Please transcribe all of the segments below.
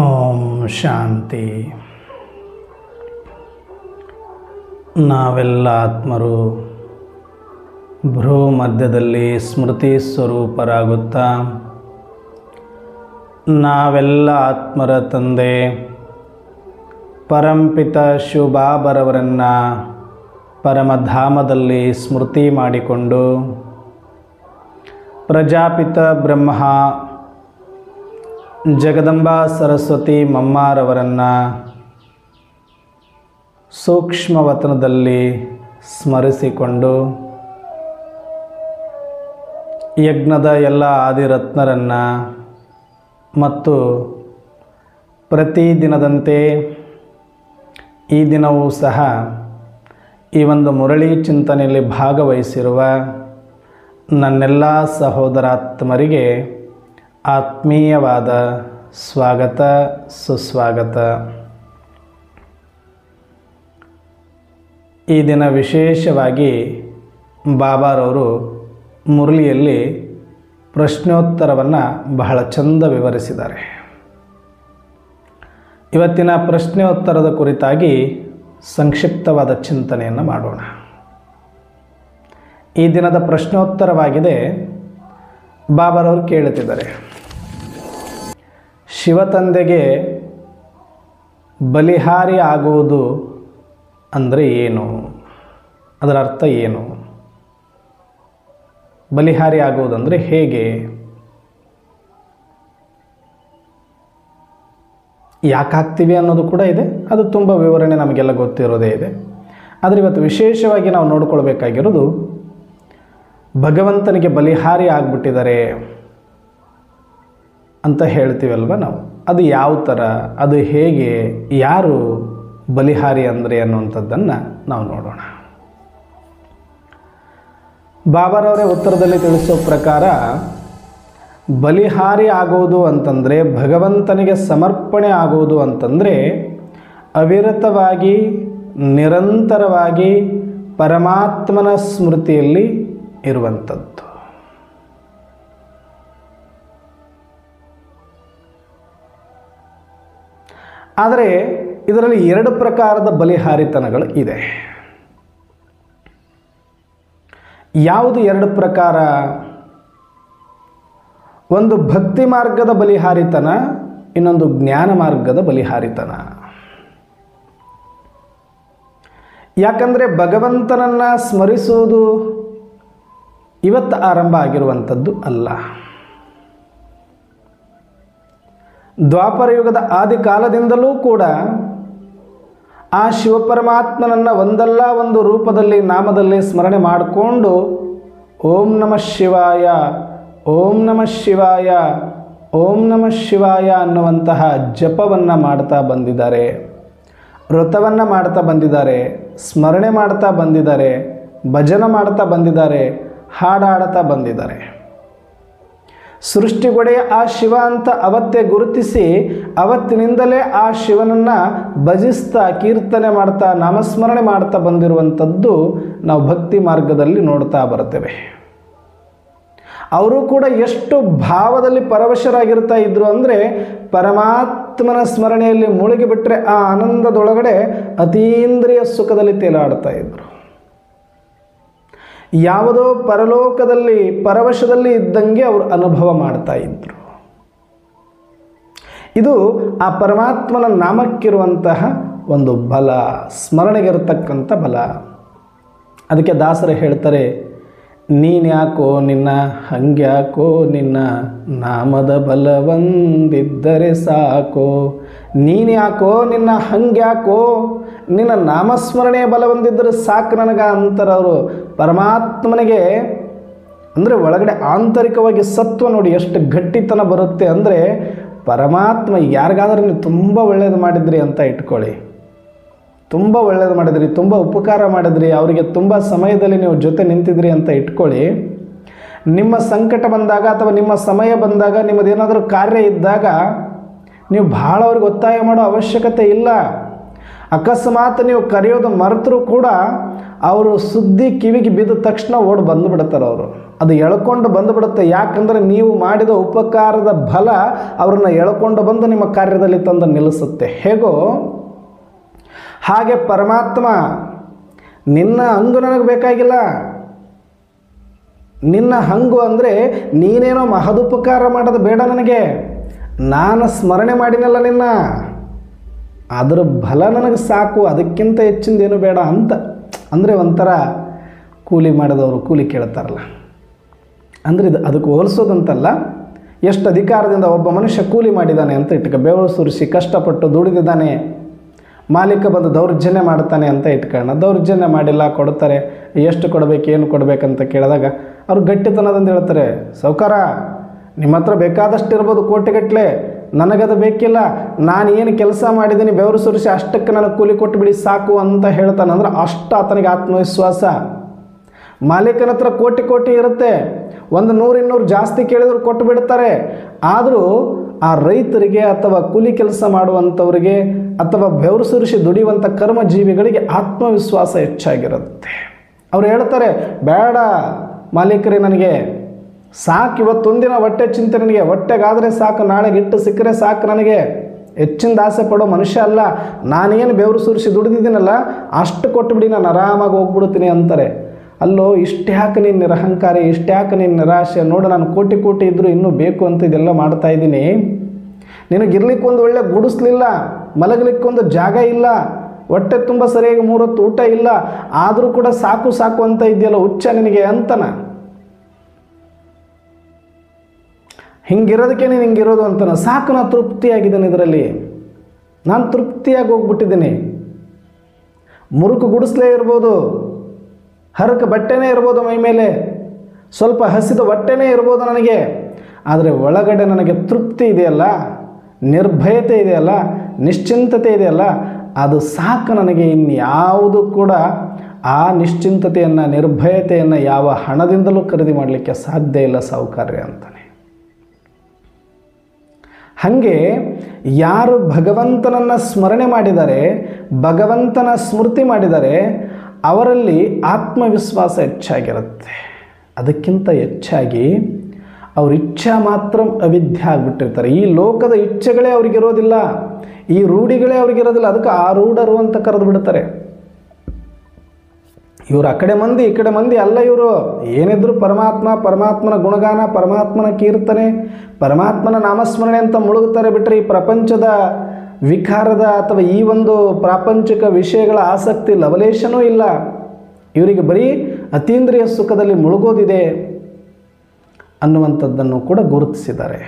ಓಂ ಶಾಂತಿ. ನಾವೆಲ್ಲ ಆತ್ಮರು ಭ್ರೂ ಮಧ್ಯದಲ್ಲಿ ಸ್ಮೃತಿ ಸ್ವರೂಪರಾಗುತ್ತಾ ನಾವೆಲ್ಲ ಆತ್ಮರ ತಂದೆ ಪರಂಪಿತ ಶಿವಬಾಬರವರನ್ನು ಪರಮಧಾಮದಲ್ಲಿ ಸ್ಮೃತಿ ಮಾಡಿಕೊಂಡು ಪ್ರಜಾಪಿತ ಬ್ರಹ್ಮ ಜಗದಂಬಾ ಸರಸ್ವತಿ ಮಮ್ಮಾರವರನ್ನು ಸೂಕ್ಷ್ಮವತನದಲ್ಲಿ ಸ್ಮರಿಸಿಕೊಂಡು ಯಜ್ಞದ ಎಲ್ಲ ಆದಿರತ್ನರನ್ನು ಮತ್ತು ಪ್ರತಿದಿನದಂತೆ ಈ ದಿನವೂ ಸಹ ಈ ಒಂದು ಮುರಳಿ ಚಿಂತನೆಯಲ್ಲಿ ಭಾಗವಹಿಸಿರುವ ನನ್ನೆಲ್ಲ ಸಹೋದರಾತ್ಮರಿಗೆ ಆತ್ಮೀಯವಾದ ಸ್ವಾಗತ ಸುಸ್ವಾಗತ. ಈ ದಿನ ವಿಶೇಷವಾಗಿ ಬಾಬಾರವರು ಮುರಳಿಯಲ್ಲಿ ಪ್ರಶ್ನೋತ್ತರವನ್ನು ಬಹಳ ಚಂದ ವಿವರಿಸಿದ್ದಾರೆ. ಇವತ್ತಿನ ಪ್ರಶ್ನೋತ್ತರದ ಕುರಿತಾಗಿ ಸಂಕ್ಷಿಪ್ತವಾದ ಚಿಂತನೆಯನ್ನು ಮಾಡೋಣ. ಈ ದಿನದ ಪ್ರಶ್ನೋತ್ತರವಾಗಿದೆ. ಬಾಬಾರವರು ಕೇಳುತ್ತಿದ್ದಾರೆ, ಶಿವತಂದೆಗೆ ಬಲಿಹಾರಿ ಆಗುವುದು ಅಂದರೆ ಏನು? ಅದರ ಅರ್ಥ ಏನು? ಬಲಿಹಾರಿ ಆಗುವುದಂದರೆ ಹೇಗೆ? ಯಾಕಾಗ್ತೀವಿ ಅನ್ನೋದು ಕೂಡ ಇದೆ. ಅದು ತುಂಬ ವಿವರಣೆ ನಮಗೆಲ್ಲ ಗೊತ್ತಿರೋದೇ ಇದೆ. ಆದರೆ ಇವತ್ತು ವಿಶೇಷವಾಗಿ ನಾವು ನೋಡ್ಕೊಳ್ಬೇಕಾಗಿರೋದು, ಭಗವಂತನಿಗೆ ಬಲಿಹಾರಿ ಆಗಿಬಿಟ್ಟಿದ್ದಾರೆ ಅಂತ ಹೇಳ್ತೀವಲ್ವ ನಾವು. ಅದು ಯಾವ ಥರ, ಅದು ಹೇಗೆ, ಯಾರು ಬಲಿಹಾರಿ ಅಂದರೆ ಅನ್ನುವಂಥದ್ದನ್ನು ನಾವು ನೋಡೋಣ. ಬಾಬಾರವರೇ ಉತ್ತರದಲ್ಲಿ ತಿಳಿಸೋ ಪ್ರಕಾರ, ಬಲಿಹಾರಿ ಆಗೋದು ಅಂತಂದರೆ, ಭಗವಂತನಿಗೆ ಸಮರ್ಪಣೆ ಆಗೋದು ಅಂತಂದರೆ ಅವಿರತವಾಗಿ ನಿರಂತರವಾಗಿ ಪರಮಾತ್ಮನ ಸ್ಮೃತಿಯಲ್ಲಿ ಇರುವಂಥದ್ದು. ಆದರೆ ಇದರಲ್ಲಿ ಎರಡು ಪ್ರಕಾರದ ಬಲಿಹಾರಿತನಗಳು ಇದೆ. ಯಾವುದು ಎರಡು ಪ್ರಕಾರ? ಒಂದು ಭಕ್ತಿ ಮಾರ್ಗದ ಬಲಿಹಾರಿತನ, ಇನ್ನೊಂದು ಜ್ಞಾನ ಮಾರ್ಗದ ಬಲಿಹಾರಿತನ. ಯಾಕಂದರೆ ಭಗವಂತನನ್ನು ಸ್ಮರಿಸುವುದು ಇವತ್ತು ಆರಂಭ ಆಗಿರುವಂಥದ್ದು ಅಲ್ಲ. ದ್ವಾಪರ ಯುಗದ ಆದಿ ಕಾಲದಿಂದಲೂ ಕೂಡ ಆ ಶಿವಪರಮಾತ್ಮನನ್ನು ಒಂದಲ್ಲ ಒಂದು ರೂಪದಲ್ಲಿ, ನಾಮದಲ್ಲಿ ಸ್ಮರಣೆ ಮಾಡಿಕೊಂಡು ಓಂ ನಮಃ ಶಿವಾಯ, ಓಂ ನಮಃ ಶಿವಾಯ, ಓಂ ನಮಃ ಶಿವಾಯ ಅನ್ನುವಂತಹ ಜಪವನ್ನು ಮಾಡ್ತಾ ಬಂದಿದ್ದಾರೆ, ವ್ರತವನ್ನು ಮಾಡ್ತಾ ಬಂದಿದ್ದಾರೆ, ಸ್ಮರಣೆ ಮಾಡ್ತಾ ಬಂದಿದ್ದಾರೆ, ಭಜನೆ ಮಾಡ್ತಾ ಬಂದಿದ್ದಾರೆ, ಹಾಡಾಡ್ತಾ ಬಂದಿದ್ದಾರೆ. ಸೃಷ್ಟಿಗೊಡೆಯ ಆ ಶಿವ ಅಂತ ಅವತ್ತೇ ಗುರುತಿಸಿ ಅವತ್ತಿನಿಂದಲೇ ಆ ಶಿವನನ್ನು ಭಜಿಸ್ತಾ, ಕೀರ್ತನೆ ಮಾಡ್ತಾ, ನಾಮಸ್ಮರಣೆ ಮಾಡ್ತಾ ಬಂದಿರುವಂಥದ್ದು ನಾವು ಭಕ್ತಿ ಮಾರ್ಗದಲ್ಲಿ ನೋಡ್ತಾ ಬರ್ತೇವೆ. ಅವರು ಕೂಡ ಎಷ್ಟು ಭಾವದಲ್ಲಿ ಪರವಶರಾಗಿರ್ತಾ ಇದ್ರು ಅಂದರೆ, ಪರಮಾತ್ಮನ ಸ್ಮರಣೆಯಲ್ಲಿ ಮುಳುಗಿಬಿಟ್ರೆ ಆ ಆನಂದದೊಳಗಡೆ ಅತೀಂದ್ರಿಯ ಸುಖದಲ್ಲಿ ತೇಲಾಡ್ತಾ ಇದ್ರು. ಯಾವುದೋ ಪರಲೋಕದಲ್ಲಿ ಪರವಶದಲ್ಲಿ ಇದ್ದಂಗೆ ಅವರು ಅನುಭವ ಮಾಡ್ತಾ ಇದ್ರು. ಇದು ಆ ಪರಮಾತ್ಮನ ನಾಮಕ್ಕಿರುವಂತಹ ಒಂದು ಬಲ, ಸ್ಮರಣೆಗಿರತಕ್ಕಂಥ ಬಲ. ಅದಕ್ಕೆ ದಾಸರು ಹೇಳ್ತಾರೆ, ನೀನ್ಯಾಕೋ ನಿನ್ನ ಹಂಗ್ಯಾಕೋ ನಿನ್ನ ನಾಮದ ಬಲವಂದಿದ್ದರೆ ಸಾಕೋ. ನೀನ್ಯಾಕೋ ನಿನ್ನ ಹಂಗ್ಯಾಕೋ ನಿನ್ನ ನಾಮಸ್ಮರಣೆಯ ಬಲವಂದಿದ್ದರೆ ಸಾಕು ನನಗ ಅಂತಾರವರು. ಪರಮಾತ್ಮನಿಗೆ ಅಂದರೆ ಒಳಗಡೆ ಆಂತರಿಕವಾಗಿ ಸತ್ವ ನೋಡಿ ಎಷ್ಟು ಗಟ್ಟಿತನ ಬರುತ್ತೆ ಅಂದರೆ, ಪರಮಾತ್ಮ ಯಾರಿಗಾದ್ರೂ ನೀವು ತುಂಬ ಒಳ್ಳೆಯದು ಮಾಡಿದ್ರಿ ಅಂತ ಇಟ್ಕೊಳ್ಳಿ, ತುಂಬ ಒಳ್ಳೆಯದು ಮಾಡಿದ್ರಿ, ತುಂಬ ಉಪಕಾರ ಮಾಡಿದ್ರಿ, ಅವರಿಗೆ ತುಂಬ ಸಮಯದಲ್ಲಿ ನೀವು ಜೊತೆ ನಿಂತಿದ್ರಿ ಅಂತ ಇಟ್ಕೊಳ್ಳಿ. ನಿಮ್ಮ ಸಂಕಟ ಬಂದಾಗ ಅಥವಾ ನಿಮ್ಮ ಸಮಯ ಬಂದಾಗ, ನಿಮ್ಮದೇನಾದರೂ ಕಾರ್ಯ ಇದ್ದಾಗ ನೀವು ಭಾಳ ಅವ್ರಿಗೆ ಒತ್ತಾಯ ಮಾಡೋ ಅವಶ್ಯಕತೆ ಇಲ್ಲ. ಅಕಸ್ಮಾತ್ ನೀವು ಕರೆಯೋದು ಮರೆತರೂ ಕೂಡ ಅವರು ಸುದ್ದಿ ಕಿವಿಗೆ ಬಿದ್ದ ತಕ್ಷಣ ಓಡಿ ಬಂದುಬಿಡ್ತಾರೆ. ಅವರು ಅದು ಎಳ್ಕೊಂಡು ಬಂದುಬಿಡುತ್ತೆ. ಯಾಕಂದರೆ ನೀವು ಮಾಡಿದ ಉಪಕಾರದ ಫಲ ಅವ್ರನ್ನ ಎಳ್ಕೊಂಡು ಬಂದು ನಿಮ್ಮ ಕಾರ್ಯದಲ್ಲಿ ತಂದು ನಿಲ್ಲಿಸುತ್ತೆ. ಹೇಗೋ ಹಾಗೆ ಪರಮಾತ್ಮ ನಿನ್ನ ಹಂಗು ನನಗೆ ಬೇಕಾಗಿಲ್ಲ. ನಿನ್ನ ಹಂಗು ಅಂದರೆ ನೀನೇನೋ ಮಹದುಪಕಾರ ಮಾಡೋದು ಬೇಡ ನನಗೆ, ನಾನು ಸ್ಮರಣೆ ಮಾಡಿನಲ್ಲ ನಿನ್ನ, ಅದರ ಫಲ ನನಗೆ ಸಾಕು, ಅದಕ್ಕಿಂತ ಹೆಚ್ಚಿಂದೇನು ಬೇಡ ಅಂತ. ಅಂದರೆ ಒಂಥರ ಕೂಲಿ ಮಾಡಿದವರು ಕೂಲಿ ಕೇಳ್ತಾರಲ್ಲ, ಅಂದರೆ ಇದು ಅದಕ್ಕೆ ಹೋಲಿಸೋದಂತಲ್ಲ. ಎಷ್ಟು ಅಧಿಕಾರದಿಂದ ಒಬ್ಬ ಮನುಷ್ಯ ಕೂಲಿ ಮಾಡಿದ್ದಾನೆ ಅಂತ ಇಟ್ಕ, ಬೆವರು ಸುರಿಸಿ ಕಷ್ಟಪಟ್ಟು ದುಡಿದಿದ್ದಾನೆ, ಮಾಲೀಕ ಬಂದು ದೌರ್ಜನ್ಯ ಮಾಡ್ತಾನೆ ಅಂತ ಇಟ್ಕೊಳ್ಳೋಣ. ದೌರ್ಜನ್ಯ ಮಾಡಿಲ್ಲ, ಕೊಡ್ತಾರೆ. ಎಷ್ಟು ಕೊಡಬೇಕು ಏನು ಕೊಡಬೇಕಂತ ಕೇಳಿದಾಗ ಅವ್ರು ಗಟ್ಟಿತನದಿಂದ ಹೇಳ್ತಾರೆ, ಸಾವ್ಕಾರ ನಿಮ್ಮ ಹತ್ರ ಬೇಕಾದಷ್ಟು ಇರ್ಬೋದು ಕೋಟಿಗಟ್ಟಲೆ, ನನಗದು ಬೇಕಿಲ್ಲ, ನಾನು ಏನು ಕೆಲಸ ಮಾಡಿದ್ದೀನಿ ಬೆವರು ಸುರಿಸಿ ಅಷ್ಟಕ್ಕೆ ನನಗೆ ಕೂಲಿ ಕೊಟ್ಟುಬಿಡಿ ಸಾಕು ಅಂತ ಹೇಳ್ತಾನೆ. ಅಂದ್ರೆ ಅಷ್ಟು ಆತನಿಗೆ ಆತ್ಮವಿಶ್ವಾಸ. ಮಾಲೀಕನ ಹತ್ರ ಕೋಟಿ ಕೋಟಿ ಇರುತ್ತೆ, 100-200 ಜಾಸ್ತಿ ಕೇಳಿದ್ರು ಕೊಟ್ಟು ಬಿಡ್ತಾರೆ. ಆದರೂ ಆ ರೈತರಿಗೆ ಅಥವಾ ಕೂಲಿ ಕೆಲಸ ಮಾಡುವಂಥವ್ರಿಗೆ ಅಥವಾ ಬೆವರು ಸುರಿಸಿ ದುಡಿಯುವಂಥ ಕರ್ಮಜೀವಿಗಳಿಗೆ ಆತ್ಮವಿಶ್ವಾಸ ಹೆಚ್ಚಾಗಿರುತ್ತೆ. ಅವ್ರು ಹೇಳ್ತಾರೆ, ಬೇಡ ಮಾಲೀಕರೇ, ನನಗೆ ಸಾಕು, ಇವತ್ತೊಂದಿನ ಹೊಟ್ಟೆ ಚಿಂತೆ ನನಗೆ, ಹೊಟ್ಟೆಗಾದರೆ ಸಾಕು, ನಾಳೆಗೆ ಹಿಟ್ಟು ಸಿಕ್ಕರೆ ಸಾಕು, ನನಗೆ ಹೆಚ್ಚಿಂದ ಆಸೆ ಪಡೋ ಮನುಷ್ಯ ಅಲ್ಲ, ನಾನೇನು ಬೆವರು ಸುರಿಸಿ ದುಡಿದಿದ್ದೀನಲ್ಲ ಅಷ್ಟು ಕೊಟ್ಟುಬಿಡಿ, ನಾನು ಆರಾಮಾಗಿ ಹೋಗ್ಬಿಡ್ತೀನಿ ಅಂತಾರೆ. ಅಲ್ಲೋ, ಇಷ್ಟ್ಯಾಕೆ ನೀನು ನಿರಹಂಕಾರಿ, ಇಷ್ಟ್ಯಾಕೆ ನೀನು ನಿರಾಶೆ, ನೋಡು ನಾನು ಕೋಟಿ ಕೋಟಿ ಇದ್ದರೂ ಇನ್ನೂ ಬೇಕು ಅಂತ ಇದೆಲ್ಲ ಮಾಡ್ತಾಯಿದ್ದೀನಿ, ನಿನಗಿರ್ಲಿಕ್ಕೊಂದು ಒಳ್ಳೆ ಗುಡಿಸ್ಲಿಲ್ಲ, ಮಲಗಲಿಕ್ಕೊಂದು ಜಾಗ ಇಲ್ಲ, ಹೊಟ್ಟೆ ತುಂಬ ಸರಿಯಾಗಿ 3 ಹೊತ್ತು ಊಟ ಇಲ್ಲ, ಆದರೂ ಕೂಡ ಸಾಕು ಸಾಕು ಅಂತ ಇದೆಯಲ್ಲ, ಹುಚ್ಚ ನಿನಗೆ ಅಂತನ. ಹಿಂಗಿರೋದಕ್ಕೆ ನೀನು ಹಿಂಗಿರೋದು ಅಂತನ. ಸಾಕು, ನಾನು ತೃಪ್ತಿಯಾಗಿದ್ದೇನೆ, ಇದರಲ್ಲಿ ನಾನು ತೃಪ್ತಿಯಾಗಿ ಹೋಗ್ಬಿಟ್ಟಿದ್ದೀನಿ. ಮುರುಕು ಗುಡಿಸ್ಲೇ ಇರ್ಬೋದು, ಹರಕ ಬಟ್ಟೆನೇ ಇರ್ಬೋದು ಮೈ ಮೇಲೆ, ಸ್ವಲ್ಪ ಹಸಿದ ಹೊಟ್ಟೆನೇ ಇರ್ಬೋದು ನನಗೆ, ಆದರೆ ಒಳಗಡೆ ನನಗೆ ತೃಪ್ತಿ ಇದೆಯಲ್ಲ, ನಿರ್ಭಯತೆ ಇದೆಯಲ್ಲ, ನಿಶ್ಚಿಂತತೆ ಇದೆಯಲ್ಲ, ಅದು ಸಾಕು ನನಗೆ. ಇನ್ಯಾವುದು ಕೂಡ ಆ ನಿಶ್ಚಿಂತತೆಯನ್ನು, ನಿರ್ಭಯತೆಯನ್ನು ಯಾವ ಹಣದಿಂದಲೂ ಖರೀದಿ ಮಾಡಲಿಕ್ಕೆ ಸಾಧ್ಯ ಇಲ್ಲ ಸಾಹುಕಾರ್ಯ ಅಂತಾನೆ. ಹಾಗೆ ಯಾರು ಭಗವಂತನನ್ನು ಸ್ಮರಣೆ ಮಾಡಿದ್ದಾರೆ, ಭಗವಂತನ ಸ್ಮೃತಿ ಮಾಡಿದ್ದಾರೆ, ಅವರಲ್ಲಿ ಆತ್ಮವಿಶ್ವಾಸ ಹೆಚ್ಚಾಗಿರುತ್ತೆ. ಅದಕ್ಕಿಂತ ಹೆಚ್ಚಾಗಿ ಅವ್ರ ಇಚ್ಛಾ ಮಾತ್ರ ಅವಿದ್ಯೆ ಆಗಿಬಿಟ್ಟಿರ್ತಾರೆ. ಈ ಲೋಕದ ಇಚ್ಛೆಗಳೇ ಅವ್ರಿಗಿರೋದಿಲ್ಲ, ಈ ರೂಢಿಗಳೇ ಅವ್ರಿಗಿರೋದಿಲ್ಲ. ಅದಕ್ಕೆ ಆರೂಢರು ಅಂತ ಕರೆದು ಬಿಡ್ತಾರೆ. ಇವರು ಆ ಕಡೆ ಮಂದಿ ಈ ಕಡೆ ಮಂದಿ ಅಲ್ಲ. ಇವರು ಏನಿದ್ರು ಪರಮಾತ್ಮ, ಪರಮಾತ್ಮನ ಗುಣಗಾನ, ಪರಮಾತ್ಮನ ಕೀರ್ತನೆ, ಪರಮಾತ್ಮನ ನಾಮಸ್ಮರಣೆ ಅಂತ ಮುಳುಗುತ್ತಾರೆ. ಬಿಟ್ಟರೆ ಈ ಪ್ರಪಂಚದ ವಿಕಾರದ ಅಥವಾ ಈ ಒಂದು ಪ್ರಾಪಂಚಿಕ ವಿಷಯಗಳ ಆಸಕ್ತಿ ಲವಲೇಶನೂ ಇಲ್ಲ. ಇವರಿಗೆ ಬರೀ ಅತೀಂದ್ರಿಯ ಸುಖದಲ್ಲಿ ಮುಳುಗೋದಿದೆ ಅನ್ನುವಂಥದ್ದನ್ನು ಕೂಡ ಗುರುತಿಸಿದ್ದಾರೆ.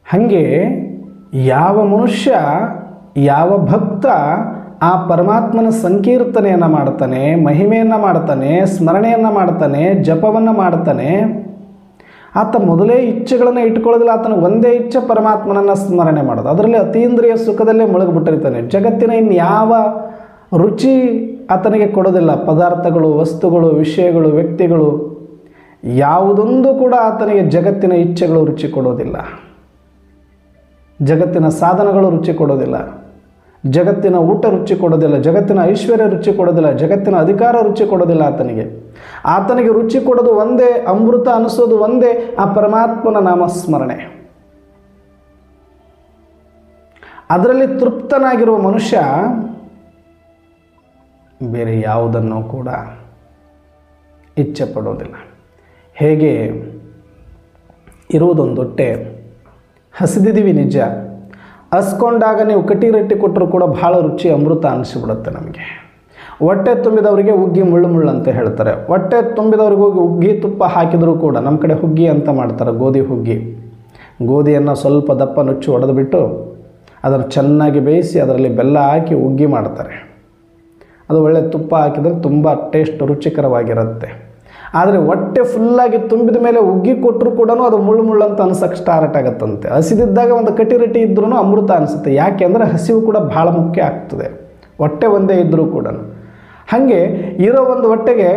ಹಾಗೆ ಯಾವ ಮನುಷ್ಯ, ಯಾವ ಭಕ್ತ ಆ ಪರಮಾತ್ಮನ ಸಂಕೀರ್ತನೆಯನ್ನು ಮಾಡ್ತಾನೆ, ಮಹಿಮೆಯನ್ನು ಮಾಡ್ತಾನೆ, ಸ್ಮರಣೆಯನ್ನು ಮಾಡ್ತಾನೆ, ಜಪವನ್ನು ಮಾಡ್ತಾನೆ, ಆತ ಮೊದಲೇ ಇಚ್ಛೆಗಳನ್ನು ಇಟ್ಕೊಳ್ಳೋದಿಲ್ಲ. ಆತನಿಗೆ ಒಂದೇ ಇಚ್ಛೆ ಪರಮಾತ್ಮನನ್ನು ಸ್ಮರಣೆ ಮಾಡೋದು. ಅದರಲ್ಲಿ ಅತೀಂದ್ರಿಯ ಸುಖದಲ್ಲೇ ಮುಳುಗಿಬಿಟ್ಟಿರ್ತಾನೆ. ಜಗತ್ತಿನ ಇನ್ಯಾವ ರುಚಿ ಆತನಿಗೆ ಕೊಡೋದಿಲ್ಲ. ಪದಾರ್ಥಗಳು, ವಸ್ತುಗಳು, ವಿಷಯಗಳು, ವ್ಯಕ್ತಿಗಳು ಯಾವುದೊಂದು ಕೂಡ ಆತನಿಗೆ ಜಗತ್ತಿನ ಇಚ್ಛೆಗಳು ರುಚಿ ಕೊಡೋದಿಲ್ಲ. ಜಗತ್ತಿನ ಸಾಧನಗಳು ರುಚಿ ಕೊಡೋದಿಲ್ಲ, ಜಗತ್ತಿನ ಊಟ ರುಚಿ ಕೊಡೋದಿಲ್ಲ, ಜಗತ್ತಿನ ಐಶ್ವರ್ಯ ರುಚಿ ಕೊಡೋದಿಲ್ಲ, ಜಗತ್ತಿನ ಅಧಿಕಾರ ರುಚಿ ಕೊಡೋದಿಲ್ಲ. ಆತನಿಗೆ ರುಚಿ ಕೊಡೋದು ಒಂದೇ, ಅಮೃತ ಅನಿಸೋದು ಒಂದೇ, ಆ ಪರಮಾತ್ಮನ ನಾಮಸ್ಮರಣೆ. ಅದರಲ್ಲಿ ತೃಪ್ತನಾಗಿರುವ ಮನುಷ್ಯ ಬೇರೆ ಯಾವುದನ್ನು ಕೂಡ ಇಚ್ಛೆ ಪಡೋದಿಲ್ಲ. ಹೇಗೆ ಇರುವುದೊಂದು ಹೊಟ್ಟೆ, ಹಸಿದಿದ್ದೀವಿ ನಿಜ, ಹಸ್ಕೊಂಡಾಗ ನೀವು ಕಟಿ ರೊಟ್ಟಿ ಕೊಟ್ಟರು ಕೂಡ ಭಾಳ ರುಚಿ ಅಮೃತ ಅನಿಸಿಬಿಡುತ್ತೆ ನಮಗೆ. ಹೊಟ್ಟೆ ತುಂಬಿದವರಿಗೆ ಹುಗ್ಗಿ ಮುಳ್ಳು ಮುಳ್ಳು ಅಂತ ಹೇಳ್ತಾರೆ. ಹೊಟ್ಟೆ ತುಂಬಿದವ್ರಿಗೆ ಹೋಗಿ ಹುಗ್ಗಿ ತುಪ್ಪ ಹಾಕಿದರೂ ಕೂಡ, ನಮ್ಮ ಕಡೆ ಹುಗ್ಗಿ ಅಂತ ಮಾಡ್ತಾರೆ, ಗೋಧಿ ಹುಗ್ಗಿ. ಗೋಧಿಯನ್ನು ಸ್ವಲ್ಪ ದಪ್ಪ ನುಚ್ಚು ಹೊಡೆದುಬಿಟ್ಟು ಅದನ್ನು ಚೆನ್ನಾಗಿ ಬೇಯಿಸಿ ಅದರಲ್ಲಿ ಬೆಲ್ಲ ಹಾಕಿ ಹುಗ್ಗಿ ಮಾಡ್ತಾರೆ. ಅದು ಒಳ್ಳೆ ತುಪ್ಪ ಹಾಕಿದರೆ ತುಂಬ ಟೇಸ್ಟ್ ರುಚಿಕರವಾಗಿರುತ್ತೆ. ಆದರೆ ಹೊಟ್ಟೆ ಫುಲ್ಲಾಗಿ ತುಂಬಿದ ಮೇಲೆ ಹುಗ್ಗಿ ಕೊಟ್ಟರು ಕೂಡ ಅದು ಮುಳ್ಳು ಮುಳ್ಳು ಅಂತ ಅನ್ಸಕ್ಕೆ ಸ್ಟಾರ್ಟ್ ಆಗುತ್ತಂತೆ. ಹಸಿದಿದ್ದಾಗ ಒಂದು ಕಟಿ ರೊಟ್ಟಿ ಇದ್ರೂ ಅಮೃತ ಅನಿಸುತ್ತೆ. ಯಾಕೆ ಅಂದರೆ ಹಸಿವು ಕೂಡ ಭಾಳ ಮುಖ್ಯ ಆಗ್ತದೆ, ಹೊಟ್ಟೆ ಒಂದೇ ಇದ್ದರೂ ಕೂಡ. ಹಾಗೆ ಇರೋ ಒಂದು ಹೊಟ್ಟೆಗೆ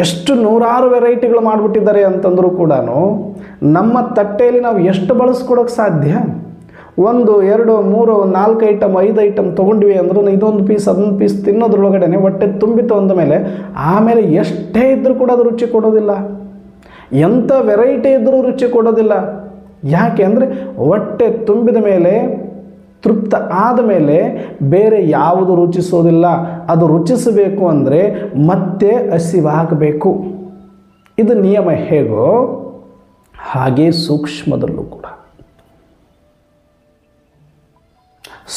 ಎಷ್ಟು ನೂರಾರು ವೆರೈಟಿಗಳು ಮಾಡಿಬಿಟ್ಟಿದ್ದಾರೆ ಅಂತಂದರೂ ಕೂಡ ನಮ್ಮ ತಟ್ಟೆಯಲ್ಲಿ ನಾವು ಎಷ್ಟು ಬಳಸ್ಕೊಡೋಕ್ಕೆ ಸಾಧ್ಯ? 1 2 3 4 ಐಟಮ್ 5 ಐಟಮ್ ತೊಗೊಂಡ್ವಿ ಅಂದ್ರೂ ಇದೊಂದು ಪೀಸ್ ಅದೊಂದು ಪೀಸ್ ತಿನ್ನೋದ್ರೊಳಗಡೆ ಹೊಟ್ಟೆ ತುಂಬಿತು ಅಂದ ಮೇಲೆ ಆಮೇಲೆ ಎಷ್ಟೇ ಇದ್ದರೂ ಕೂಡ ಅದು ರುಚಿ ಕೊಡೋದಿಲ್ಲ. ಎಂಥ ವೆರೈಟಿ ಇದ್ದರೂ ರುಚಿ ಕೊಡೋದಿಲ್ಲ. ಯಾಕೆ ಅಂದರೆ ಹೊಟ್ಟೆ ತುಂಬಿದ ಮೇಲೆ, ತೃಪ್ತ ಆದ ಮೇಲೆ ಬೇರೆ ಯಾವುದು ರುಚಿಸೋದಿಲ್ಲ. ಅದು ರುಚಿಸಬೇಕು ಅಂದರೆ ಮತ್ತೆ ಹಸಿವಾಗಬೇಕು. ಇದು ನಿಯಮ ಹೇಗೋ ಹಾಗೆ ಸೂಕ್ಷ್ಮದಲ್ಲೂ ಕೂಡ.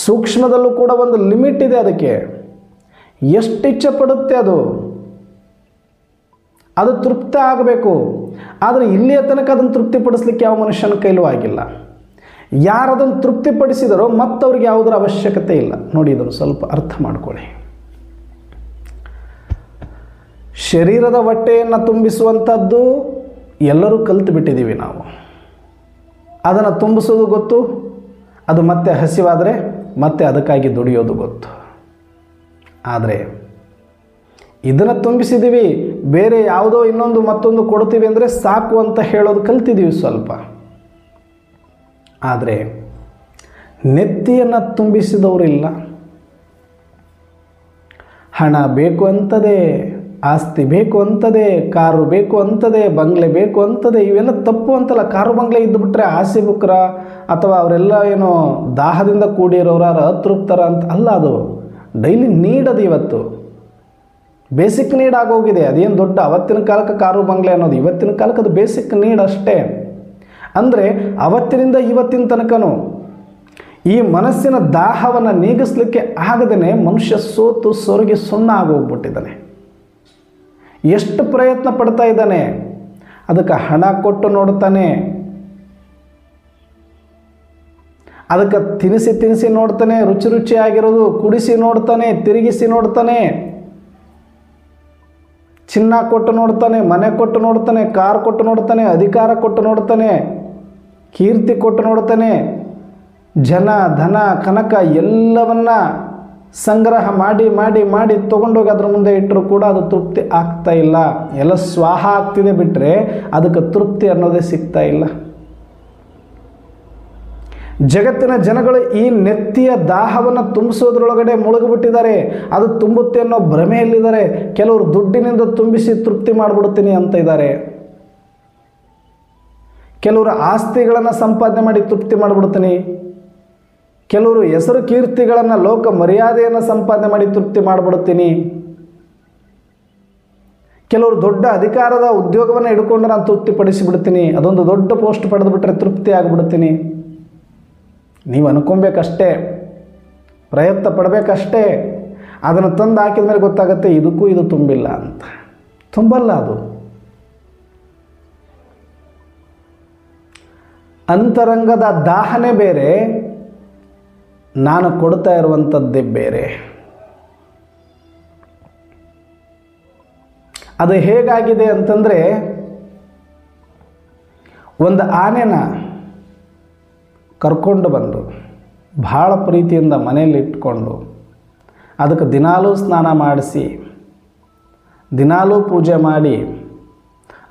ಸೂಕ್ಷ್ಮದಲ್ಲೂ ಕೂಡ ಒಂದು ಲಿಮಿಟ್ ಇದೆ. ಅದಕ್ಕೆ ಎಷ್ಟು ಇಚ್ಛೆ ಪಡುತ್ತೆ ಅದು ತೃಪ್ತಿ ಆಗಬೇಕು. ಆದರೆ ಇಲ್ಲಿಯ ತನಕ ಅದನ್ನು ತೃಪ್ತಿಪಡಿಸ್ಲಿಕ್ಕೆ ಯಾವ ಮನುಷ್ಯನ ಕೈಲೂ ಆಗಿಲ್ಲ. ಯಾರು ಅದನ್ನು ತೃಪ್ತಿಪಡಿಸಿದರೋ ಮತ್ತವ್ರಿಗೆ ಯಾವುದರ ಅವಶ್ಯಕತೆ ಇಲ್ಲ. ನೋಡಿ, ಇದನ್ನು ಸ್ವಲ್ಪ ಅರ್ಥ ಮಾಡ್ಕೊಳ್ಳಿ. ಶರೀರದ ಹೊಟ್ಟೆಯನ್ನು ತುಂಬಿಸುವಂಥದ್ದು ಎಲ್ಲರೂ ಕಲಿತು ಬಿಟ್ಟಿದ್ದೀವಿ ನಾವು. ಅದನ್ನು ತುಂಬಿಸೋದು ಗೊತ್ತು, ಅದು ಮತ್ತೆ ಹಸಿವಾದರೆ ಮತ್ತೆ ಅದಕ್ಕಾಗಿ ದುಡಿಯೋದು ಗೊತ್ತು. ಆದರೆ ಇದನ್ನು ತುಂಬಿಸಿದ್ದೀವಿ, ಬೇರೆ ಯಾವುದೋ ಇನ್ನೊಂದು ಮತ್ತೊಂದು ಕೊಡ್ತೀವಿ ಅಂದರೆ ಸಾಕು ಅಂತ ಹೇಳೋದು ಕಲ್ತಿದ್ದೀವಿ ಸ್ವಲ್ಪ. ಆದರೆ ನೆತ್ತಿಯನ್ನು ತುಂಬಿಸಿದವರಿಲ್ಲ. ಹಣ ಬೇಕು ಅಂತದೇ, ಆಸ್ತಿ ಬೇಕು ಅಂತದೇ, ಕಾರು ಬೇಕು ಅಂತದೇ, ಬಂಗ್ಲೆ ಬೇಕು ಅಂತದೇ. ಇವೆಲ್ಲ ತಪ್ಪು ಅಂತಲ್ಲ. ಕಾರು ಬಂಗ್ಲೆ ಇದ್ದುಬಿಟ್ರೆ ಆಸೆ ಬುಕ್ರ ಅಥವಾ ಅವರೆಲ್ಲ ಏನೋ ದಾಹದಿಂದ ಕೂಡಿರೋರ ಅತೃಪ್ತರ ಅಂತ ಅಲ್ಲ. ಅದು ಡೈಲಿ ನೀಡದು. ಇವತ್ತು ಬೇಸಿಕ್ ನೀಡ್ ಆಗೋಗಿದೆ. ಅದೇನು ದೊಡ್ಡ ಅವತ್ತಿನ ಕಾಲಕ್ಕೆ ಕಾರು ಬಂಗ್ಲೆ ಅನ್ನೋದು, ಇವತ್ತಿನ ಕಾಲಕ್ಕೆ ಅದು ಬೇಸಿಕ್ ನೀಡ್ ಅಷ್ಟೇ. ಅಂದರೆ ಅವತ್ತಿನಿಂದ ಇವತ್ತಿನ ತನಕನೂ ಈ ಮನಸ್ಸಿನ ದಾಹವನ್ನು ನೀಗಿಸ್ಲಿಕ್ಕೆ ಆಗದೇ ಮನುಷ್ಯ ಸೋತು ಸೊರಗಿ ಸುಣ್ಣ ಆಗೋಗ್ಬಿಟ್ಟಿದ್ದಾನೆ. ಎಷ್ಟು ಪ್ರಯತ್ನ ಪಡ್ತಾ ಇದ್ದಾನೆ. ಅದಕ್ಕೆ ಹಣ ಕೊಟ್ಟು ನೋಡ್ತಾನೆ, ಅದಕ್ಕೆ ತಿನಿಸಿ ನೋಡ್ತಾನೆ, ರುಚಿಯಾಗಿರೋದು ಕುಡಿಸಿ ನೋಡ್ತಾನೆ, ತಿರುಗಿಸಿ ನೋಡ್ತಾನೆ, ಚಿನ್ನ ಕೊಟ್ಟು ನೋಡ್ತಾನೆ, ಮನೆ ಕೊಟ್ಟು ನೋಡ್ತಾನೆ, ಕಾರ್ ಕೊಟ್ಟು ನೋಡ್ತಾನೆ, ಅಧಿಕಾರ ಕೊಟ್ಟು ನೋಡ್ತಾನೆ, ಕೀರ್ತಿ ಕೊಟ್ಟು ನೋಡ್ತಾನೆ. ಜನ, ಧನ, ಕನಕ ಎಲ್ಲವನ್ನ ಸಂಗ್ರಹ ಮಾಡಿ ಮಾಡಿ ಮಾಡಿ ತೊಗೊಂಡೋಗಿ ಅದ್ರ ಮುಂದೆ ಇಟ್ಟರೂ ಕೂಡ ಅದು ತೃಪ್ತಿ ಆಗ್ತಾ ಇಲ್ಲ. ಎಲ್ಲ ಸ್ವಾಹ ಆಗ್ತಿದೆ ಬಿಟ್ಟರೆ ಅದಕ್ಕೆ ತೃಪ್ತಿ ಅನ್ನೋದೇ ಸಿಗ್ತಾ ಇಲ್ಲ. ಜಗತ್ತಿನ ಜನಗಳು ಈ ನೆತ್ತಿಯ ದಾಹವನ್ನು ತುಂಬಿಸೋದ್ರೊಳಗಡೆ ಮುಳುಗಿಬಿಟ್ಟಿದ್ದಾರೆ. ಅದು ತುಂಬುತ್ತೆ ಅನ್ನೋ ಭ್ರಮೆಯಲ್ಲಿದ್ದಾರೆ. ಕೆಲವರು ದುಡ್ಡಿನಿಂದ ತುಂಬಿಸಿ ತೃಪ್ತಿ ಮಾಡಿಬಿಡ್ತೀನಿ ಅಂತ ಇದ್ದಾರೆ. ಕೆಲವರು ಆಸ್ತಿಗಳನ್ನು ಸಂಪಾದನೆ ಮಾಡಿ ತೃಪ್ತಿ ಮಾಡಿಬಿಡ್ತೀನಿ. ಕೆಲವರು ಹೆಸರು ಕೀರ್ತಿಗಳನ್ನು, ಲೋಕ ಮರ್ಯಾದೆಯನ್ನು ಸಂಪಾದನೆ ಮಾಡಿ ತೃಪ್ತಿ ಮಾಡಿಬಿಡ್ತೀನಿ. ಕೆಲವರು ದೊಡ್ಡ ಅಧಿಕಾರದ ಉದ್ಯೋಗವನ್ನು ಹಿಡ್ಕೊಂಡು ನಾನು ತೃಪ್ತಿಪಡಿಸಿಬಿಡ್ತೀನಿ, ಅದೊಂದು ದೊಡ್ಡ ಪೋಸ್ಟ್ ಪಡೆದು ಬಿಟ್ಟರೆ ತೃಪ್ತಿ ಆಗಿಬಿಡ್ತೀನಿ. ನೀವು ಅನ್ಕೊಬೇಕಷ್ಟೇ, ಪ್ರಯತ್ನ ಪಡಬೇಕಷ್ಟೇ. ಅದನ್ನು ತಂದು ಹಾಕಿದ ಮೇಲೆ ಗೊತ್ತಾಗುತ್ತೆ ಇದಕ್ಕೂ ಇದು ತುಂಬಿಲ್ಲ ಅಂತ. ತುಂಬಲ್ಲ. ಅದು ಅಂತರಂಗದ ದಾಹನೆ ಬೇರೆ, ನಾನು ಕೊಡ್ತಾ ಇರುವಂಥದ್ದೇ ಬೇರೆ. ಅದು ಹೇಗಾಗಿದೆ ಅಂತಂದರೆ, ಒಂದು ಆನೆನ ಕರ್ಕೊಂಡು ಬಂದು ಭಾಳ ಪ್ರೀತಿಯಿಂದ ಮನೆಯಲ್ಲಿ ಇಟ್ಕೊಂಡು ಅದಕ್ಕೆ ದಿನಾಲೂ ಸ್ನಾನ ಮಾಡಿಸಿ, ದಿನಾಲೂ ಪೂಜೆ ಮಾಡಿ,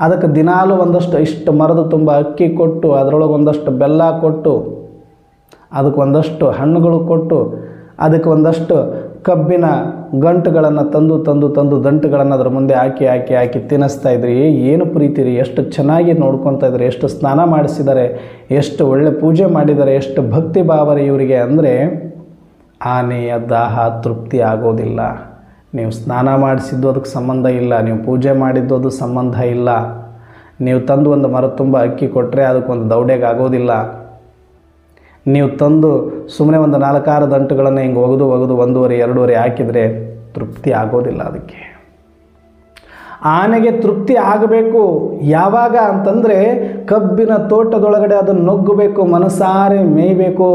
ಅದಕ್ಕೆ ದಿನಾಲೂ ಒಂದಷ್ಟು ಇಷ್ಟು ಮರದ ತುಂಬ ಅಕ್ಕಿ ಕೊಟ್ಟು, ಅದರೊಳಗೆ ಒಂದಷ್ಟು ಬೆಲ್ಲ ಕೊಟ್ಟು, ಅದಕ್ಕೆ ಒಂದಷ್ಟು ಹಣ್ಣುಗಳು ಕೊಟ್ಟು, ಅದಕ್ಕೆ ಒಂದಷ್ಟು ಕಬ್ಬಿನ ಗಂಟುಗಳನ್ನು ತಂದು ದಂಟುಗಳನ್ನು ಅದರ ಮುಂದೆ ಹಾಕಿ ತಿನ್ನಿಸ್ತಾ ಇದ್ರಿ. ಏನು ಪ್ರೀತಿ ರೀ! ಎಷ್ಟು ಚೆನ್ನಾಗಿ ನೋಡ್ಕೊತಾ ಇದ್ದಾರೆ, ಎಷ್ಟು ಸ್ನಾನ ಮಾಡಿಸಿದ್ದಾರೆ, ಎಷ್ಟು ಒಳ್ಳೆ ಪೂಜೆ ಮಾಡಿದ್ದಾರೆ, ಎಷ್ಟು ಭಕ್ತಿ ಭಾವ ರೀ ಇವರಿಗೆ. ಅಂದರೆ ಆನೆಯ ದಾಹ ತೃಪ್ತಿ ಆಗೋದಿಲ್ಲ. ನೀವು ಸ್ನಾನ ಮಾಡಿಸಿದ್ದು ಅದಕ್ಕೆ ಸಂಬಂಧ ಇಲ್ಲ, ನೀವು ಪೂಜೆ ಮಾಡಿದ್ದು ಅದು ಸಂಬಂಧ ಇಲ್ಲ. ನೀವು ತಂದು ಒಂದು ಮರ ತುಂಬ ಅಕ್ಕಿ ಕೊಟ್ಟರೆ ಅದಕ್ಕೊಂದು ದೌಡೆಗೆ ಆಗೋದಿಲ್ಲ. ನೀವು ತಂದು ಸುಮ್ಮನೆ ಒಂದು 4-6 ದಂಟುಗಳನ್ನು ಹಿಂಗೆ ಒಗೆದು 1.5-2 ಹಾಕಿದರೆ ತೃಪ್ತಿ ಆಗೋದಿಲ್ಲ. ಅದಕ್ಕೆ ಆನೆಗೆ ತೃಪ್ತಿ ಆಗಬೇಕು ಯಾವಾಗ ಅಂತಂದರೆ, ಕಬ್ಬಿನ ತೋಟದೊಳಗಡೆ ಅದನ್ನು ನುಗ್ಗಬೇಕು, ಮನಸಾರೆ ಮೇಯಬೇಕು.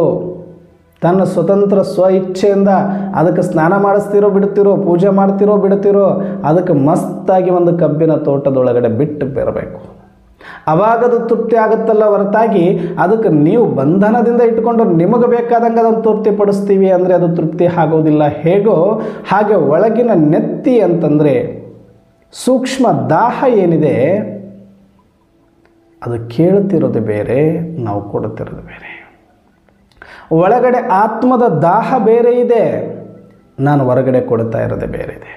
ತನ್ನ ಸ್ವತಂತ್ರ ಸ್ವ ಇಚ್ಛೆಯಿಂದ ಅದಕ್ಕೆ ಸ್ನಾನ ಮಾಡಿಸ್ತಿರೋ ಬಿಡ್ತಿರೋ, ಪೂಜೆ ಮಾಡ್ತಿರೋ ಬಿಡ್ತಿರೋ, ಅದಕ್ಕೆ ಮಸ್ತಾಗಿ ಒಂದು ಕಬ್ಬಿನ ತೋಟದೊಳಗಡೆ ಬಿಟ್ಟು ಬರಬೇಕು. ಅವಾಗದು ತೃಪ್ತಿ ಆಗುತ್ತಲ್ಲ ಹೊರತಾಗಿ ಅದಕ್ಕೆ ನೀವು ಬಂಧನದಿಂದ ಇಟ್ಕೊಂಡು ನಿಮಗೆ ಬೇಕಾದಂಗೆ ಅದನ್ನು ತೃಪ್ತಿಪಡಿಸ್ತೀವಿ ಅಂದರೆ ಅದು ತೃಪ್ತಿ ಆಗೋದಿಲ್ಲ. ಹೇಗೋ ಹಾಗೆ ಒಳಗಿನ ನೆತ್ತಿ ಅಂತಂದರೆ ಸೂಕ್ಷ್ಮ ದಾಹ ಏನಿದೆ ಅದು ಕೇಳುತ್ತಿರೋದು ಬೇರೆ, ನಾವು ಕೊಡುತ್ತಿರೋದು ಬೇರೆ. ಒಳಗಡೆ ಆತ್ಮದ ದಾಹ ಬೇರೆ ಇದೆ, ನಾನು ಹೊರಗಡೆ ಕೊಡ್ತಾ ಇರೋದೇ ಬೇರೆ ಇದೆ.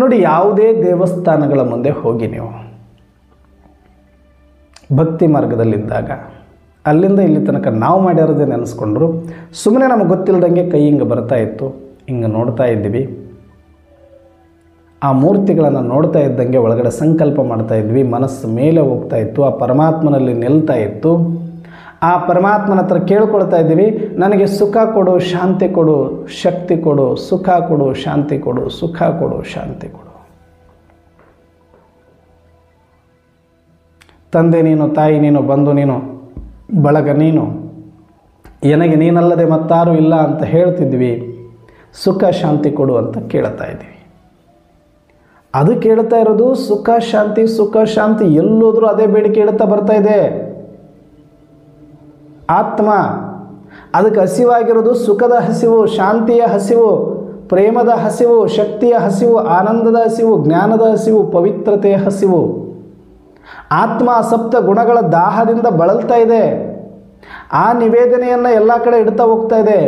ನೋಡಿ, ಯಾವುದೇ ದೇವಸ್ಥಾನಗಳ ಮುಂದೆ ಹೋಗಿ ನೀವು ಭಕ್ತಿ ಮಾರ್ಗದಲ್ಲಿದ್ದಾಗ ಅಲ್ಲಿಂದ ಇಲ್ಲಿ ತನಕ ನಾವು ಮಾಡಿರೋದೇ ನೆನೆಸ್ಕೊಂಡ್ರು ಸುಮ್ಮನೆ ನಮಗೆ ಗೊತ್ತಿಲ್ಲದಂಗೆ ಕೈ ಹಿಂಗೆ ಬರ್ತಾ ಇತ್ತು, ಹಿಂಗೆ ನೋಡ್ತಾ ಇದ್ವಿ. ಆ ಮೂರ್ತಿಗಳನ್ನು ನೋಡ್ತಾ ಇದ್ದಂಗೆ ಒಳಗಡೆ ಸಂಕಲ್ಪ ಮಾಡ್ತಾ ಇದ್ವಿ, ಮನಸ್ಸು ಮೇಲೆ ಹೋಗ್ತಾ ಇತ್ತು, ಆ ಪರಮಾತ್ಮನಲ್ಲಿ ನಿಲ್ತಾ ಇತ್ತು. ಆ ಪರಮಾತ್ಮನ ಹತ್ರ ಕೇಳ್ಕೊಳ್ತಾ ಇದ್ದೀವಿ, ನನಗೆ ಸುಖ ಕೊಡು, ಶಾಂತಿ ಕೊಡು, ಶಕ್ತಿ ಕೊಡು, ಸುಖ ಕೊಡು, ಶಾಂತಿ ಕೊಡು, ಸುಖ ಕೊಡು, ಶಾಂತಿ ಕೊಡು. ತಂದೆ ನೀನು, ತಾಯಿ ನೀನು, ಬಂಧು ನೀನು, ಬಳಗ ನೀನು, ನನಗೆ ನೀನಲ್ಲದೆ ಮತ್ತಾರೂ ಇಲ್ಲ ಅಂತ ಹೇಳ್ತಿದ್ವಿ. ಸುಖ ಶಾಂತಿ ಕೊಡು ಅಂತ ಕೇಳ್ತಾ ಇದ್ದೀವಿ. ಅದು ಕೇಳ್ತಾ ಇರೋದು ಸುಖ ಶಾಂತಿ, ಸುಖ ಶಾಂತಿ ಎಲ್ಲೋದ್ರೂ ಅದೇ ಬೇಡಿಕೆ ಇಡ್ತಾ ಬರ್ತಾ ಇದೆ ಆತ್ಮ. ಅದಕ್ಕೆ ಹಸಿವಾಗಿರೋದು ಸುಖದ ಹಸಿವು, ಶಾಂತಿಯ ಹಸಿವು, ಪ್ರೇಮದ ಹಸಿವು, ಶಕ್ತಿಯ ಹಸಿವು, ಆನಂದದ ಹಸಿವು, ಜ್ಞಾನದ ಹಸಿವು, ಪವಿತ್ರತೆಯ ಹಸಿವು. ಆತ್ಮ ಸಪ್ತ ಗುಣಗಳ ದಾಹದಿಂದ ಬಳಲ್ತಾ ಇದೆ. ಆ ನಿವೇದನೆಯನ್ನು ಎಲ್ಲ ಕಡೆ ಇಡ್ತಾ ಹೋಗ್ತಾ ಇದೆ.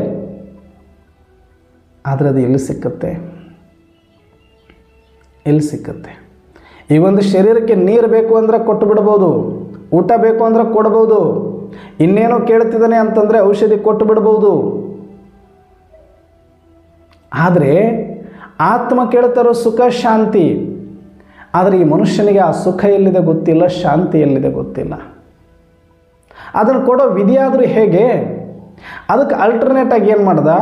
ಆದರೆ ಅದು ಎಲ್ಲಿ ಸಿಕ್ಕತ್ತೆ? ಎಲ್ಲಿ ಸಿಕ್ಕತ್ತೆ? ಈ ಒಂದು ಶರೀರಕ್ಕೆ ನೀರು ಬೇಕು ಅಂದರೆ ಕೊಟ್ಟು ಬಿಡ್ಬೋದು, ಊಟ ಬೇಕು ಅಂದರೆ ಕೊಡ್ಬೋದು, ಇನ್ನೇನೋ ಕೇಳ್ತಿದ್ದಾನೆ ಅಂತಂದರೆ ಔಷಧಿ ಕೊಟ್ಟು ಬಿಡ್ಬೋದು. ಆದರೆ ಆತ್ಮ ಕೇಳ್ತಾರೋ ಸುಖ ಶಾಂತಿ. ಆದರೆ ಈ ಮನುಷ್ಯನಿಗೆ ಆ ಸುಖ ಎಲ್ಲಿದೆ ಗೊತ್ತಿಲ್ಲ, ಶಾಂತಿ ಎಲ್ಲಿದೆ ಗೊತ್ತಿಲ್ಲ. ಅದನ್ನು ಕೊಡೋ ವಿಧಿಯಾದರೂ ಹೇಗೆ? ಅದಕ್ಕೆ ಅಲ್ಟರ್ನೇಟಾಗಿ ಏನು ಮಾಡ್ದ?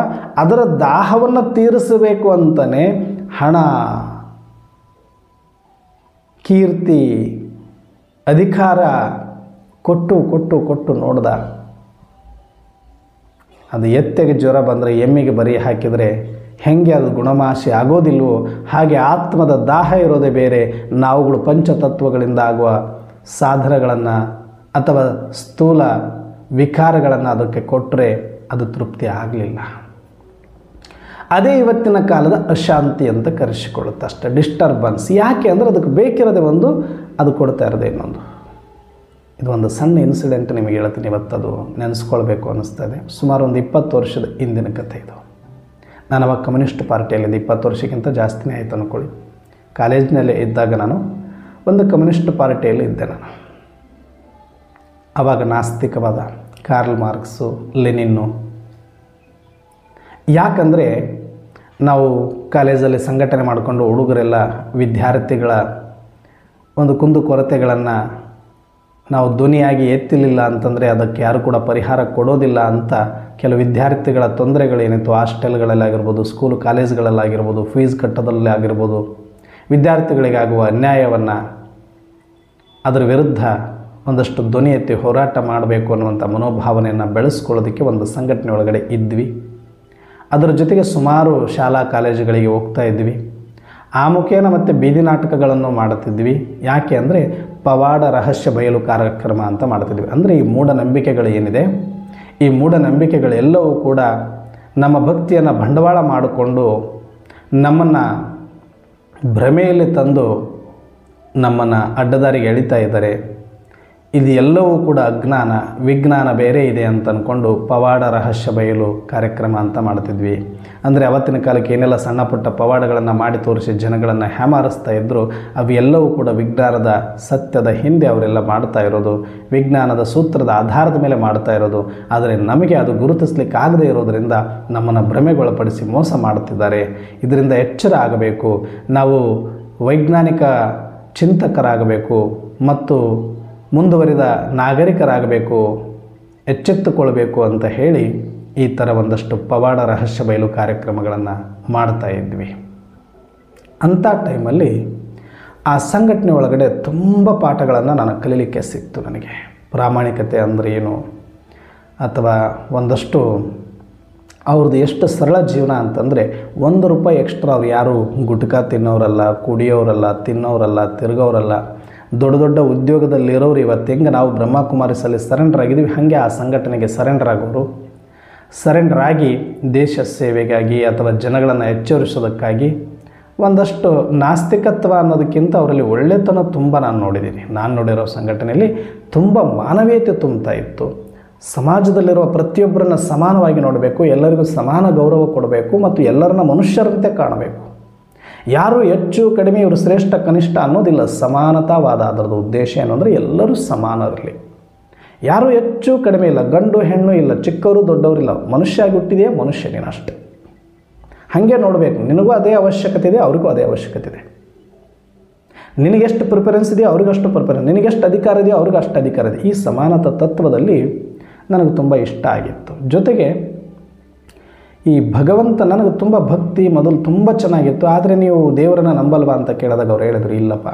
ಅದರ ದಾಹವನ್ನು ತೀರಿಸಬೇಕು ಅಂತಲೇ ಹಣ, ಕೀರ್ತಿ, ಅಧಿಕಾರ ಕೊಟ್ಟು ಕೊಟ್ಟು ಕೊಟ್ಟು ನೋಡ್ದ. ಅದು ಎತ್ತೆಗೆ ಜ್ವರ ಬಂದರೆ ಎಮ್ಮಿಗೆ ಬರಿ ಹಾಕಿದರೆ ಹೆಂಗೆ ಅದು ಗುಣಮಾಶಿ ಆಗೋದಿಲ್ವೋ ಹಾಗೆ ಆತ್ಮದ ದಾಹ ಇರೋದೇ ಬೇರೆ. ನಾವುಗಳು ಪಂಚತತ್ವಗಳಿಂದ ಆಗುವ ಸಾಧನಗಳನ್ನು ಅಥವಾ ಸ್ಥೂಲ ವಿಕಾರಗಳನ್ನು ಅದಕ್ಕೆ ಕೊಟ್ಟರೆ ಅದು ತೃಪ್ತಿ ಆಗಲಿಲ್ಲ. ಅದೇ ಇವತ್ತಿನ ಕಾಲದ ಅಶಾಂತಿ ಅಂತ ಕರೆಸಿಕೊಳ್ಳುತ್ತೆ ಅಷ್ಟೇ, ಡಿಸ್ಟರ್ಬನ್ಸ್. ಯಾಕೆ ಅಂದರೆ ಅದಕ್ಕೆ ಬೇಕಿರೋದೇ ಒಂದು, ಅದು ಕೊಡ್ತಾ ಇರೋದೇ ಇನ್ನೊಂದು. ಇದು ಒಂದು ಸಣ್ಣ ಇನ್ಸಿಡೆಂಟ್ ನಿಮಗೆ ಹೇಳ್ತೀನಿ, ಇವತ್ತದು ನೆನೆಸ್ಕೊಳ್ಬೇಕು ಅನ್ನಿಸ್ತದೆ. ಸುಮಾರು ಒಂದು 20 ವರ್ಷದ ಹಿಂದಿನ ಕಥೆ ಇದು. ನಾನು ಅವಾಗ ಕಮ್ಯುನಿಸ್ಟ್ ಪಾರ್ಟಿಯಲ್ಲಿದ್ದೆ, 20 ವರ್ಷಕ್ಕಿಂತ ಜಾಸ್ತಿನೇ ಆಯಿತು ಅಂದ್ಕೊಳ್ಳಿ. ಕಾಲೇಜಿನಲ್ಲಿ ಇದ್ದಾಗ ನಾನು ಒಂದು ಕಮ್ಯುನಿಸ್ಟ್ ಪಾರ್ಟಿಯಲ್ಲಿ ಇದ್ದೆ. ನಾನು ಆವಾಗ ನಾಸ್ತಿಕವಾದ ಕಾರ್ಲ್ ಮಾರ್ಕ್ಸು, ಲೆನಿನ್ನು. ಯಾಕಂದರೆ ನಾವು ಕಾಲೇಜಲ್ಲಿ ಸಂಘಟನೆ ಮಾಡಿಕೊಂಡು ಹುಡುಗರೆಲ್ಲ ವಿದ್ಯಾರ್ಥಿಗಳ ಒಂದು ಕುಂದುಕೊರತೆಗಳನ್ನು ನಾವು ಧ್ವನಿಯಾಗಿ ಎತ್ತಲಿಲ್ಲ ಅಂತಂದರೆ ಅದಕ್ಕೆ ಯಾರು ಕೂಡ ಪರಿಹಾರ ಕೊಡೋದಿಲ್ಲ ಅಂತ ಕೆಲವು ವಿದ್ಯಾರ್ಥಿಗಳ ತೊಂದರೆಗಳೇನಿತ್ತು, ಹಾಸ್ಟೆಲ್ಗಳಲ್ಲಾಗಿರ್ಬೋದು, ಸ್ಕೂಲು ಕಾಲೇಜುಗಳಲ್ಲಾಗಿರ್ಬೋದು, ಫೀಸ್ ಕಟ್ಟೋದಲ್ಲೇ ಆಗಿರ್ಬೋದು, ವಿದ್ಯಾರ್ಥಿಗಳಿಗಾಗುವ ಅನ್ಯಾಯವನ್ನು ಅದರ ವಿರುದ್ಧ ಒಂದಷ್ಟು ಧ್ವನಿ ಎತ್ತಿ ಹೋರಾಟ ಮಾಡಬೇಕು ಅನ್ನುವಂಥ ಮನೋಭಾವನೆಯನ್ನು ಬೆಳೆಸ್ಕೊಳ್ಳೋದಕ್ಕೆ ಒಂದು ಸಂಘಟನೆ ಒಳಗಡೆ ಇದ್ವಿ. ಅದರ ಜೊತೆಗೆ ಸುಮಾರು ಶಾಲಾ ಕಾಲೇಜುಗಳಿಗೆ ಹೋಗ್ತಾ ಇದ್ವಿ. ಆ ಮುಖೇನ ಮತ್ತು ಬೀದಿ ನಾಟಕಗಳನ್ನು ಮಾಡುತ್ತಿದ್ವಿ. ಯಾಕೆ ಅಂದರೆ ಪವಾಡ ರಹಸ್ಯ ಬಯಲು ಕಾರ್ಯಕ್ರಮ ಅಂತ ಮಾಡ್ತಿದ್ವಿ. ಅಂದರೆ ಈ ಮೂಢನಂಬಿಕೆಗಳು ಏನಿದೆ, ಈ ಮೂಢನಂಬಿಕೆಗಳೆಲ್ಲವೂ ಕೂಡ ನಮ್ಮ ಭಕ್ತಿಯನ್ನು ಬಂಡವಾಳ ಮಾಡಿಕೊಂಡು ನಮ್ಮನ್ನು ಭ್ರಮೆಯಲ್ಲಿ ತಂದು ನಮ್ಮನ್ನು ಅಡ್ಡದಾರಿಗೆ ಎಳಿತಾ ಇದ್ದಾರೆ. ಇದು ಎಲ್ಲವೂ ಕೂಡ ಅಜ್ಞಾನ, ವಿಜ್ಞಾನ ಬೇರೆ ಇದೆ ಅಂತ ಅಂದ್ಕೊಂಡು ಪವಾಡ ರಹಸ್ಯ ಬಯಲು ಕಾರ್ಯಕ್ರಮ ಅಂತ ಮಾಡ್ತಿದ್ವಿ. ಅಂದರೆ ಅವತ್ತಿನ ಕಾಲಕ್ಕೆ ಏನೆಲ್ಲ ಸಣ್ಣ ಪುಟ್ಟ ಪವಾಡಗಳನ್ನು ಮಾಡಿ ತೋರಿಸಿ ಜನಗಳನ್ನು ಹ್ಯಾಮಾರಿಸ್ತಾ ಇದ್ದರು, ಅವು ಎಲ್ಲವೂ ಕೂಡ ವಿಜ್ಞಾನದ ಸತ್ಯದ ಹಿಂದೆ ಅವರೆಲ್ಲ ಮಾಡ್ತಾ ಇರೋದು, ವಿಜ್ಞಾನದ ಸೂತ್ರದ ಆಧಾರದ ಮೇಲೆ ಮಾಡ್ತಾ ಇರೋದು. ಆದರೆ ನಮಗೆ ಅದು ಗುರುತಿಸ್ಲಿಕ್ಕೆ ಆಗದೇ ಇರೋದರಿಂದ ನಮ್ಮನ್ನು ಭ್ರಮೆಗೊಳಪಡಿಸಿ ಮೋಸ ಮಾಡುತ್ತಿದ್ದಾರೆ. ಇದರಿಂದ ಎಚ್ಚರ ಆಗಬೇಕು, ನಾವು ವೈಜ್ಞಾನಿಕ ಚಿಂತಕರಾಗಬೇಕು ಮತ್ತು ಮುಂದುವರಿದ ನಾಗರಿಕರಾಗಬೇಕು, ಎಚ್ಚೆತ್ತುಕೊಳ್ಬೇಕು ಅಂತ ಹೇಳಿ ಈ ಥರ ಒಂದಷ್ಟು ಪವಾಡ ರಹಸ್ಯ ಬಯಲು ಕಾರ್ಯಕ್ರಮಗಳನ್ನು ಮಾಡ್ತಾ ಇದ್ವಿ. ಅಂಥ ಟೈಮಲ್ಲಿ ಆ ಸಂಘಟನೆ ಒಳಗಡೆ ತುಂಬ ಪಾಠಗಳನ್ನು ನಾನು ಕಲೀಲಿಕ್ಕೆ ಸಿಕ್ತು. ನನಗೆ ಪ್ರಾಮಾಣಿಕತೆ ಅಂದರೆ ಏನು, ಅಥವಾ ಒಂದಷ್ಟು ಅವ್ರದ್ದು ಎಷ್ಟು ಸರಳ ಜೀವನ ಅಂತಂದರೆ ₹1 ಎಕ್ಸ್ಟ್ರಾ ಅವ್ರು ಯಾರು ಗುಟ್ಕಾ ತಿನ್ನೋರಲ್ಲ, ಕುಡಿಯೋರಲ್ಲ, ತಿನ್ನೋರಲ್ಲ, ತಿರುಗೋರಲ್ಲ, ದೊಡ್ಡ ದೊಡ್ಡ ಉದ್ಯೋಗದಲ್ಲಿರೋರು. ಇವತ್ತು ಹೆಂಗೆ ನಾವು ಬ್ರಹ್ಮಕುಮಾರಿಸಲ್ಲಿ ಸರೆಂಡರ್ ಆಗಿದ್ದೀವಿ, ಹಾಗೆ ಆ ಸಂಘಟನೆಗೆ ಸರೆಂಡರ್ ಆಗೋರು. ಸರೆಂಡರ್ ಆಗಿ ದೇಶ ಸೇವೆಗಾಗಿ ಅಥವಾ ಜನಗಳನ್ನು ಎಚ್ಚರಿಸೋದಕ್ಕಾಗಿ ಒಂದಷ್ಟು ನಾಸ್ತಿಕತ್ವ ಅನ್ನೋದಕ್ಕಿಂತ ಅವರಲ್ಲಿ ಒಳ್ಳೆತನ ತುಂಬ ನಾನು ನೋಡಿದ್ದೀನಿ. ನಾನು ನೋಡಿರೋ ಸಂಘಟನೆಯಲ್ಲಿ ತುಂಬ ಮಾನವೀಯತೆ ತುಂಬ್ತಾ ಇತ್ತು. ಸಮಾಜದಲ್ಲಿರುವ ಪ್ರತಿಯೊಬ್ಬರನ್ನು ಸಮಾನವಾಗಿ ನೋಡಬೇಕು, ಎಲ್ಲರಿಗೂ ಸಮಾನ ಗೌರವ ಕೊಡಬೇಕು ಮತ್ತು ಎಲ್ಲರನ್ನ ಮನುಷ್ಯರಂತೆ ಕಾಣಬೇಕು. ಯಾರು ಹೆಚ್ಚು ಕಡಿಮೆ ಇವರು ಶ್ರೇಷ್ಠ ಕನಿಷ್ಠ ಅನ್ನೋದಿಲ್ಲ. ಸಮಾನತಾವಾದ ಅದರದ್ದು ಉದ್ದೇಶ ಏನು ಅಂದರೆ ಎಲ್ಲರೂ ಸಮಾನರಿರಲಿ. ಯಾರು ಹೆಚ್ಚು ಕಡಿಮೆ ಇಲ್ಲ, ಗಂಡು ಹೆಣ್ಣು ಇಲ್ಲ, ಚಿಕ್ಕವರು ದೊಡ್ಡವರಿಲ್ಲ. ಮನುಷ್ಯ ಆಗಿ ಹುಟ್ಟಿದೆಯೇ ಮನುಷ್ಯ ನೀನು ಅಷ್ಟೇ. ಹಾಗೆ ನೋಡಬೇಕು. ನಿನಗೂ ಅದೇ ಅವಶ್ಯಕತೆ ಇದೆ, ಅವ್ರಿಗೂ ಅದೇ ಅವಶ್ಯಕತೆ ಇದೆ. ನಿನಗೆಷ್ಟು ಪ್ರಿಫರೆನ್ಸ್ ಇದೆಯೋ ಅವ್ರಿಗಷ್ಟು ಪ್ರಿಫರೆನ್ಸ್, ನಿನಗೆಷ್ಟು ಅಧಿಕಾರ ಇದೆಯೋ ಅವ್ರಿಗೆ ಅಷ್ಟು ಅಧಿಕಾರ ಇದೆ. ಈ ಸಮಾನತಾ ತತ್ವದಲ್ಲಿ ನನಗೆ ತುಂಬ ಇಷ್ಟ ಆಗಿತ್ತು. ಜೊತೆಗೆ ಈ ಭಗವಂತ ನನಗೆ ತುಂಬ ಭಕ್ತಿ ಮೊದಲು ತುಂಬ ಚೆನ್ನಾಗಿತ್ತು. ಆದರೆ ನೀವು ದೇವರನ್ನು ನಂಬಲ್ವಾ ಅಂತ ಕೇಳಿದಾಗ ಅವ್ರು ಹೇಳಿದ್ರು, ಇಲ್ಲಪ್ಪ,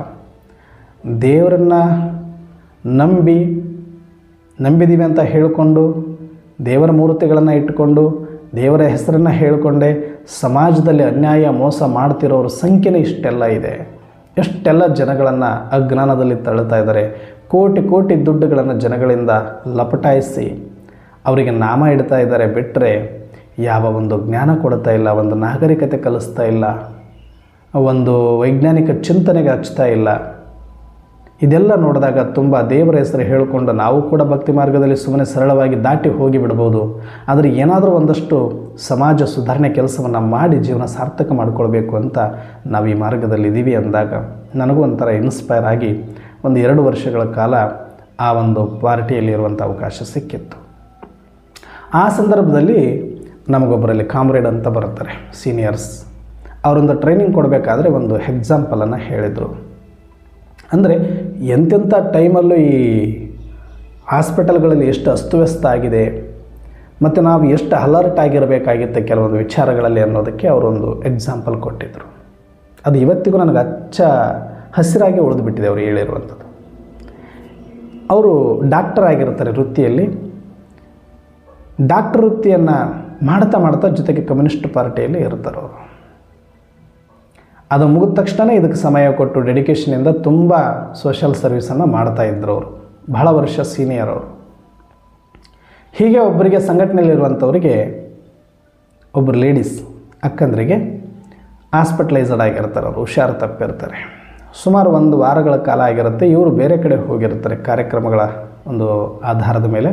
ದೇವರನ್ನು ನಂಬಿದ್ದೀವಿ ಅಂತ ಹೇಳಿಕೊಂಡು ದೇವರ ಮೂರ್ತಿಗಳನ್ನು ಇಟ್ಟುಕೊಂಡು ದೇವರ ಹೆಸರನ್ನು ಹೇಳಿಕೊಂಡೆ ಸಮಾಜದಲ್ಲಿ ಅನ್ಯಾಯ ಮೋಸ ಮಾಡ್ತಿರೋರ ಸಂಖ್ಯೆನೇ ಇಷ್ಟೆಲ್ಲ ಇದೆ. ಎಷ್ಟೆಲ್ಲ ಜನಗಳನ್ನು ಅಜ್ಞಾನದಲ್ಲಿ ತಳ್ಳುತ್ತಾ ಇದ್ದಾರೆ. ಕೋಟಿ ಕೋಟಿ ದುಡ್ಡುಗಳನ್ನು ಜನಗಳಿಂದ ಲಪಟಾಯಿಸಿ ಅವರಿಗೆ ನಾಮ ಇಡ್ತಾ ಇದ್ದಾರೆ. ಬಿಟ್ಟರೆ ಯಾವ ಒಂದು ಜ್ಞಾನ ಕೊಡ್ತಾ ಇಲ್ಲ, ಒಂದು ನಾಗರಿಕತೆ ಕಲಿಸ್ತಾ ಇಲ್ಲ, ಒಂದು ವೈಜ್ಞಾನಿಕ ಚಿಂತನೆಗೆ ಹಚ್ತಾ ಇಲ್ಲ. ಇದೆಲ್ಲ ನೋಡಿದಾಗ ತುಂಬ ದೇವರ ಹೆಸರು ಹೇಳಿಕೊಂಡು ನಾವು ಕೂಡ ಭಕ್ತಿ ಮಾರ್ಗದಲ್ಲಿ ಸುಮ್ಮನೆ ಸರಳವಾಗಿ ದಾಟಿ ಹೋಗಿ ಬಿಡ್ಬೋದು. ಆದರೆ ಏನಾದರೂ ಒಂದಷ್ಟು ಸಮಾಜ ಸುಧಾರಣೆ ಕೆಲಸವನ್ನು ಮಾಡಿ ಜೀವನ ಸಾರ್ಥಕ ಮಾಡಿಕೊಳ್ಬೇಕು ಅಂತ ನಾವು ಈ ಮಾರ್ಗದಲ್ಲಿ ಇದ್ದೀವಿ ಅಂದಾಗ ನನಗೂ ಒಂಥರ ಇನ್ಸ್ಪೈರ್ ಆಗಿ ಒಂದು 2 ವರ್ಷಗಳ ಕಾಲ ಆ ಒಂದು ಪಾರ್ಟಿಯಲ್ಲಿ ಇರುವಂಥ ಅವಕಾಶ ಸಿಕ್ಕಿತ್ತು. ಆ ಸಂದರ್ಭದಲ್ಲಿ ನಮಗೊಬ್ಬರಲ್ಲಿ ಕಾಮ್ರೇಡ್ ಅಂತ ಬರ್ತಾರೆ, ಸೀನಿಯರ್ಸ್. ಅವರೊಂದು ಟ್ರೈನಿಂಗ್ ಕೊಡಬೇಕಾದ್ರೆ ಒಂದು ಎಕ್ಸಾಂಪಲನ್ನು ಹೇಳಿದರು. ಅಂದರೆ ಎಂತೆಂಥ ಟೈಮಲ್ಲೂ ಈ ಹಾಸ್ಪಿಟಲ್ಗಳಲ್ಲಿ ಎಷ್ಟು ಅಸ್ತವ್ಯಸ್ತ ಆಗಿದೆ ಮತ್ತು ನಾವು ಎಷ್ಟು ಅಲರ್ಟ್ ಆಗಿರಬೇಕಾಗಿತ್ತು ಕೆಲವೊಂದು ವಿಚಾರಗಳಲ್ಲಿ ಅನ್ನೋದಕ್ಕೆ ಅವರೊಂದು ಎಕ್ಸಾಂಪಲ್ ಕೊಟ್ಟಿದ್ದರು. ಅದು ಇವತ್ತಿಗೂ ನನಗೆ ಹಸಿರಾಗಿ ಉಳಿದುಬಿಟ್ಟಿದೆ ಅವರು ಹೇಳಿರುವಂಥದ್ದು. ಅವರು ಡಾಕ್ಟರ್ ಆಗಿರ್ತಾರೆ ವೃತ್ತಿಯಲ್ಲಿ. ಡಾಕ್ಟರ್ ವೃತ್ತಿಯನ್ನು ಮಾಡ್ತಾ ಜೊತೆಗೆ ಕಮ್ಯುನಿಸ್ಟ್ ಪಾರ್ಟಿಯಲ್ಲಿ ಇರ್ತಾರೆ ಅವರು. ಅದು ಮುಗಿದ ತಕ್ಷಣ ಇದಕ್ಕೆ ಸಮಯ ಕೊಟ್ಟು ಡೆಡಿಕೇಶನಿಂದ ತುಂಬ ಸೋಷಿಯಲ್ ಸರ್ವಿಸನ್ನು ಮಾಡ್ತಾಯಿದ್ರು ಅವರು. ಬಹಳ ವರ್ಷ ಸೀನಿಯರ್ ಅವರು. ಹೀಗೆ ಒಬ್ಬರಿಗೆ ಸಂಘಟನೆಯಲ್ಲಿರುವಂಥವರಿಗೆ ಒಬ್ಬರು ಲೇಡೀಸ್ ಅಕ್ಕಂದ್ರಿಗೆ ಹಾಸ್ಪಿಟಲೈಸ್ಡ್ ಆಗಿರ್ತಾರೆ. ಅವರು ಹುಷಾರು ತಪ್ಪಿರ್ತಾರೆ. ಸುಮಾರು 1 ವಾರಗಳ ಕಾಲ ಆಗಿರುತ್ತೆ. ಇವರು ಬೇರೆ ಕಡೆ ಹೋಗಿರ್ತಾರೆ ಕಾರ್ಯಕ್ರಮಗಳ ಒಂದು ಆಧಾರದ ಮೇಲೆ.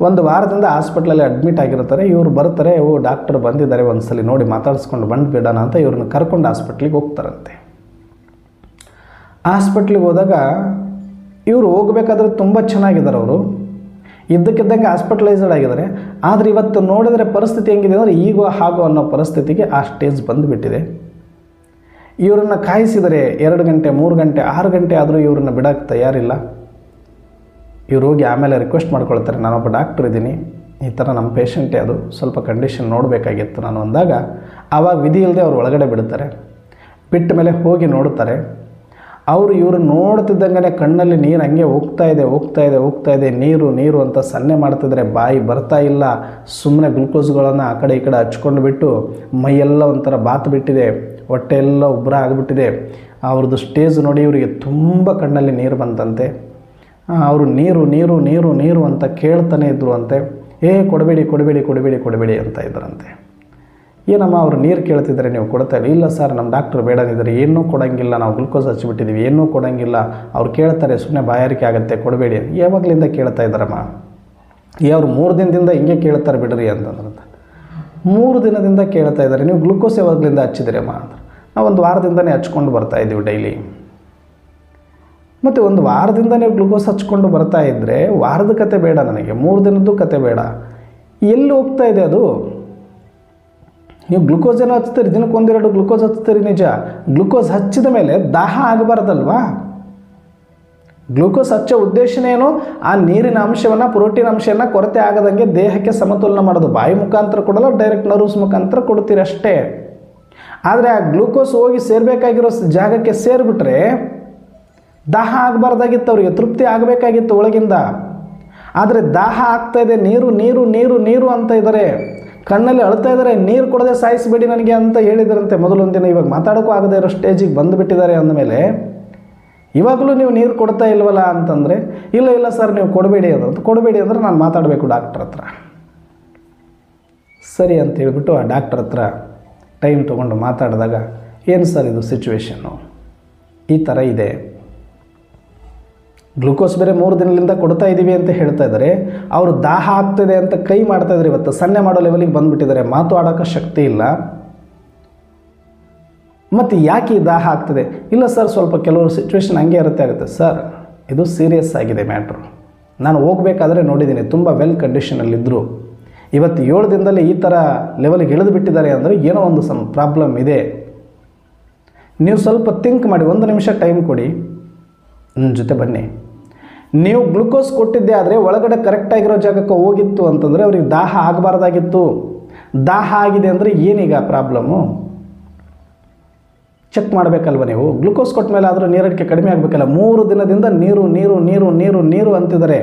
1 ವಾರದಿಂದ ಹಾಸ್ಪಿಟ್ಲಲ್ಲಿ ಅಡ್ಮಿಟ್ ಆಗಿರ್ತಾರೆ. ಇವರು ಬರ್ತಾರೆ, ಡಾಕ್ಟರ್ ಬಂದಿದ್ದಾರೆ, ಒಂದು ಸಲ ನೋಡಿ ಮಾತಾಡಿಸ್ಕೊಂಡು ಬಂದುಬಿಡೋಣ ಅಂತ ಇವ್ರನ್ನ ಕರ್ಕೊಂಡು ಹಾಸ್ಪಿಟ್ಲಿಗೆ ಹೋಗ್ತಾರಂತೆ. ಹಾಸ್ಪಿಟ್ಲಿಗೆ ಹೋದಾಗ ಇವರು ಹೋಗಬೇಕಾದ್ರೆ ತುಂಬ ಚೆನ್ನಾಗಿದ್ದಾರೆ. ಅವರು ಇದ್ದಕ್ಕಿದ್ದಂಗೆ ಹಾಸ್ಪಿಟಲೈಸ್ಡ್ ಆಗಿದ್ದಾರೆ. ಆದರೆ ಇವತ್ತು ನೋಡಿದರೆ ಪರಿಸ್ಥಿತಿ ಹೆಂಗಿದೆ ಅಂದರೆ ಈಗೋ ಹಾಗೋ ಅನ್ನೋ ಪರಿಸ್ಥಿತಿಗೆ ಆ ಸ್ಟೇಜ್ ಬಂದುಬಿಟ್ಟಿದೆ. ಇವರನ್ನು ಕಾಯಿಸಿದರೆ 2 ಗಂಟೆ 3 ಗಂಟೆ 6 ಗಂಟೆ ಆದರೂ ಇವ್ರನ್ನ ಬಿಡೋಕ್ಕೆ ತಯಾರಿಲ್ಲ. ಇವ್ರು ಹೋಗಿ ಆಮೇಲೆ ರಿಕ್ವೆಸ್ಟ್ ಮಾಡ್ಕೊಳ್ತಾರೆ, ನಾನೊಬ್ಬ ಡಾಕ್ಟರ್ ಇದ್ದೀನಿ, ಈ ಥರ ನಮ್ಮ ಪೇಷಂಟೇ, ಅದು ಸ್ವಲ್ಪ ಕಂಡೀಷನ್ ನೋಡಬೇಕಾಗಿತ್ತು ನಾನು ಅಂದಾಗ ಆವಾಗ ವಿಧಿ ಇಲ್ಲದೆ ಅವ್ರು ಒಳಗಡೆ ಬಿಡ್ತಾರೆ. ಬಿಟ್ಟ ಮೇಲೆ ಹೋಗಿ ನೋಡ್ತಾರೆ. ಅವರು ಇವರು ನೋಡ್ತಿದ್ದಂಗೆ ಕಣ್ಣಲ್ಲಿ ನೀರು ಹಂಗೆ ಹೋಗ್ತಾ ಇದೆ. ನೀರು ಅಂತ ಸನ್ನೆ ಮಾಡ್ತಿದ್ರೆ ಬಾಯಿ ಬರ್ತಾ ಇಲ್ಲ. ಸುಮ್ಮನೆ ಗ್ಲುಕೋಸ್ಗಳನ್ನು ಆ ಕಡೆ ಈ ಕಡೆ ಹಚ್ಕೊಂಡು ಬಿಟ್ಟು ಮೈಯೆಲ್ಲ ಒಂಥರ ಬಾತು ಬಿಟ್ಟಿದೆ, ಹೊಟ್ಟೆ ಎಲ್ಲ ಉಬ್ಬರ ಆಗಿಬಿಟ್ಟಿದೆ. ಅವ್ರದ್ದು ಸ್ಟೇಜ್ ನೋಡಿ ಇವರಿಗೆ ತುಂಬ ಕಣ್ಣಲ್ಲಿ ನೀರು ಬಂತಂತೆ. ಅವರು ನೀರು ಅಂತ ಕೇಳ್ತಾನೆ ಇದ್ರು ಅಂತೆ. ಕೊಡಬೇಡಿ ಅಂತ ಇದ್ರಂತೆ. ಏನಮ್ಮ ಅವರು ನೀರು ಕೇಳ್ತಿದ್ದಾರೆ, ನೀವು ಕೊಡ್ತಾ ಇಲ್ಲ ಸರ್, ನಮ್ಮ ಡಾಕ್ಟ್ರು ಬೇಡನಿದ್ದಾರೆ, ಏನೂ ಕೊಡೋಂಗಿಲ್ಲ, ನಾವು ಗ್ಲುಕೋಸ್ ಹಚ್ಚಿಬಿಟ್ಟಿದ್ದೀವಿ, ಏನೂ ಕೊಡೋಂಗಿಲ್ಲ, ಅವ್ರು ಕೇಳ್ತಾರೆ, ಸುಮ್ಮನೆ ಬಾಯಾರಿಕೆ ಆಗುತ್ತೆ, ಕೊಡಬೇಡಿ. ಯಾವಾಗಲಿಂದ ಕೇಳ್ತಾ ಇದ್ದಾರಮ್ಮ? ಅವ್ರು 3 ದಿನದಿಂದ ಹಿಂಗೆ ಕೇಳ್ತಾರೆ ಬಿಡ್ರಿ ಅಂತಂದ್ರಂತ. 3 ದಿನದಿಂದ ಕೇಳ್ತಾ ಇದ್ದಾರೆ, ನೀವು ಗ್ಲುಕೋಸ್ ಯಾವಾಗಲಿಂದ ಹಚ್ಚಿದ್ದೀರಮ್ಮ ಅಂದ್ರೆ ನಾವು 1 ವಾರದಿಂದನೇ ಹಚ್ಕೊಂಡು ಬರ್ತಾಯಿದ್ದೀವಿ ಡೈಲಿ. ಮತ್ತು 1 ವಾರದಿಂದ ನೀವು ಗ್ಲುಕೋಸ್ ಹಚ್ಕೊಂಡು ಬರ್ತಾ ಇದ್ದರೆ ವಾರದ ಕತೆ ಬೇಡ ನನಗೆ, 3 ದಿನದ್ದು ಕತೆ ಬೇಡ. ಎಲ್ಲಿ ಹೋಗ್ತಾ ಇದೆ ಅದು? ನೀವು ಗ್ಲುಕೋಸ್ ಏನೋ ಹಚ್ತೀರಿ, ದಿನಕ್ಕೆ 1-2 ಗ್ಲುಕೋಸ್ ಹಚ್ತೀರಿ ನಿಜ. ಗ್ಲುಕೋಸ್ ಹಚ್ಚಿದ ಮೇಲೆ ದಾಹ ಆಗಬಾರ್ದಲ್ವಾ? ಗ್ಲುಕೋಸ್ ಹಚ್ಚೋ ಉದ್ದೇಶನೇನು? ಆ ನೀರಿನ ಅಂಶವನ್ನು, ಪ್ರೋಟೀನ್ ಅಂಶವನ್ನು ಕೊರತೆ ಆಗದಂಗೆ ದೇಹಕ್ಕೆ ಸಮತೋಲನ ಮಾಡೋದು. ಬಾಯಿ ಮುಖಾಂತರ ಕೊಡಲ್ಲ, ಡೈರೆಕ್ಟ್ ನರ್ವ್ಸ್ ಮುಖಾಂತರ ಕೊಡ್ತೀರಿ ಅಷ್ಟೇ. ಆದರೆ ಆ ಗ್ಲುಕೋಸ್ ಹೋಗಿ ಸೇರಬೇಕಾಗಿರೋ ಜಾಗಕ್ಕೆ ಸೇರಿಬಿಟ್ರೆ ದಾಹ ಆಗಬಾರ್ದಾಗಿತ್ತು, ಅವರಿಗೆ ತೃಪ್ತಿ ಆಗಬೇಕಾಗಿತ್ತು ಒಳಗಿಂದ. ಆದರೆ ದಾಹ ಆಗ್ತಾಯಿದೆ, ನೀರು ಅಂತ ಇದ್ದಾರೆ, ಕಣ್ಣಲ್ಲಿ ಅಳ್ತಾ ಇದ್ದಾರೆ. ನೀರು ಕೊಡದೆ ಸಾಯಿಸಬೇಡಿ ನನಗೆ ಅಂತ ಹೇಳಿದ್ರಂತೆ ಮೊದಲೊಂದು ದಿನ. ಇವಾಗ ಮಾತಾಡೋಕ್ಕೂ ಆಗದೇ ಇರೋ ಸ್ಟೇಜಿಗೆ ಬಂದುಬಿಟ್ಟಿದ್ದಾರೆ ಅಂದಮೇಲೆ ಇವಾಗಲೂ ನೀವು ನೀರು ಕೊಡ್ತಾ ಇಲ್ವಲ್ಲ ಅಂತಂದರೆ, ಇಲ್ಲ ಸರ್ ನೀವು ಕೊಡಬೇಡಿ ಅಂದರೆ ನಾನು ಮಾತಾಡಬೇಕು ಡಾಕ್ಟ್ರ್ ಹತ್ರ. ಸರಿ ಅಂತ ಹೇಳ್ಬಿಟ್ಟು ಆ ಡಾಕ್ಟ್ರ್ ಹತ್ರ ಟೈಮ್ ತೊಗೊಂಡು ಮಾತಾಡಿದಾಗ, ಏನು ಸರ್ ಇದು ಸಿಚುವೇಶನ್ನು ಈ ಥರ ಇದೆ, ಗ್ಲೂಕೋಸ್ ಬೇರೆ 3 ದಿನದಿಂದ ಕೊಡ್ತಾ ಇದ್ದೀವಿ ಅಂತ ಹೇಳ್ತಾ ಇದ್ದಾರೆ. ಅವರು ದಾಹ ಆಗ್ತಿದೆ ಅಂತ ಕೈ ಮಾಡ್ತಾ ಇದ್ದಾರೆ, ಇವತ್ತು ಸನ್ನೆ ಮಾಡೋ ಲೆವೆಲಿಗೆ ಬಂದುಬಿಟ್ಟಿದ್ದಾರೆ, ಮಾತು ಆಡೋಕ್ಕೆ ಶಕ್ತಿ ಇಲ್ಲ. ಮತ್ತು ಯಾಕೆ ಈ ದಾಹ ಆಗ್ತದೆ? ಇಲ್ಲ ಸರ್, ಸ್ವಲ್ಪ ಕೆಲವರು ಸಿಚುವೇಶನ್ ಹಂಗೆ ಆಗುತ್ತೆ ಸರ್, ಇದು ಸೀರಿಯಸ್ ಆಗಿದೆ ಮ್ಯಾಟ್ರು. ನಾನು ಹೋಗಬೇಕಾದ್ರೆ ನೋಡಿದ್ದೀನಿ, ತುಂಬ ವೆಲ್ ಕಂಡೀಷನಲ್ಲಿದ್ದರು. ಇವತ್ತು 7 ದಿನದಲ್ಲಿ ಈ ಥರ ಲೆವೆಲ್ಗೆ ಇಳಿದು ಬಿಟ್ಟಿದ್ದಾರೆ ಅಂದರೆ ಏನೋ ಒಂದು ಪ್ರಾಬ್ಲಮ್ ಇದೆ. ನೀವು ಸ್ವಲ್ಪ ಥಿಂಕ್ ಮಾಡಿ, 1 ನಿಮಿಷ ಟೈಮ್ ಕೊಡಿ, ನನ್ನ ಜೊತೆ ಬನ್ನಿ. ನೀವು ಗ್ಲುಕೋಸ್ ಕೊಟ್ಟಿದ್ದೆ ಆದರೆ ಒಳಗಡೆ ಕರೆಕ್ಟಾಗಿರೋ ಜಾಗಕ್ಕೆ ಹೋಗಿತ್ತು ಅಂತಂದರೆ ಅವ್ರಿಗೆ ದಾಹ ಆಗಬಾರ್ದಾಗಿತ್ತು. ದಾಹ ಆಗಿದೆ ಅಂದರೆ ಏನೀಗ ಪ್ರಾಬ್ಲಮ್ಮು? ಚೆಕ್ ಮಾಡಬೇಕಲ್ವ ನೀವು. ಗ್ಲುಕೋಸ್ ಕೊಟ್ಟ ಮೇಲೆ ಆದರೂ ನೀರಡಿಕೆ ಕಡಿಮೆ ಆಗಬೇಕಲ್ಲ. 3 ದಿನದಿಂದ ನೀರು ನೀರು ನೀರು ನೀರು ನೀರು ಅಂತಿದ್ದಾರೆ.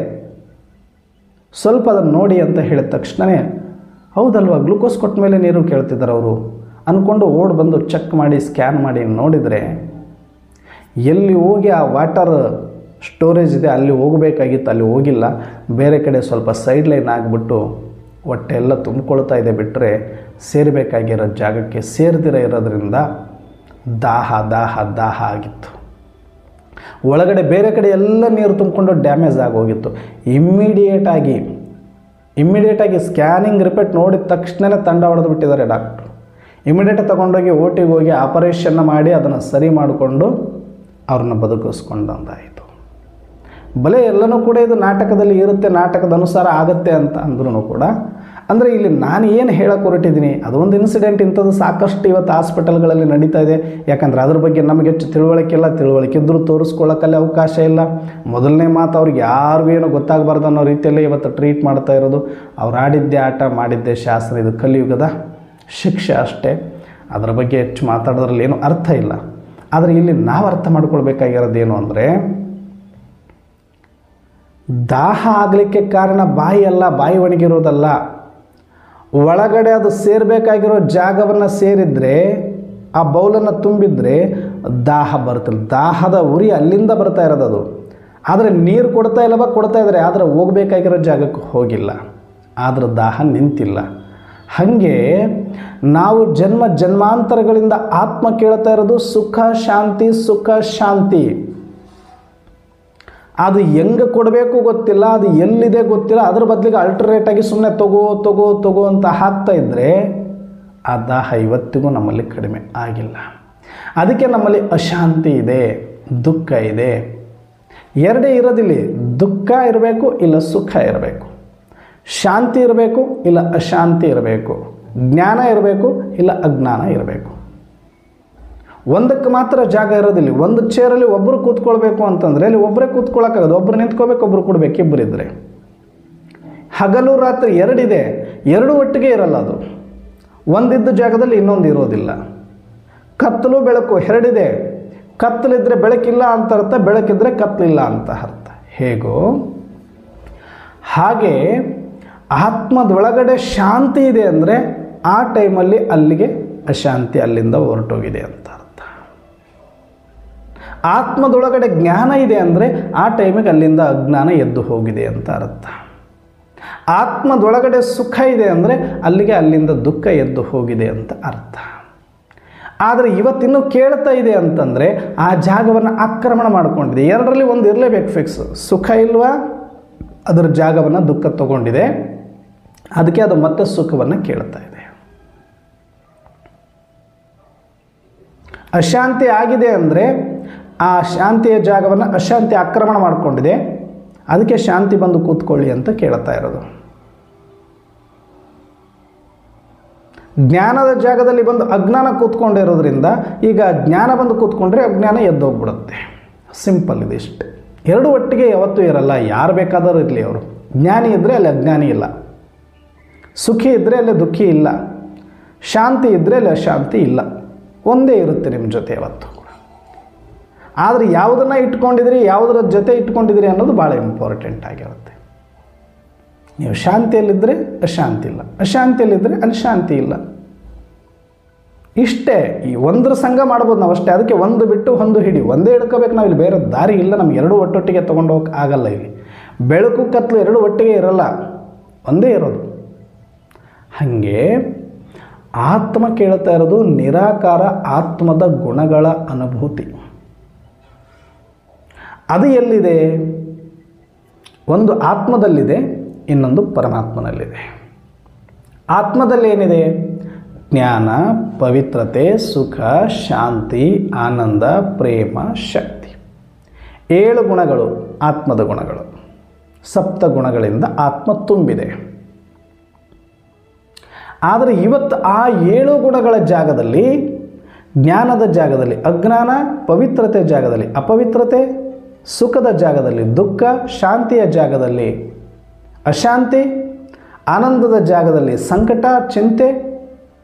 ಸ್ವಲ್ಪ ಅದನ್ನು ನೋಡಿ ಅಂತ ಹೇಳಿದ ತಕ್ಷಣವೇ ಹೌದಲ್ವ, ಗ್ಲುಕೋಸ್ ಕೊಟ್ಟ ಮೇಲೆ ನೀರು ಕೇಳ್ತಿದ್ದಾರೆ ಅವರು ಅಂದ್ಕೊಂಡು ಓಡಿ ಬಂದು ಚೆಕ್ ಮಾಡಿ ಸ್ಕ್ಯಾನ್ ಮಾಡಿ ನೋಡಿದರೆ ಎಲ್ಲಿ ಹೋಗಿ ಆ ವಾಟರ್ ಸ್ಟೋರೇಜ್ ಇದೆ ಅಲ್ಲಿ ಹೋಗಬೇಕಾಗಿತ್ತು, ಅಲ್ಲಿ ಹೋಗಿಲ್ಲ. ಬೇರೆ ಕಡೆ ಸ್ವಲ್ಪ ಸೈಡ್ ಲೈನ್ ಆಗಿಬಿಟ್ಟು ಹೊಟ್ಟೆ ಎಲ್ಲ ತುಂಬಿಕೊಳ್ತಾ ಇದೆ, ಬಿಟ್ಟರೆ ಸೇರಬೇಕಾಗಿರೋ ಜಾಗಕ್ಕೆ ಸೇರ್ದಿರ ಇರೋದ್ರಿಂದ ದಾಹ ದಾಹ ದಾಹ ಆಗಿತ್ತು. ಒಳಗಡೆ ಬೇರೆ ಕಡೆ ಎಲ್ಲ ನೀರು ತುಂಬಿಕೊಂಡು ಡ್ಯಾಮೇಜ್ ಆಗೋಗಿತ್ತು. ಇಮ್ಮಿಡಿಯೇಟಾಗಿ ಸ್ಕ್ಯಾನಿಂಗ್ ರಿಪೋರ್ಟ್ ನೋಡಿದ ತಕ್ಷಣವೇ ತಂಡ ಹೊಡೆದು ಬಿಟ್ಟಿದ್ದಾರೆ ಡಾಕ್ಟ್ರು. ಇಮಿಡಿಯೇಟಾಗಿ ತೊಗೊಂಡೋಗಿ ಓಟಿಗೆ ಹೋಗಿ ಆಪರೇಷನ್ನ ಮಾಡಿ ಅದನ್ನು ಸರಿ ಮಾಡಿಕೊಂಡು ಅವ್ರನ್ನ ಬದುಕಿಸ್ಕೊಂಡಂತಾಯಿತು. ಬಲೆ ಎಲ್ಲನೂ ಕೂಡ ಇದು ನಾಟಕದಲ್ಲಿ ಇರುತ್ತೆ, ನಾಟಕದ ಅನುಸಾರ ಆಗುತ್ತೆ ಅಂತ ಅಂದ್ರೂ ಕೂಡ, ಅಂದರೆ ಇಲ್ಲಿ ನಾನು ಏನು ಹೇಳಕ್ಕೆ ಹೊರಟಿದ್ದೀನಿ, ಅದೊಂದು ಇನ್ಸಿಡೆಂಟ್ ಇಂಥದ್ದು ಸಾಕಷ್ಟು ಇವತ್ತು ಹಾಸ್ಪಿಟಲ್ಗಳಲ್ಲಿ ನಡೀತಾ ಇದೆ. ಯಾಕಂದರೆ ಅದ್ರ ಬಗ್ಗೆ ನಮಗೆ ಹೆಚ್ಚು ತಿಳುವಳಿಕೆ ಇಲ್ಲ, ತಿಳುವಳಿಕೆ ಇದ್ದರೂ ತೋರಿಸ್ಕೊಳ್ಳೋಕ್ಕಲ್ಲಿ ಅವಕಾಶ ಇಲ್ಲ. ಮೊದಲನೇ ಮಾತು ಅವ್ರಿಗೆ ಯಾರಿಗೂ ಏನೋ ಗೊತ್ತಾಗಬಾರ್ದು ಅನ್ನೋ ರೀತಿಯಲ್ಲೇ ಇವತ್ತು ಟ್ರೀಟ್ ಮಾಡ್ತಾ ಇರೋದು. ಅವ್ರು ಆಡಿದ್ದೇ ಆಟ, ಮಾಡಿದ್ದೇ ಶಾಸ್ತ್ರ. ಇದು ಕಲಿಯುಗದ ಶಿಕ್ಷೆ ಅಷ್ಟೇ. ಅದರ ಬಗ್ಗೆ ಹೆಚ್ಚು ಮಾತಾಡೋದ್ರಲ್ಲಿ ಏನೂ ಅರ್ಥ ಇಲ್ಲ. ಆದರೆ ಇಲ್ಲಿ ನಾವು ಅರ್ಥ ಮಾಡ್ಕೊಳ್ಬೇಕಾಗಿರೋದೇನು ಅಂದರೆ, ದಾಹ ಆಗಲಿಕ್ಕೆ ಕಾರಣ ಬಾಯಿ ಅಲ್ಲ, ಬಾಯಿ ಒಣಗಿರೋದಲ್ಲ. ಒಳಗಡೆ ಅದು ಸೇರಬೇಕಾಗಿರೋ ಜಾಗವನ್ನು ಸೇರಿದರೆ, ಆ ಬೌಲನ್ನು ತುಂಬಿದರೆ ದಾಹ ಬರುತ್ತಿಲ್ಲ. ದಾಹದ ಉರಿ ಅಲ್ಲಿಂದ ಬರ್ತಾ ಇರೋದು ಅದು. ಆದರೆ ನೀರು ಕೊಡ್ತಾ ಇದ್ದಾರೆ, ಆದರೆ ಹೋಗಬೇಕಾಗಿರೋ ಜಾಗಕ್ಕೆ ಹೋಗಿಲ್ಲ, ಆದರೆ ದಾಹ ನಿಂತಿಲ್ಲ. ಹಾಗೆ ನಾವು ಜನ್ಮಾಂತರಗಳಿಂದ ಆತ್ಮ ಕೇಳ್ತಾ ಇರೋದು ಸುಖ ಶಾಂತಿ, ಸುಖ ಶಾಂತಿ. ಅದು ಹೆಂಗೆ ಕೊಡಬೇಕು ಗೊತ್ತಿಲ್ಲ, ಅದು ಎಲ್ಲಿದೆ ಗೊತ್ತಿಲ್ಲ. ಅದ್ರ ಬದಲಿಗೆ ಅಲ್ಟರ್ನೇಟಾಗಿ ಸುಮ್ಮನೆ ತಗೋ ಅಂತ ಹಾಕ್ತಾ ಇದ್ದರೆ ಆ ದಾಹ ಇವತ್ತಿಗೂ ನಮ್ಮಲ್ಲಿ ಕಡಿಮೆ ಆಗಿಲ್ಲ. ಅದಕ್ಕೆ ನಮ್ಮಲ್ಲಿ ಅಶಾಂತಿ ಇದೆ, ದುಃಖ ಇದೆ. ಎರಡೇ ಇರೋದಿಲ್ಲ, ದುಃಖ ಇರಬೇಕು ಇಲ್ಲ ಸುಖ ಇರಬೇಕು, ಶಾಂತಿ ಇರಬೇಕು ಇಲ್ಲ ಅಶಾಂತಿ ಇರಬೇಕು, ಜ್ಞಾನ ಇರಬೇಕು ಇಲ್ಲ ಅಜ್ಞಾನ ಇರಬೇಕು. ಒಂದಕ್ಕೆ ಮಾತ್ರ ಜಾಗ ಇರೋದಿಲ್ಲ. ಒಂದು ಚೇರಲ್ಲಿ ಒಬ್ಬರು ಕೂತ್ಕೊಳ್ಬೇಕು ಅಂತಂದರೆ ಅಲ್ಲಿ ಒಬ್ಬರೇ ಕೂತ್ಕೊಳ್ಳೋಕ್ಕಾಗೋದು, ಒಬ್ಬರು ನಿಂತ್ಕೋಬೇಕು, ಒಬ್ಬರು ಕೊಡಬೇಕು, ಇಬ್ಬರಿದ್ದರೆ. ಹಗಲು ರಾತ್ರಿ ಎರಡಿದೆ, ಎರಡು ಒಟ್ಟಿಗೆ ಇರಲ್ಲ. ಅದು ಒಂದಿದ್ದ ಜಾಗದಲ್ಲಿ ಇನ್ನೊಂದು ಇರೋದಿಲ್ಲ. ಕತ್ತಲು ಬೆಳಕು ಎರಡಿದೆ, ಕತ್ತಲಿದ್ರೆ ಬೆಳಕಿಲ್ಲ ಅಂತ ಅರ್ಥ, ಬೆಳಕಿದ್ರೆ ಕತ್ತಲಿಲ್ಲ ಅಂತ ಅರ್ಥ. ಹೇಗೋ ಹಾಗೆ ಆತ್ಮದೊಳಗಡೆ ಶಾಂತಿ ಇದೆ ಅಂದರೆ ಆ ಟೈಮಲ್ಲಿ ಅಲ್ಲಿಗೆ ಅಶಾಂತಿ ಅಲ್ಲಿಂದ ಹೊರಟೋಗಿದೆ ಅಂತ ಅರ್ಥ. ಆತ್ಮದೊಳಗಡೆ ಜ್ಞಾನ ಇದೆ ಅಂದರೆ ಆ ಟೈಮಿಗೆ ಅಲ್ಲಿಂದ ಅಜ್ಞಾನ ಎದ್ದು ಹೋಗಿದೆ ಅಂತ ಅರ್ಥ. ಆತ್ಮದೊಳಗಡೆ ಸುಖ ಇದೆ ಅಂದರೆ ಅಲ್ಲಿಂದ ದುಃಖ ಎದ್ದು ಹೋಗಿದೆ ಅಂತ ಅರ್ಥ. ಆದರೆ ಇವತ್ತಿನ್ನೂ ಕೇಳ್ತಾ ಇದೆ ಅಂತಂದರೆ ಆ ಜಾಗವನ್ನು ಆಕ್ರಮಣ ಮಾಡಿಕೊಂಡಿದೆ. ಎರಡರಲ್ಲಿ ಒಂದು ಇರಲೇಬೇಕು ಫಿಕ್ಸ್. ಸುಖ ಇಲ್ವಾ, ಅದರ ಜಾಗವನ್ನು ದುಃಖ ತಗೊಂಡಿದೆ, ಅದಕ್ಕೆ ಅದು ಮತ್ತೆ ಸುಖವನ್ನು ಕೇಳ್ತಾ ಇದೆ. ಅಶಾಂತಿ ಆಗಿದೆ ಅಂದರೆ ಆ ಶಾಂತಿಯ ಜಾಗವನ್ನು ಅಶಾಂತಿ ಆಕ್ರಮಣ ಮಾಡಿಕೊಂಡಿದೆ, ಅದಕ್ಕೆ ಶಾಂತಿ ಬಂದು ಕೂತ್ಕೊಳ್ಳಿ ಅಂತ ಕೇಳ್ತಾ ಇರೋದು. ಜ್ಞಾನದ ಜಾಗದಲ್ಲಿ ಬಂದು ಅಜ್ಞಾನ ಕೂತ್ಕೊಂಡಿರೋದ್ರಿಂದ ಈಗ ಜ್ಞಾನ ಬಂದು ಕೂತ್ಕೊಂಡ್ರೆ ಅಜ್ಞಾನ ಎದ್ದೋಗ್ಬಿಡುತ್ತೆ. ಸಿಂಪಲ್ ಇದೆ ಇಷ್ಟೆ. ಎರಡು ಒಟ್ಟಿಗೆ ಯಾವತ್ತೂ ಇರಲ್ಲ. ಯಾರು ಬೇಕಾದರೂ ಇರಲಿ, ಅವರು ಜ್ಞಾನಿ ಇದ್ದರೆ ಅಲ್ಲಿ ಅಜ್ಞಾನಿ ಇಲ್ಲ, ಸುಖಿ ಇದ್ದರೆ ಅಲ್ಲಿ ದುಃಖಿ ಇಲ್ಲ, ಶಾಂತಿ ಇದ್ದರೆ ಅಲ್ಲಿ ಅಶಾಂತಿ ಇಲ್ಲ. ಒಂದೇ ಇರುತ್ತೆ ನಿಮ್ಮ ಜೊತೆ ಯಾವತ್ತೂ ಕೂಡ. ಆದರೆ ಯಾವುದನ್ನು ಇಟ್ಕೊಂಡಿದ್ದೀರಿ, ಯಾವುದರ ಜೊತೆ ಇಟ್ಕೊಂಡಿದ್ದೀರಿ ಅನ್ನೋದು ಭಾಳ ಇಂಪಾರ್ಟೆಂಟ್ ಆಗಿರುತ್ತೆ. ನೀವು ಶಾಂತಿಯಲ್ಲಿದ್ದರೆ ಅಶಾಂತಿ ಇಲ್ಲ, ಅಶಾಂತಿಯಲ್ಲಿದ್ದರೆ ಅಲ್ಲಿ ಶಾಂತಿ ಇಲ್ಲ. ಇಷ್ಟೇ. ಈ ಒಂದರ ಸಂಘ ಮಾಡ್ಬೋದು ನಾವು ಅಷ್ಟೇ. ಅದಕ್ಕೆ ಒಂದು ಬಿಟ್ಟು ಒಂದು ಹಿಡಿ, ಒಂದೇ ಹಿಡ್ಕೋಬೇಕು ನಾವು. ಇಲ್ಲಿ ಬೇರೆ ದಾರಿ ಇಲ್ಲ. ನಮ್ಗೆ ಎರಡು ಒಟ್ಟೊಟ್ಟಿಗೆ ತೊಗೊಂಡು ಹೋಗಕ್ಕೆ ಆಗಲ್ಲ. ಇಲ್ಲಿ ಬೆಳಕು ಕತ್ತಲು ಎರಡು ಒಟ್ಟಿಗೆ ಇರಲ್ಲ, ಒಂದೇ ಇರೋದು. ಹಾಗೆ ಆತ್ಮ ಕೇಳ್ತಾ ಇರೋದು ನಿರಾಕಾರ ಆತ್ಮದ ಗುಣಗಳ ಅನುಭೂತಿ. ಅದು ಎಲ್ಲಿದೆ? ಒಂದು ಆತ್ಮದಲ್ಲಿದೆ, ಇನ್ನೊಂದು ಪರಮಾತ್ಮನಲ್ಲಿದೆ. ಆತ್ಮದಲ್ಲಿ ಏನಿದೆ? ಜ್ಞಾನ, ಪವಿತ್ರತೆ, ಸುಖ, ಶಾಂತಿ, ಆನಂದ, ಪ್ರೇಮ, ಶಕ್ತಿ. 7 ಗುಣಗಳು ಆತ್ಮದ ಗುಣಗಳು. ಸಪ್ತ ಗುಣಗಳಿಂದ ಆತ್ಮ ತುಂಬಿದೆ. ಆದರೆ ಇವತ್ತು ಆ 7 ಗುಣಗಳ ಜಾಗದಲ್ಲಿ, ಜ್ಞಾನದ ಜಾಗದಲ್ಲಿ ಅಜ್ಞಾನ, ಪವಿತ್ರತೆ ಜಾಗದಲ್ಲಿ ಅಪವಿತ್ರತೆ, ಸುಖದ ಜಾಗದಲ್ಲಿ ದುಃಖ, ಶಾಂತಿಯ ಜಾಗದಲ್ಲಿ ಅಶಾಂತಿ, ಆನಂದದ ಜಾಗದಲ್ಲಿ ಸಂಕಟ, ಚಿಂತೆ,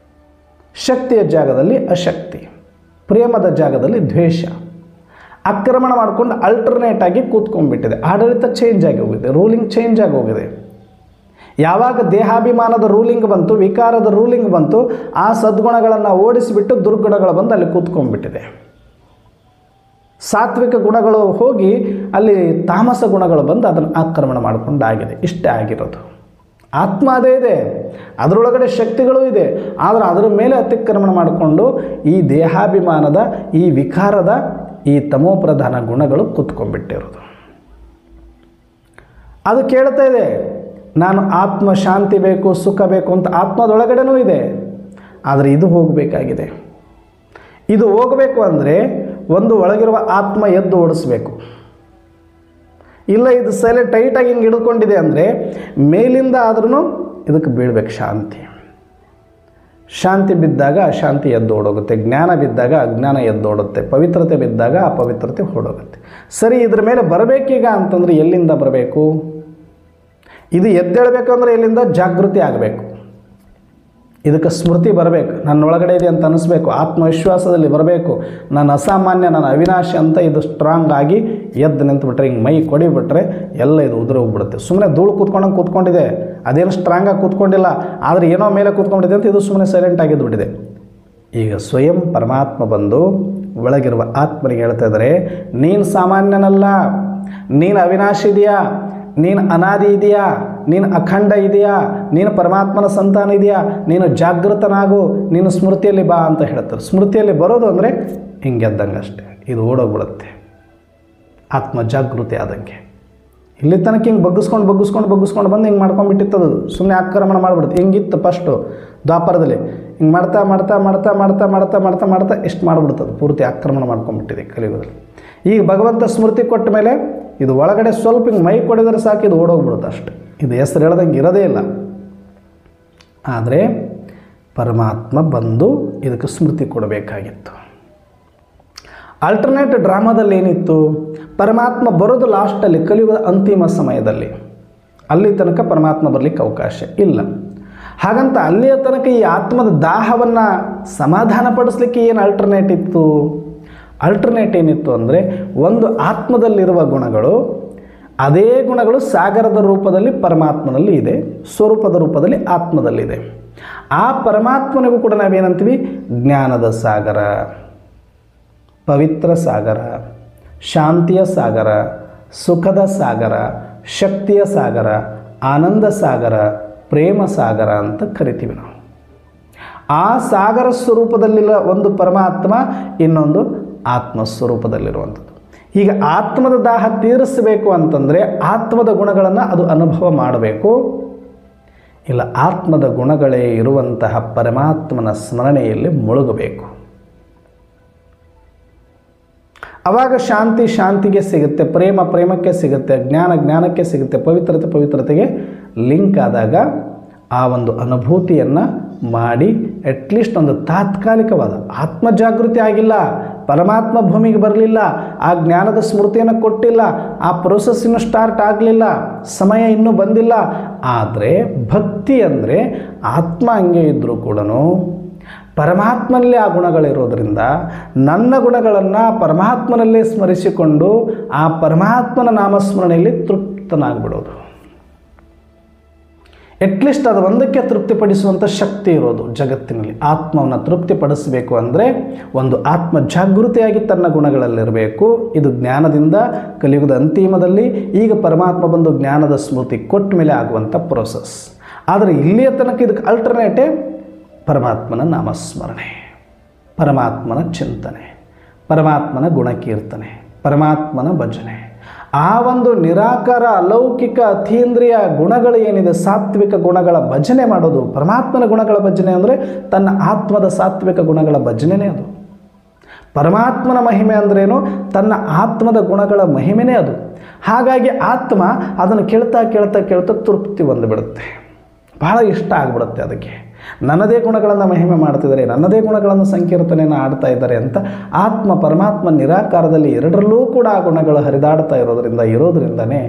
ಶಕ್ತಿಯ ಜಾಗದಲ್ಲಿ ಅಶಕ್ತಿ, ಪ್ರೇಮದ ಜಾಗದಲ್ಲಿ ದ್ವೇಷ ಆಕ್ರಮಣ ಮಾಡಿಕೊಂಡು ಅಲ್ಟರ್ನೇಟ್ ಆಗಿ ಕೂತ್ಕೊಂಡ್ಬಿಟ್ಟಿದೆ. ಆಡಳಿತ ಚೇಂಜ್ ಆಗಿ ಹೋಗಿದೆ, ರೂಲಿಂಗ್ ಚೇಂಜ್ ಆಗಿ ಹೋಗಿದೆ. ಯಾವಾಗ ದೇಹಾಭಿಮಾನದ ರೂಲಿಂಗ್ ಬಂತು, ವಿಕಾರದ ರೂಲಿಂಗ್ ಬಂತು, ಆ ಸದ್ಗುಣಗಳನ್ನು ಓಡಿಸಿಬಿಟ್ಟು ದುರ್ಗುಣಗಳು ಬಂದು ಅಲ್ಲಿ ಕೂತ್ಕೊಂಡ್ಬಿಟ್ಟಿದೆ. ಸಾತ್ವಿಕ ಗುಣಗಳು ಹೋಗಿ ಅಲ್ಲಿ ತಾಮಸ ಗುಣಗಳು ಬಂದು ಅದನ್ನು ಆಕ್ರಮಣ ಮಾಡಿಕೊಂಡಾಗಿದೆ. ಇಷ್ಟೇ ಆಗಿರೋದು. ಆತ್ಮ ಅದೇ ಇದೆ, ಅದರೊಳಗಡೆ ಶಕ್ತಿಗಳು ಇದೆ. ಆದರೆ ಅದರ ಮೇಲೆ ಅತಿಕ್ರಮಣ ಮಾಡಿಕೊಂಡು ಈ ದೇಹಾಭಿಮಾನದ, ಈ ವಿಕಾರದ, ಈ ತಮೋಪ್ರಧಾನ ಗುಣಗಳು ಕೂತ್ಕೊಂಡ್ಬಿಟ್ಟಿರೋದು. ಅದು ಕೇಳ್ತಾ ಇದೆ, ನಾನು ಆತ್ಮ ಶಾಂತಿ ಬೇಕು, ಸುಖ ಬೇಕು ಅಂತ ಆತ್ಮದೊಳಗಡೆನೂ ಇದೆ. ಆದರೆ ಇದು ಹೋಗಬೇಕಾಗಿದೆ. ಇದು ಹೋಗಬೇಕು ಅಂದರೆ ಒಂದು ಒಳಗಿರುವ ಆತ್ಮ ಎದ್ದು ಓಡಿಸ್ಬೇಕು. ಇಲ್ಲ ಇದು ಟೈಟಾಗಿ ಹಿಂಗೆ ಹಿಡ್ಕೊಂಡಿದೆ ಅಂದರೆ ಮೇಲಿಂದ ಆದ್ರೂ ಇದಕ್ಕೆ ಬೀಳ್ಬೇಕು ಶಾಂತಿ. ಶಾಂತಿ ಬಿದ್ದಾಗ ಅಶಾಂತಿ ಎದ್ದು ಓಡೋಗುತ್ತೆ, ಜ್ಞಾನ ಬಿದ್ದಾಗ ಅಜ್ಞಾನ ಎದ್ದು ಓಡುತ್ತೆ, ಪವಿತ್ರತೆ ಬಿದ್ದಾಗ ಅಪವಿತ್ರತೆ ಹೊರಡೋಗುತ್ತೆ. ಸರಿ, ಇದ್ರ ಮೇಲೆ ಬರಬೇಕೀಗ ಅಂತಂದರೆ ಎಲ್ಲಿಂದ ಬರಬೇಕು? ಇದು ಎದ್ದೇಳಬೇಕು ಅಂದರೆ ಎಲ್ಲಿಂದ? ಜಾಗೃತಿ ಆಗಬೇಕು. ಇದಕ್ಕೆ ಸ್ಮೃತಿ ಬರಬೇಕು, ನನ್ನೊಳಗಡೆ ಇದೆ ಅಂತ ಅನ್ನಿಸ್ಬೇಕು, ಆತ್ಮವಿಶ್ವಾಸದಲ್ಲಿ ಬರಬೇಕು. ನಾನು ಅಸಾಮಾನ್ಯ, ನಾನು ಅವಿನಾಶಿ ಅಂತ ಇದು ಸ್ಟ್ರಾಂಗ್ ಆಗಿ ಎದ್ದು ನಿಂತುಬಿಟ್ರೆ, ಹಿಂಗೆ ಮೈ ಕೊಡಿಬಿಟ್ರೆ ಎಲ್ಲ ಇದು ಉದುರಿ ಹೋಗ್ಬಿಡುತ್ತೆ. ಸುಮ್ಮನೆ ಧೂಳು ಕೂತ್ಕೊಂಡಂಗೆ ಕೂತ್ಕೊಂಡಿದೆ, ಅದೇನು ಸ್ಟ್ರಾಂಗಾಗಿ ಕೂತ್ಕೊಂಡಿಲ್ಲ, ಆದರೆ ಏನೋ ಮೇಲೆ ಕೂತ್ಕೊಂಡಿದೆ ಅಂತ ಇದು ಸುಮ್ಮನೆ ಸೈಲೆಂಟ್ ಆಗಿದ್ದುಬಿಟ್ಟಿದೆ. ಈಗ ಸ್ವಯಂ ಪರಮಾತ್ಮ ಬಂದು ಒಳಗಿರುವ ಆತ್ಮನಿಗೆ ಹೇಳ್ತಾ ಇದ್ದಾರೆ, ನೀನು ಸಾಮಾನ್ಯನಲ್ಲ, ನೀನು ಅವಿನಾಶಿ ಇದೆಯಾ, ನೀನು ಅನಾದಿ ಇದೆಯಾ, ನೀನು ಅಖಂಡ ಇದೆಯಾ, ನೀನು ಪರಮಾತ್ಮನ ಸಂತಾನ ಇದೆಯಾ, ನೀನು ಜಾಗೃತನಾಗು, ನೀನು ಸ್ಮೃತಿಯಲ್ಲಿ ಬಾ ಅಂತ ಹೇಳ್ತಾರೆ. ಸ್ಮೃತಿಯಲ್ಲಿ ಬರೋದು ಅಂದರೆ ಹಿಂಗೆದ್ದಂಗೆ ಅಷ್ಟೇ, ಇದು ಓಡೋಗ್ಬಿಡುತ್ತೆ. ಆತ್ಮ ಜಾಗೃತಿ ಆದಂಗೆ. ಇಲ್ಲಿ ತನಕ ಹಿಂಗೆ ಬಗ್ಗಿಸ್ಕೊಂಡು ಬಂದು ಹಿಂಗೆ ಮಾಡ್ಕೊಂಡ್ಬಿಟ್ಟಿತ್ತದು, ಸುಮ್ಮನೆ ಆಕ್ರಮಣ ಮಾಡಿಬಿಡುತ್ತೆ. ಹಿಂಗಿತ್ತು ಫಸ್ಟು ದ್ವಾಪರದಲ್ಲಿ, ಹಿಂಗೆ ಮಾಡ್ತಾ ಎಷ್ಟು ಮಾಡಿಬಿಡ್ತದೆ, ಪೂರ್ತಿ ಆಕ್ರಮಣ ಮಾಡ್ಕೊಂಡ್ಬಿಟ್ಟಿದೆ ಕಲಿಯುಗದಲ್ಲಿ. ಈಗ ಭಗವಂತ ಸ್ಮೃತಿ ಕೊಟ್ಟ ಮೇಲೆ ಇದು ಒಳಗಡೆ ಸ್ವಲ್ಪ ಹಿಂಗೆ ಮೈ ಕೊಡಿದ್ರೆ ಸಾಕು, ಇದು ಓಡೋಗ್ಬಿಡುತ್ತೆ ಅಷ್ಟೆ. ಇದು ಹೆಸರು ಹೇಳ್ದಂಗೆ ಇರೋದೇ ಇಲ್ಲ. ಆದರೆ ಪರಮಾತ್ಮ ಬಂದು ಇದಕ್ಕೆ ಸ್ಮೃತಿ ಕೊಡಬೇಕಾಗಿತ್ತು. ಆಲ್ಟರ್ನೇಟ್ ಡ್ರಾಮಾದಲ್ಲಿ ಏನಿತ್ತು? ಪರಮಾತ್ಮ ಬರೋದು ಲಾಸ್ಟಲ್ಲಿ, ಕಲಿಯುಗದ ಅಂತಿಮ ಸಮಯದಲ್ಲಿ. ಅಲ್ಲಿ ತನಕ ಪರಮಾತ್ಮ ಬರಲಿಕ್ಕೆ ಅವಕಾಶ ಇಲ್ಲ. ಹಾಗಂತ ಅಲ್ಲಿಯ ತನಕ ಈ ಆತ್ಮದ ದಾಹವನ್ನು ಸಮಾಧಾನಪಡಿಸ್ಲಿಕ್ಕೆ ಏನು ಆಲ್ಟರ್ನೇಟ್ ಇತ್ತು? ಆಲ್ಟರ್ನೇಟ್ ಏನಿತ್ತು ಅಂದರೆ, ಒಂದು ಆತ್ಮದಲ್ಲಿರುವ ಗುಣಗಳು, ಅದೇ ಗುಣಗಳು ಸಾಗರದ ರೂಪದಲ್ಲಿ ಪರಮಾತ್ಮನಲ್ಲಿ ಇದೆ, ಸ್ವರೂಪದ ರೂಪದಲ್ಲಿ ಆತ್ಮದಲ್ಲಿದೆ. ಆ ಪರಮಾತ್ಮನಿಗೂ ಕೂಡ ನಾವೇನಂತೀವಿ? ಜ್ಞಾನದ ಸಾಗರ, ಪವಿತ್ರ ಸಾಗರ, ಶಾಂತಿಯ ಸಾಗರ, ಸುಖದ ಸಾಗರ, ಶಕ್ತಿಯ ಸಾಗರ, ಆನಂದ ಸಾಗರ, ಪ್ರೇಮ ಸಾಗರ ಅಂತ ಕರಿತೀವಿ ನಾವು. ಆ ಸಾಗರ ಸ್ವರೂಪದಲ್ಲಿಲ್ಲ ಒಂದು ಪರಮಾತ್ಮ, ಇನ್ನೊಂದು ಆತ್ಮ ಸ್ವರೂಪದಲ್ಲಿರುವಂಥದ್ದು. ಈಗ ಆತ್ಮದ ದಾಹ ತೀರಿಸಬೇಕು ಅಂತಂದರೆ ಆತ್ಮದ ಗುಣಗಳನ್ನು ಅದು ಅನುಭವ ಮಾಡಬೇಕು. ಇಲ್ಲ, ಆತ್ಮದ ಗುಣಗಳೇ ಇರುವಂತಹ ಪರಮಾತ್ಮನ ಸ್ಮರಣೆಯಲ್ಲಿ ಮುಳುಗಬೇಕು. ಆವಾಗ ಶಾಂತಿ ಶಾಂತಿಗೆ ಸಿಗುತ್ತೆ, ಪ್ರೇಮ ಪ್ರೇಮಕ್ಕೆ ಸಿಗುತ್ತೆ, ಜ್ಞಾನ ಜ್ಞಾನಕ್ಕೆ ಸಿಗುತ್ತೆ, ಪವಿತ್ರತೆ ಪವಿತ್ರತೆಗೆ ಲಿಂಕ್ ಆದಾಗ ಆ ಒಂದು ಅನುಭೂತಿಯನ್ನು ಮಾಡಿ ಅಟ್ಲೀಸ್ಟ್ ಒಂದು ತಾತ್ಕಾಲಿಕವಾದ ಆತ್ಮಜಾಗೃತಿ ಆಗಿಲ್ಲ, ಪರಮಾತ್ಮ ಭೂಮಿಗೆ ಬರಲಿಲ್ಲ, ಆ ಜ್ಞಾನದ ಸ್ಮೃತಿಯನ್ನು ಕೊಟ್ಟಿಲ್ಲ, ಆ ಪ್ರೊಸೆಸ್ ಇನ್ನೂ ಸ್ಟಾರ್ಟ್ ಆಗಲಿಲ್ಲ, ಸಮಯ ಇನ್ನೂ ಬಂದಿಲ್ಲ. ಆದರೆ ಭಕ್ತಿ ಅಂದರೆ ಆತ್ಮ ಹಂಗೆ ಇದ್ದರೂ ಕೂಡ ಪರಮಾತ್ಮನಲ್ಲಿ ಆ ಗುಣಗಳಿರೋದ್ರಿಂದ ನನ್ನ ಗುಣಗಳನ್ನು ಪರಮಾತ್ಮನಲ್ಲೇ ಸ್ಮರಿಸಿಕೊಂಡು ಆ ಪರಮಾತ್ಮನ ನಾಮಸ್ಮರಣೆಯಲ್ಲಿ ತೃಪ್ತನಾಗ್ಬಿಡೋದು. ಅಟ್ಲೀಸ್ಟ್ ಅದು ಒಂದಕ್ಕೆ ತೃಪ್ತಿಪಡಿಸುವಂಥ ಶಕ್ತಿ ಇರೋದು ಜಗತ್ತಿನಲ್ಲಿ. ಆತ್ಮವನ್ನು ತೃಪ್ತಿಪಡಿಸಬೇಕು ಅಂದರೆ ಒಂದು ಆತ್ಮ ಜಾಗೃತಿಯಾಗಿ ತನ್ನ ಗುಣಗಳಲ್ಲಿರಬೇಕು. ಇದು ಜ್ಞಾನದಿಂದ ಕಲಿಯುಗದ ಅಂತಿಮದಲ್ಲಿ ಈಗ ಪರಮಾತ್ಮ ಬಂದು ಜ್ಞಾನದ ಸ್ಮೃತಿ ಕೊಟ್ಟ ಮೇಲೆ ಆಗುವಂಥ ಪ್ರೋಸೆಸ್. ಆದರೆ ಇಲ್ಲಿಯ ತನಕ ಇದಕ್ಕೆ ಆಲ್ಟರ್ನೇಟೇ ಪರಮಾತ್ಮನ ನಾಮಸ್ಮರಣೆ, ಪರಮಾತ್ಮನ ಚಿಂತನೆ, ಪರಮಾತ್ಮನ ಗುಣಕೀರ್ತನೆ, ಪರಮಾತ್ಮನ ಭಜನೆ. ಆ ಒಂದು ನಿರಾಕಾರ ಅಲೌಕಿಕ ಅತೀಂದ್ರಿಯ ಗುಣಗಳು ಏನಿದೆ, ಸಾತ್ವಿಕ ಗುಣಗಳ ಭಜನೆ ಮಾಡೋದು. ಪರಮಾತ್ಮನ ಗುಣಗಳ ಭಜನೆ ಅಂದರೆ ತನ್ನ ಆತ್ಮದ ಸಾತ್ವಿಕ ಗುಣಗಳ ಭಜನೆನೇ ಅದು. ಪರಮಾತ್ಮನ ಮಹಿಮೆ ಅಂದ್ರೇನು? ತನ್ನ ಆತ್ಮದ ಗುಣಗಳ ಮಹಿಮೆನೇ ಅದು. ಹಾಗಾಗಿ ಆತ್ಮ ಅದನ್ನು ಕೇಳ್ತಾ ಕೇಳ್ತಾ ಕೇಳ್ತಾ ತೃಪ್ತಿ ಬಂದುಬಿಡುತ್ತೆ, ಭಾಳ ಇಷ್ಟ ಆಗಿಬಿಡುತ್ತೆ ಅದಕ್ಕೆ. ನನ್ನದೇ ಗುಣಗಳನ್ನು ಮಹಿಮೆ ಮಾಡ್ತಿದ್ದಾರೆ, ನನ್ನದೇ ಗುಣಗಳನ್ನು ಸಂಕೀರ್ತನೆಯನ್ನು ಆಡ್ತಾ ಇದ್ದಾರೆ ಅಂತ ಆತ್ಮ ಪರಮಾತ್ಮ ನಿರಾಕಾರದಲ್ಲಿ ಎರಡರಲ್ಲೂ ಕೂಡ ಆ ಗುಣಗಳು ಹರಿದಾಡ್ತಾ ಇರೋದ್ರಿಂದನೇ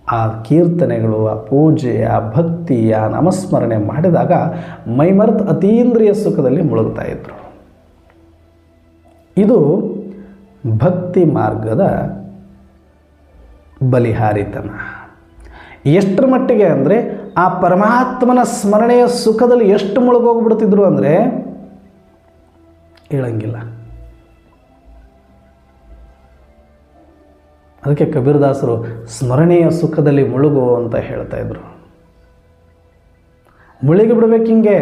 ಆ ಕೀರ್ತನೆಗಳು, ಆ ಪೂಜೆ, ಆ ಭಕ್ತಿ, ಆ ನಾಮಸ್ಮರಣೆ ಮಾಡಿದಾಗ ಮೈಮರೆತು ಅತೀಂದ್ರಿಯ ಸುಖದಲ್ಲಿ ಮುಳುಗ್ತಾ ಇದ್ರು. ಇದು ಭಕ್ತಿ ಮಾರ್ಗದ ಬಲಿಹಾರಿತನ. ಎಷ್ಟರ ಮಟ್ಟಿಗೆ ಅಂದರೆ ಆ ಪರಮಾತ್ಮನ ಸ್ಮರಣೆಯ ಸುಖದಲ್ಲಿ ಎಷ್ಟು ಮುಳುಗೋಗ್ಬಿಡ್ತಿದ್ರು ಅಂದರೆ ಹೇಳಂಗಿಲ್ಲ. ಅದಕ್ಕೆ ಕಬೀರದಾಸರು ಸ್ಮರಣೆಯ ಸುಖದಲ್ಲಿ ಮುಳುಗು ಅಂತ ಹೇಳ್ತಾ ಇದ್ರು. ಮುಳುಗಿ ಬಿಡ್ಬೇಕು ಹಿಂಗೆ.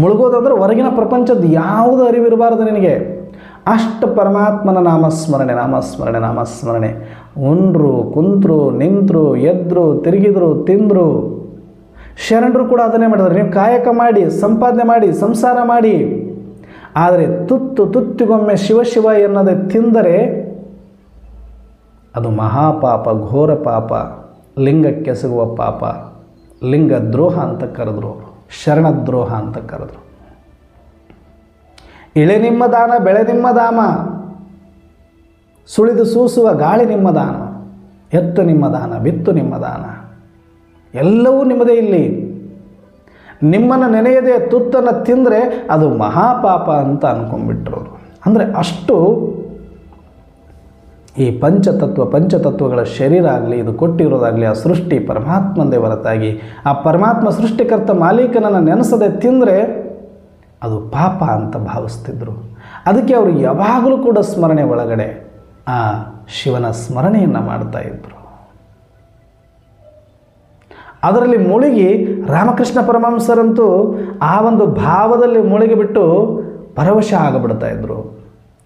ಮುಳುಗೋದಂದ್ರೆ ಹೊರಗಿನ ಪ್ರಪಂಚದ ಯಾವುದು ಅರಿವಿರಬಾರದು ನಿನಗೆ. ಅಷ್ಟು ಪರಮಾತ್ಮನ ನಾಮಸ್ಮರಣೆ ನಾಮಸ್ಮರಣೆ ನಾಮಸ್ಮರಣೆ. ಉಂಡ್ರು, ಕುಂತ್ರು, ನಿಂತರು, ಎದ್ರು, ತಿರುಗಿದ್ರು, ತಿಂದರು. ಶರಣರು ಕೂಡ ಅದನ್ನೇ ಮಾಡಿದ್ರು. ನೀವು ಕಾಯಕ ಮಾಡಿ, ಸಂಪಾದನೆ ಮಾಡಿ, ಸಂಸಾರ ಮಾಡಿ, ಆದರೆ ತುತ್ತಿಗೊಮ್ಮೆ ಶಿವ ಶಿವ ಎನ್ನದೆ ತಿಂದರೆ ಅದು ಮಹಾಪಾಪ, ಘೋರ ಪಾಪ, ಲಿಂಗಕ್ಕೆ ಸಿಗುವ ಪಾಪ. ಲಿಂಗ ದ್ರೋಹ ಅಂತ ಕರೆದ್ರು, ಶರಣದ್ರೋಹ ಅಂತ ಕರೆದ್ರು. ಇಳೆ ನಿಮ್ಮ ದಾನ, ಬೆಳೆ ನಿಮ್ಮ ದಾಮ, ಸುಳಿದು ಸೂಸುವ ಗಾಳಿ ನಿಮ್ಮ ದಾನ, ಎತ್ತು ನಿಮ್ಮ ದಾನ, ಬಿತ್ತು ನಿಮ್ಮ ದಾನ, ಎಲ್ಲವೂ ನಿಮ್ಮದೇ. ಇಲ್ಲಿ ನಿಮ್ಮನ್ನು ನೆನೆಯದೆ ತುತ್ತನ್ನು ತಿಂದರೆ ಅದು ಮಹಾಪಾಪ ಅಂತ ಅಂದ್ಕೊಂಡ್ಬಿಟ್ರು ಅವರು. ಅಂದರೆ ಅಷ್ಟು ಈ ಪಂಚತತ್ವಗಳ ಶರೀರ ಆಗಲಿ, ಇದು ಕೊಟ್ಟಿರೋದಾಗಲಿ, ಆ ಸೃಷ್ಟಿ ಪರಮಾತ್ಮಂದೇ ಹೊರತಾಗಿ ಆ ಪರಮಾತ್ಮ ಸೃಷ್ಟಿಕರ್ತ ಮಾಲೀಕನನ್ನು ನೆನೆಸದೆ ತಿಂದರೆ ಅದು ಪಾಪ ಅಂತ ಭಾವಿಸ್ತಿದ್ರು. ಅದಕ್ಕೆ ಅವರು ಯಾವಾಗಲೂ ಕೂಡ ಸ್ಮರಣೆ ಒಳಗಡೆ ಆ ಶಿವನ ಸ್ಮರಣೆಯನ್ನು ಮಾಡ್ತಾ ಇದ್ದರು. ಅದರಲ್ಲಿ ಮುಳುಗಿ ರಾಮಕೃಷ್ಣ ಪರಮಹಂಸರಂತೂ ಆ ಒಂದು ಭಾವದಲ್ಲಿ ಮುಳುಗಿಬಿಟ್ಟು ಪರವಶ ಆಗಿಬಿಡ್ತಾ ಇದ್ದರು.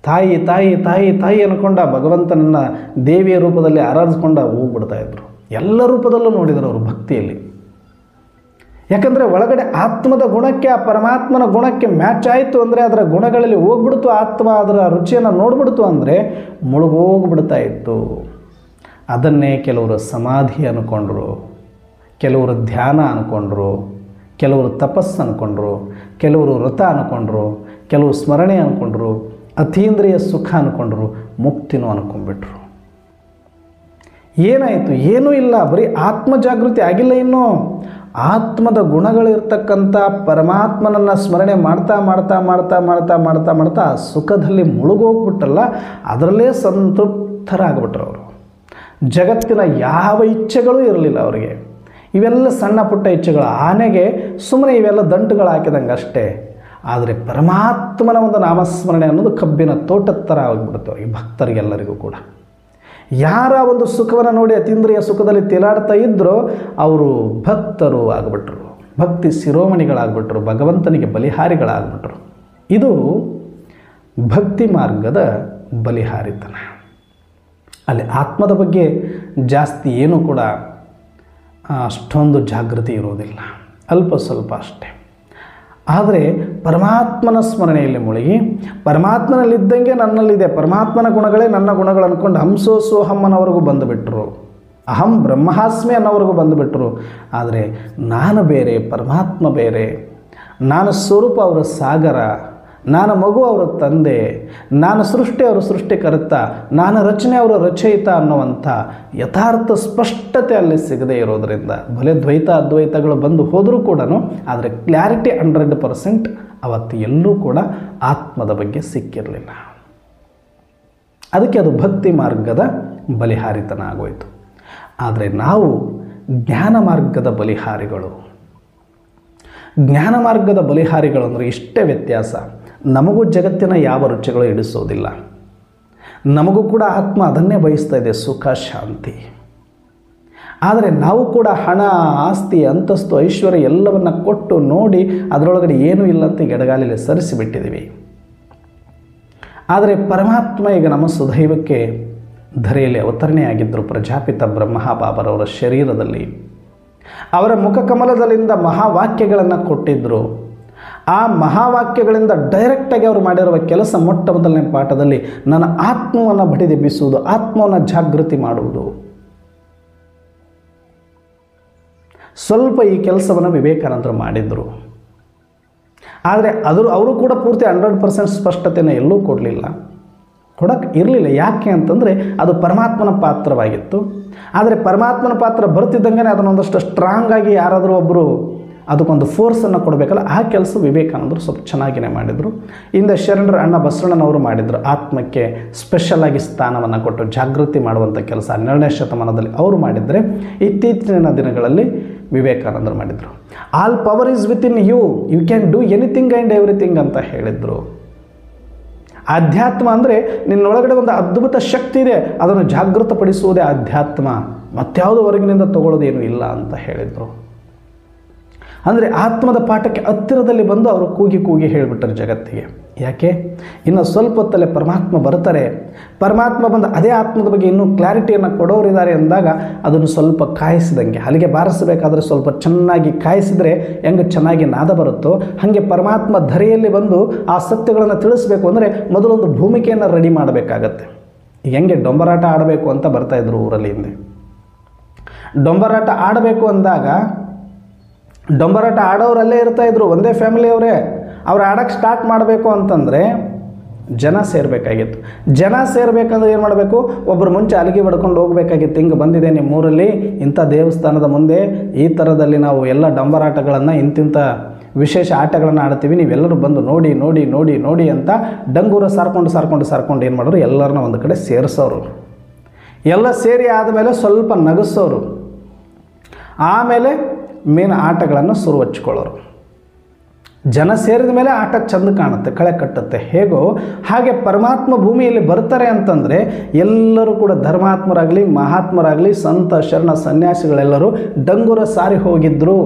ತಾಯಿ ತಾಯಿ ತಾಯಿ ತಾಯಿ ಅಂದ್ಕೊಂಡ ಭಗವಂತನನ್ನು ದೇವಿಯ ರೂಪದಲ್ಲಿ ಆರಾಧಿಸ್ಕೊಂಡ ಹೋಗ್ಬಿಡ್ತಾ ಇದ್ರು. ಎಲ್ಲ ರೂಪದಲ್ಲೂ ನೋಡಿದರು ಅವರು ಭಕ್ತಿಯಲ್ಲಿ. ಯಾಕಂದರೆ ಒಳಗಡೆ ಆತ್ಮದ ಗುಣಕ್ಕೆ, ಆ ಪರಮಾತ್ಮನ ಗುಣಕ್ಕೆ ಮ್ಯಾಚ್ ಆಯಿತು ಅಂದರೆ, ಅದರ ಗುಣಗಳಲ್ಲಿ ಹೋಗ್ಬಿಡ್ತು ಆತ್ಮ, ಅದರ ರುಚಿಯನ್ನು ನೋಡ್ಬಿಡ್ತು ಅಂದರೆ ಮುಳುಗೋಗ್ಬಿಡ್ತಾ ಇತ್ತು. ಅದನ್ನೇ ಕೆಲವರು ಸಮಾಧಿ ಅಂದ್ಕೊಂಡ್ರು, ಕೆಲವರು ಧ್ಯಾನ ಅಂದ್ಕೊಂಡ್ರು, ಕೆಲವರು ತಪಸ್ಸು ಅಂದ್ಕೊಂಡ್ರು, ಕೆಲವರು ವ್ರತ ಅಂದ್ಕೊಂಡ್ರು, ಕೆಲವು ಸ್ಮರಣೆ ಅಂದ್ಕೊಂಡ್ರು, ಅತೀಂದ್ರಿಯ ಸುಖ ಅಂದ್ಕೊಂಡ್ರು, ಮುಕ್ತಿನೂ ಅಂದ್ಕೊಂಡ್ಬಿಟ್ರು. ಏನಾಯಿತು? ಏನೂ ಇಲ್ಲ, ಬರೀ ಆತ್ಮ ಜಾಗೃತಿ ಆಗಿಲ್ಲ. ಇನ್ನೂ ಆತ್ಮದ ಗುಣಗಳಿರ್ತಕ್ಕಂಥ ಪರಮಾತ್ಮನನ್ನು ಸ್ಮರಣೆ ಮಾಡ್ತಾ ಮಾಡ್ತಾ ಮಾಡ್ತಾ ಮಾಡ್ತಾ ಮಾಡ್ತಾ ಮಾಡ್ತಾ ಆ ಸುಖದಲ್ಲಿ ಮುಳುಗೋಗ್ಬಿಟ್ಟಲ್ಲ, ಅದರಲ್ಲೇ ಸಂತೃಪ್ತರಾಗ್ಬಿಟ್ರು ಅವರು. ಜಗತ್ತಿನ ಯಾವ ಇಚ್ಛೆಗಳೂ ಇರಲಿಲ್ಲ ಅವರಿಗೆ. ಇವೆಲ್ಲ ಸಣ್ಣ ಪುಟ್ಟ ಇಚ್ಛೆಗಳು, ಆನೆಗೆ ಸುಮ್ಮನೆ ಇವೆಲ್ಲ ದಂಟುಗಳು ಹಾಕಿದಂಗೆ ಅಷ್ಟೇ. ಆದರೆ ಪರಮಾತ್ಮನ ಒಂದು ನಾಮಸ್ಮರಣೆ ಅನ್ನೋದು ಕಬ್ಬಿನ ತೋಟದ ಥರ ಆಗಿಬಿಡುತ್ತೆ ಅವರಿಗೆ, ಭಕ್ತರಿಗೆಲ್ಲರಿಗೂ ಕೂಡ. ಯಾರ ಒಂದು ಸುಖವನ್ನು ನೋಡಿ ಅತೀಂದ್ರಿಯ ಸುಖದಲ್ಲಿ ತೇಲಾಡ್ತಾ ಇದ್ದರೋ ಅವರು ಭಕ್ತರು ಆಗಿಬಿಟ್ರು, ಭಕ್ತಿ ಶಿರೋಮಣಿಗಳಾಗ್ಬಿಟ್ರು, ಭಗವಂತನಿಗೆ ಬಲಿಹಾರಿಗಳಾಗ್ಬಿಟ್ರು. ಇದು ಭಕ್ತಿ ಮಾರ್ಗದ ಬಲಿಹಾರಿತನ. ಅಲ್ಲಿ ಆತ್ಮದ ಬಗ್ಗೆ ಜಾಸ್ತಿ ಏನೂ ಕೂಡ ಅಷ್ಟೊಂದು ಜಾಗೃತಿ ಇರೋದಿಲ್ಲ, ಅಲ್ಪ ಸ್ವಲ್ಪ ಅಷ್ಟೇ. ಆದರೆ ಪರಮಾತ್ಮನ ಸ್ಮರಣೆಯಲ್ಲಿ ಮುಳುಗಿ, ಪರಮಾತ್ಮನಲ್ಲಿದ್ದಂಗೆ ನನ್ನಲ್ಲಿದೆ, ಪರಮಾತ್ಮನ ಗುಣಗಳೇ ನನ್ನ ಗುಣಗಳು ಅಂದ್ಕೊಂಡು ಹಂಸೋ ಸೋಹಂ ಅನ್ನೋವರೆಗೂ ಬಂದುಬಿಟ್ರು, ಅಹಂ ಬ್ರಹ್ಮಾಸ್ಮಿ ಅನ್ನೋವರೆಗೂ ಬಂದುಬಿಟ್ರು. ಆದರೆ ನಾನು ಬೇರೆ, ಪರಮಾತ್ಮ ಬೇರೆ, ನಾನು ಸ್ವರೂಪ ಅವರ ಸಾಗರ, ನಾನು ಮಗು ಅವರ ತಂದೆ, ನಾನು ಸೃಷ್ಟಿ ಅವರ ಸೃಷ್ಟಿಕರ್ತ, ನಾನು ರಚನೆ ಅವರ ರಚಯಿತ ಅನ್ನುವಂಥ ಯಥಾರ್ಥ ಸ್ಪಷ್ಟತೆ ಅಲ್ಲಿ ಸಿಗದೇ ಇರೋದರಿಂದ, ಭಲೆ ದ್ವೈತ ಅದ್ವೈತಗಳು ಬಂದು ಹೋದರೂ ಕೂಡ, ಆದರೆ ಕ್ಲಾರಿಟಿ 100% ಅವತ್ತು ಎಲ್ಲೂ ಕೂಡ ಆತ್ಮದ ಬಗ್ಗೆ ಸಿಕ್ಕಿರಲಿಲ್ಲ. ಅದಕ್ಕೆ ಅದು ಭಕ್ತಿ ಮಾರ್ಗದ ಬಲಿಹಾರಿತನ ಆಗೋಯಿತು. ಆದರೆ ನಾವು ಜ್ಞಾನ ಮಾರ್ಗದ ಬಲಿಹಾರಿಗಳು. ಜ್ಞಾನ ಮಾರ್ಗದ ಬಲಿಹಾರಿಗಳು ಅಂದರೆ ಇಷ್ಟೇ ವ್ಯತ್ಯಾಸ. ನಮಗೂ ಜಗತ್ತಿನ ಯಾವ ರುಚಿಗಳು ಹಿಡಿಸೋದಿಲ್ಲ, ನಮಗೂ ಕೂಡ ಆತ್ಮ ಅದನ್ನೇ ಬಯಸ್ತಾ ಇದೆ, ಸುಖ ಶಾಂತಿ. ಆದರೆ ನಾವು ಕೂಡ ಹಣ, ಆಸ್ತಿ, ಅಂತಸ್ತು, ಐಶ್ವರ್ಯ ಎಲ್ಲವನ್ನು ಕೊಟ್ಟು ನೋಡಿ ಅದರೊಳಗಡೆ ಏನೂ ಇಲ್ಲ ಅಂತ ಎಡಗಾಲಿಗೆ ಸರಿಸಿಬಿಟ್ಟಿದ್ದೀವಿ. ಆದರೆ ಪರಮಾತ್ಮ ಈಗ ನಮ್ಮ ಸುದೈವಕ್ಕೆ ಧರೆಯಲ್ಲಿ ಅವತರಣೆಯಾಗಿದ್ದರು. ಪ್ರಜಾಪಿತ ಬ್ರಹ್ಮಬಾಬರವರ ಶರೀರದಲ್ಲಿ ಅವರ ಮುಖಕಮಲದಲ್ಲಿಂದ ಮಹಾವಾಕ್ಯಗಳನ್ನು ಕೊಟ್ಟಿದ್ದರು. ಆ ಮಹಾವಾಕ್ಯಗಳಿಂದ ಡೈರೆಕ್ಟಾಗಿ ಅವರು ಮಾಡಿರುವ ಕೆಲಸ ಮೊಟ್ಟ ಮೊದಲನೇ ಪಾಠದಲ್ಲಿ ನನ್ನ ಆತ್ಮವನ್ನು ಬಡಿದೆಬ್ಬಿಸುವುದು, ಆತ್ಮವನ್ನು ಜಾಗೃತಿ ಮಾಡುವುದು. ಸ್ವಲ್ಪ ಈ ಕೆಲಸವನ್ನು ವಿವೇಕಾನಂದರು ಮಾಡಿದರು. ಆದರೆ ಅವರು ಕೂಡ ಪೂರ್ತಿ 100% ಸ್ಪಷ್ಟತೆಯನ್ನು ಎಲ್ಲೂ ಕೊಡಕ್ಕೆ ಇರಲಿಲ್ಲ. ಯಾಕೆ ಅಂತಂದರೆ ಅದು ಪರಮಾತ್ಮನ ಪಾತ್ರವಾಗಿತ್ತು. ಆದರೆ ಪರಮಾತ್ಮನ ಪಾತ್ರ ಬರ್ತಿದ್ದಂಗೆ ಅದನ್ನೊಂದಷ್ಟು ಸ್ಟ್ರಾಂಗ್ ಆಗಿ ಯಾರಾದರೂ ಒಬ್ಬರು ಅದಕ್ಕೊಂದು ಫೋರ್ಸನ್ನು ಕೊಡಬೇಕಲ್ಲ, ಆ ಕೆಲಸ ವಿವೇಕಾನಂದರು ಸ್ವಲ್ಪ ಚೆನ್ನಾಗಿಯೇ ಮಾಡಿದರು. ಇಂದ ಶರಣರ ಅಣ್ಣ ಬಸವಣ್ಣನವರು ಮಾಡಿದರು. ಆತ್ಮಕ್ಕೆ ಸ್ಪೆಷಲಾಗಿ ಸ್ಥಾನವನ್ನು ಕೊಟ್ಟು ಜಾಗೃತಿ ಮಾಡುವಂಥ ಕೆಲಸ 12ನೇ ಶತಮಾನದಲ್ಲಿ ಅವರು ಮಾಡಿದರೆ, ಇತ್ತೀಚಿನ ದಿನಗಳಲ್ಲಿ ವಿವೇಕಾನಂದರು ಮಾಡಿದರು. All power is within you, you can do anything and everything ಅಂತ ಹೇಳಿದರು. ಆಧ್ಯಾತ್ಮ ಅಂದರೆ ನಿನ್ನೊಳಗಡೆ ಒಂದು ಅದ್ಭುತ ಶಕ್ತಿ ಇದೆ, ಅದನ್ನು ಜಾಗೃತಪಡಿಸುವುದೇ ಆಧ್ಯಾತ್ಮ, ಮತ್ಯಾವುದು ಹೊರಗಿನಿಂದ ತಗೊಳ್ಳೋದೇನೂ ಇಲ್ಲ ಅಂತ ಹೇಳಿದರು. ಅಂದರೆ ಆತ್ಮದ ಪಾಠಕ್ಕೆ ಹತ್ತಿರದಲ್ಲಿ ಬಂದು ಅವರು ಕೂಗಿ ಹೇಳಿಬಿಟ್ಟರು ಜಗತ್ತಿಗೆ. ಯಾಕೆ? ಇನ್ನು ಸ್ವಲ್ಪ ಹೊತ್ತಲ್ಲೇ ಪರಮಾತ್ಮ ಬರ್ತಾರೆ. ಪರಮಾತ್ಮ ಬಂದು ಅದೇ ಆತ್ಮದ ಬಗ್ಗೆ ಇನ್ನೂ ಕ್ಲಾರಿಟಿಯನ್ನು ಕೊಡೋರಿದ್ದಾರೆ ಅಂದಾಗ ಅದನ್ನು ಸ್ವಲ್ಪ ಕಾಯಿಸಿದಂಗೆ, ಅಲ್ಲಿಗೆ ಬಾರಿಸಬೇಕಾದ್ರೆ ಸ್ವಲ್ಪ ಚೆನ್ನಾಗಿ ಕಾಯಿಸಿದರೆ ಹೆಂಗೆ ಚೆನ್ನಾಗಿ ನಾದ ಬರುತ್ತೋ ಹಾಗೆ ಪರಮಾತ್ಮ ಧರೆಯಲ್ಲಿ ಬಂದು ಆ ಸತ್ಯಗಳನ್ನು ತಿಳಿಸ್ಬೇಕು ಅಂದರೆ ಮೊದಲೊಂದು ಭೂಮಿಕೆಯನ್ನು ರೆಡಿ ಮಾಡಬೇಕಾಗತ್ತೆ. ಹೆಂಗೆ ಡೊಂಬರಾಟ ಆಡಬೇಕು ಅಂತ ಬರ್ತಾಯಿದ್ರು ಊರಲ್ಲಿ ಹಿಂದೆ. ಡೊಂಬರಾಟ ಆಡಬೇಕು ಅಂದಾಗ ಡೊಂಬರಾಟ ಆಡೋರಲ್ಲೇ ಇರ್ತಾಯಿದ್ರು, ಒಂದೇ ಫ್ಯಾಮಿಲಿಯವರೇ. ಅವ್ರು ಆಡೋಕ್ಕೆ ಸ್ಟಾರ್ಟ್ ಮಾಡಬೇಕು ಅಂತಂದರೆ ಜನ ಸೇರಬೇಕಾಗಿತ್ತು. ಜನ ಸೇರಬೇಕಂದ್ರೆ ಏನು ಮಾಡಬೇಕು? ಒಬ್ಬರು ಮುಂಚೆ ಅಲಿಗೆ ಹೊಡ್ಕೊಂಡು ಹೋಗಬೇಕಾಗಿತ್ತು. ಹಿಂಗೆ ಬಂದಿದೆ ನಿಮ್ಮೂರಲ್ಲಿ ಇಂಥ ದೇವಸ್ಥಾನದ ಮುಂದೆ ಈ ಥರದಲ್ಲಿ ನಾವು ಎಲ್ಲ ಡಂಬರಾಟಗಳನ್ನು ಇಂತಿಂಥ ವಿಶೇಷ ಆಟಗಳನ್ನು ಆಡ್ತೀವಿ, ನೀವೆಲ್ಲರೂ ಬಂದು ನೋಡಿ ನೋಡಿ ನೋಡಿ ನೋಡಿ ಅಂತ ಡಂಗೂರ ಸಾರ್ಕೊಂಡು ಏನು ಮಾಡೋರು? ಎಲ್ಲರನ್ನ ಒಂದು ಕಡೆ ಸೇರಿಸೋರು. ಎಲ್ಲ ಸೇರಿ ಆದಮೇಲೆ ಸ್ವಲ್ಪ ನಗಿಸೋರು. ಆಮೇಲೆ ಮೇನ್ ಆಟಗಳನ್ನು ಶುರು ಹಚ್ಕೊಳ್ಳೋರು. ಜನ ಸೇರಿದ ಮೇಲೆ ಆಟ ಚೆಂದ ಕಾಣುತ್ತೆ, ಕಳೆ ಕಟ್ಟುತ್ತೆ. ಹೇಗೋ ಹಾಗೆ ಪರಮಾತ್ಮ ಭೂಮಿಯಲ್ಲಿ ಬರ್ತಾರೆ ಅಂತಂದರೆ ಎಲ್ಲರೂ ಕೂಡ ಧರ್ಮಾತ್ಮರಾಗಲಿ ಮಹಾತ್ಮರಾಗಲಿ ಸಂತ ಶರಣ ಸನ್ಯಾಸಿಗಳೆಲ್ಲರೂ ಡಂಗೂರ ಸಾರಿ ಹೋಗಿದ್ದರು.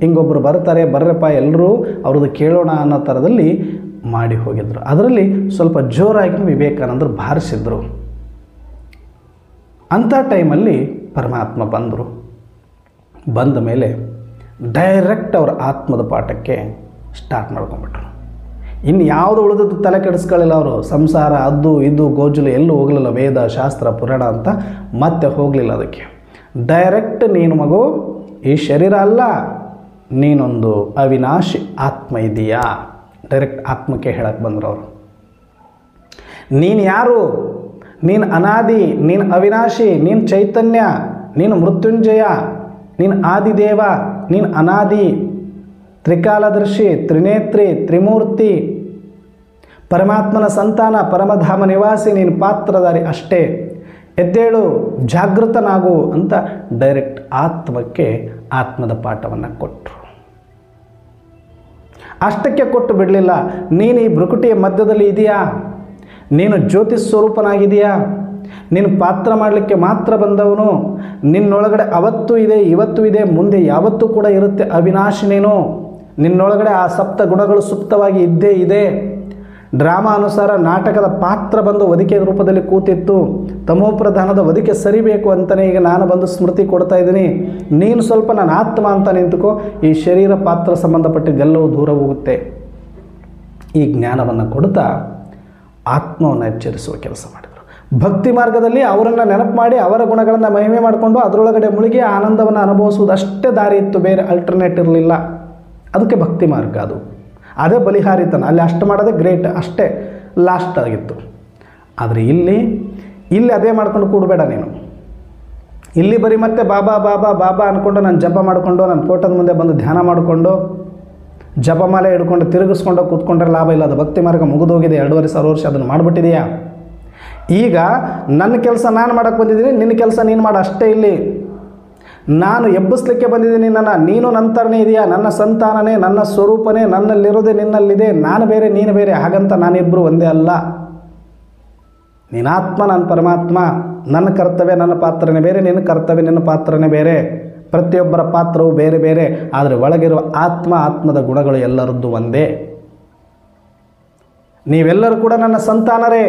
ಹಿಂಗೊಬ್ಬರು ಬರ್ತಾರೆ, ಬರ್ರಪ್ಪ ಎಲ್ಲರೂ ಅವ್ರದ್ದು ಕೇಳೋಣ ಅನ್ನೋ ಥರದಲ್ಲಿ ಮಾಡಿ ಹೋಗಿದ್ರು. ಅದರಲ್ಲಿ ಸ್ವಲ್ಪ ಜೋರಾಗಿ ವಿವೇಕಾನಂದರು ಬಾರಿಸಿದ್ರು. ಅಂಥ ಟೈಮಲ್ಲಿ ಪರಮಾತ್ಮ ಬಂದರು. ಬಂದ ಮೇಲೆ ಡೈರೆಕ್ಟ್ ಅವ್ರ ಆತ್ಮದ ಪಾಠಕ್ಕೆ ಸ್ಟಾರ್ಟ್ ಮಾಡ್ಕೊಂಬಿಟ್ರು. ಇನ್ನು ಯಾವುದು ಉಳಿದದ್ದು ತಲೆ ಕೆಡಿಸ್ಕೊಳ್ಳಿಲ್ಲ ಅವರು. ಸಂಸಾರ ಅದು ಇದು ಗೋಜಲು ಎಲ್ಲೂ ಹೋಗಲಿಲ್ಲ, ವೇದ ಶಾಸ್ತ್ರ ಪುರಾಣ ಅಂತ ಮತ್ತೆ ಹೋಗಲಿಲ್ಲ ಅದಕ್ಕೆ. ಡೈರೆಕ್ಟ್ ನೀನು ಮಗು ಈ ಶರೀರ ಅಲ್ಲ, ನೀನೊಂದು ಅವಿನಾಶಿ ಆತ್ಮ ಇದೆಯಾ, ಡೈರೆಕ್ಟ್ ಆತ್ಮಕ್ಕೆ ಹೇಳಕ್ಕೆ ಬಂದರು ಅವರು. ನೀನು ಯಾರು? ನೀನು ಅನಾದಿ, ನೀನು ಅವಿನಾಶಿ, ನೀನು ಚೈತನ್ಯ, ನೀನು ಮೃತ್ಯುಂಜಯ, ನೀನು ಆದಿದೇವ, ನೀನು ಅನಾದಿ, ತ್ರಿಕಾಲದರ್ಶಿ, ತ್ರಿನೇತ್ರಿ, ತ್ರಿಮೂರ್ತಿ, ಪರಮಾತ್ಮನ ಸಂತಾನ, ಪರಮಧಾಮ ನಿವಾಸಿ, ನೀನು ಪಾತ್ರಧಾರಿ ಅಷ್ಟೇ. ಎದ್ದೇಳು, ಜಾಗೃತನಾಗು ಅಂತ ಡೈರೆಕ್ಟ್ ಆತ್ಮಕ್ಕೆ ಆತ್ಮದ ಪಾಠವನ್ನು ಕೊಟ್ಟರು. ಅಷ್ಟಕ್ಕೆ ಕೊಟ್ಟು ಬಿಡಲಿಲ್ಲ. ನೀನು ಈ ಭ್ರುಕುಟಿಯ ಮಧ್ಯದಲ್ಲಿ ಇದೆಯಾ? ನೀನು ಜ್ಯೋತಿ ಸ್ವರೂಪನಾಗಿದೆಯಾ? ನೀನು ಪಾತ್ರ ಮಾಡಲಿಕ್ಕೆ ಮಾತ್ರ ಬಂದವನು. ನಿನ್ನೊಳಗಡೆ ಅವತ್ತೂ ಇದೆ, ಇವತ್ತೂ ಇದೆ, ಮುಂದೆ ಯಾವತ್ತೂ ಕೂಡ ಇರುತ್ತೆ. ಅವಿನಾಶಿ ನೀನು. ನಿನ್ನೊಳಗಡೆ ಆ ಸಪ್ತ ಗುಣಗಳು ಸುಪ್ತವಾಗಿ ಇದ್ದೇ ಇದೆ. ಡ್ರಾಮಾ ಅನುಸಾರ ನಾಟಕದ ಪಾತ್ರ ಬಂದು ವಧಿಕೆ ರೂಪದಲ್ಲಿ ಕೂತಿತ್ತು. ತಮೋಪ್ರಧಾನದ ವಧಿಕೆ ಸರಿಬೇಕು ಅಂತಲೇ ಈಗ ನಾನು ಬಂದು ಸ್ಮೃತಿ ಕೊಡ್ತಾ ಇದ್ದೀನಿ. ನೀನು ಸ್ವಲ್ಪ ನನ್ನ ಆತ್ಮ ಅಂತ ನಿಂತುಕೋ, ಈ ಶರೀರ ಪಾತ್ರ ಸಂಬಂಧಪಟ್ಟಿದ್ದೆಲ್ಲವೂ ದೂರ ಹೋಗುತ್ತೆ. ಈ ಜ್ಞಾನವನ್ನು ಕೊಡ್ತಾ ಆತ್ಮವನ್ನು ಎಚ್ಚರಿಸುವ ಕೆಲಸ ಮಾಡಿದರು. ಭಕ್ತಿ ಮಾರ್ಗದಲ್ಲಿ ಅವರನ್ನು ನೆನಪು ಮಾಡಿ ಅವರ ಗುಣಗಳನ್ನು ಮಹಿಮೆ ಮಾಡಿಕೊಂಡು ಅದರೊಳಗಡೆ ಮುಳುಗಿ ಆನಂದವನ್ನು ಅನುಭವಿಸುವುದು ಅಷ್ಟೇ ದಾರಿ ಇತ್ತು, ಬೇರೆ ಅಲ್ಟರ್ನೇಟ್ ಇರಲಿಲ್ಲ. ಅದಕ್ಕೆ ಭಕ್ತಿ ಮಾರ್ಗ. ಅದು ಅದೇ ಬಲಿಹಾರಿತನ. ಅಲ್ಲಿ ಅಷ್ಟು ಮಾಡೋದೇ ಗ್ರೇಟ್, ಅಷ್ಟೇ ಲಾಸ್ಟ್ ಆಗಿತ್ತು. ಆದರೆ ಇಲ್ಲಿ ಅದೇ ಮಾಡ್ಕೊಂಡು ಕೂಡಬೇಡ ನೀನು. ಇಲ್ಲಿ ಬರೀ ಮತ್ತೆ ಬಾಬಾ ಬಾಬಾ ಬಾಬಾ ಅಂದ್ಕೊಂಡು ನಾನು ಜಪ ಮಾಡಿಕೊಂಡು ನನ್ನ ಫೋಟೋದ ಮುಂದೆ ಬಂದು ಧ್ಯಾನ ಮಾಡಿಕೊಂಡು ಜಪಮಾಲೆ ಹಿಡ್ಕೊಂಡು ತಿರುಗಿಸ್ಕೊಂಡು ಕೂತ್ಕೊಂಡ್ರೆ ಲಾಭ ಇಲ್ಲ. ಅದು ಭಕ್ತಿ ಮಾರ್ಗ ಮುಗಿದೋಗಿದೆ. 2,500 ವರ್ಷ ಅದನ್ನು ಮಾಡಿಬಿಟ್ಟಿದೆಯಾ? ಈಗ ನನ್ನ ಕೆಲಸ ನಾನು ಮಾಡೋಕ್ಕೆ ಬಂದಿದ್ದೀನಿ, ನಿನ್ನ ಕೆಲಸ ನೀನು ಮಾಡು ಅಷ್ಟೇ. ಇಲ್ಲಿ ನಾನು ಎಬ್ಬಿಸ್ಲಿಕ್ಕೆ ಬಂದಿದ್ದೀನಿ ನನ್ನ. ನೀನು ನನ್ನ ಥರನೇ ಇದೆಯಾ? ನನ್ನ ಸಂತಾನನೇ, ನನ್ನ ಸ್ವರೂಪನೇ, ನನ್ನಲ್ಲಿರೋದೇ ನಿನ್ನಲ್ಲಿದೆ. ನಾನು ಬೇರೆ ನೀನು ಬೇರೆ, ಹಾಗಂತ ನಾನಿಬ್ಬರು ಒಂದೇ ಅಲ್ಲ. ನೀನಾತ್ಮ, ನಾನು ಪರಮಾತ್ಮ. ನನ್ನ ಕರ್ತವ್ಯ ನನ್ನ ಪಾತ್ರನೇ ಬೇರೆ, ನಿನ್ನ ಕರ್ತವ್ಯ ನಿನ್ನ ಪಾತ್ರನೇ ಬೇರೆ. ಪ್ರತಿಯೊಬ್ಬರ ಪಾತ್ರವು ಬೇರೆ ಬೇರೆ, ಆದರೆ ಒಳಗಿರುವ ಆತ್ಮದ ಗುಣಗಳು ಎಲ್ಲರದ್ದು ಒಂದೇ. ನೀವೆಲ್ಲರೂ ಕೂಡ ನನ್ನ ಸಂತಾನರೇ,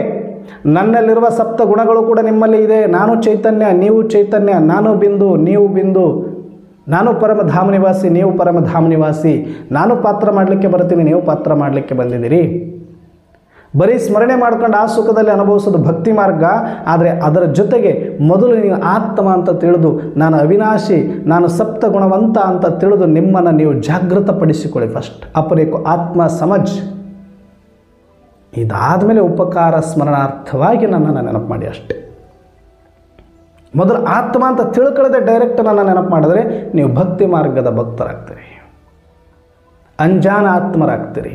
ನನ್ನಲ್ಲಿರುವ ಸಪ್ತ ಗುಣಗಳು ಕೂಡ ನಿಮ್ಮಲ್ಲಿ ಇದೆ. ನಾನು ಚೈತನ್ಯ, ನೀವು ಚೈತನ್ಯ, ನಾನು ಬಿಂದು, ನೀವು ಬಿಂದು, ನಾನು ಪರಮಧಾಮ ನಿವಾಸಿ, ನೀವು ಪರಮಧಾಮ ನಿವಾಸಿ, ನಾನು ಪಾತ್ರ ಮಾಡಲಿಕ್ಕೆ ಬರ್ತೀನಿ, ನೀವು ಪಾತ್ರ ಮಾಡಲಿಕ್ಕೆ ಬಂದಿದ್ದೀರಿ. ಬರೀ ಸ್ಮರಣೆ ಮಾಡ್ಕೊಂಡು ಆ ಸುಖದಲ್ಲಿ ಅನುಭವಿಸೋದು ಭಕ್ತಿ ಮಾರ್ಗ. ಆದರೆ ಅದರ ಜೊತೆಗೆ ಮೊದಲು ನೀವು ಆತ್ಮ ಅಂತ ತಿಳಿದು, ನಾನು ಅವಿನಾಶಿ, ನಾನು ಸಪ್ತ ಗುಣವಂತ ಅಂತ ತಿಳಿದು ನಿಮ್ಮನ್ನು ನೀವು ಜಾಗೃತಪಡಿಸಿಕೊಳ್ಳಿ. ಫಸ್ಟ್ ಅಪರೇಕು ಆತ್ಮ ಸಮಜ್. ಇದಾದ ಮೇಲೆ ಉಪಕಾರ ಸ್ಮರಣಾರ್ಥವಾಗಿ ನನ್ನನ್ನು ನೆನಪು ಮಾಡಿ ಅಷ್ಟೆ. ಮೊದಲು ಆತ್ಮ ಅಂತ ತಿಳ್ಕೊಳ್ಳದೆ ಡೈರೆಕ್ಟ್ ನನ್ನ ನೆನಪು ಮಾಡಿದ್ರೆ ನೀವು ಭಕ್ತಿ ಮಾರ್ಗದ ಭಕ್ತರಾಗ್ತೀರಿ, ಅಂಜಾನ ಆತ್ಮರಾಗ್ತೀರಿ.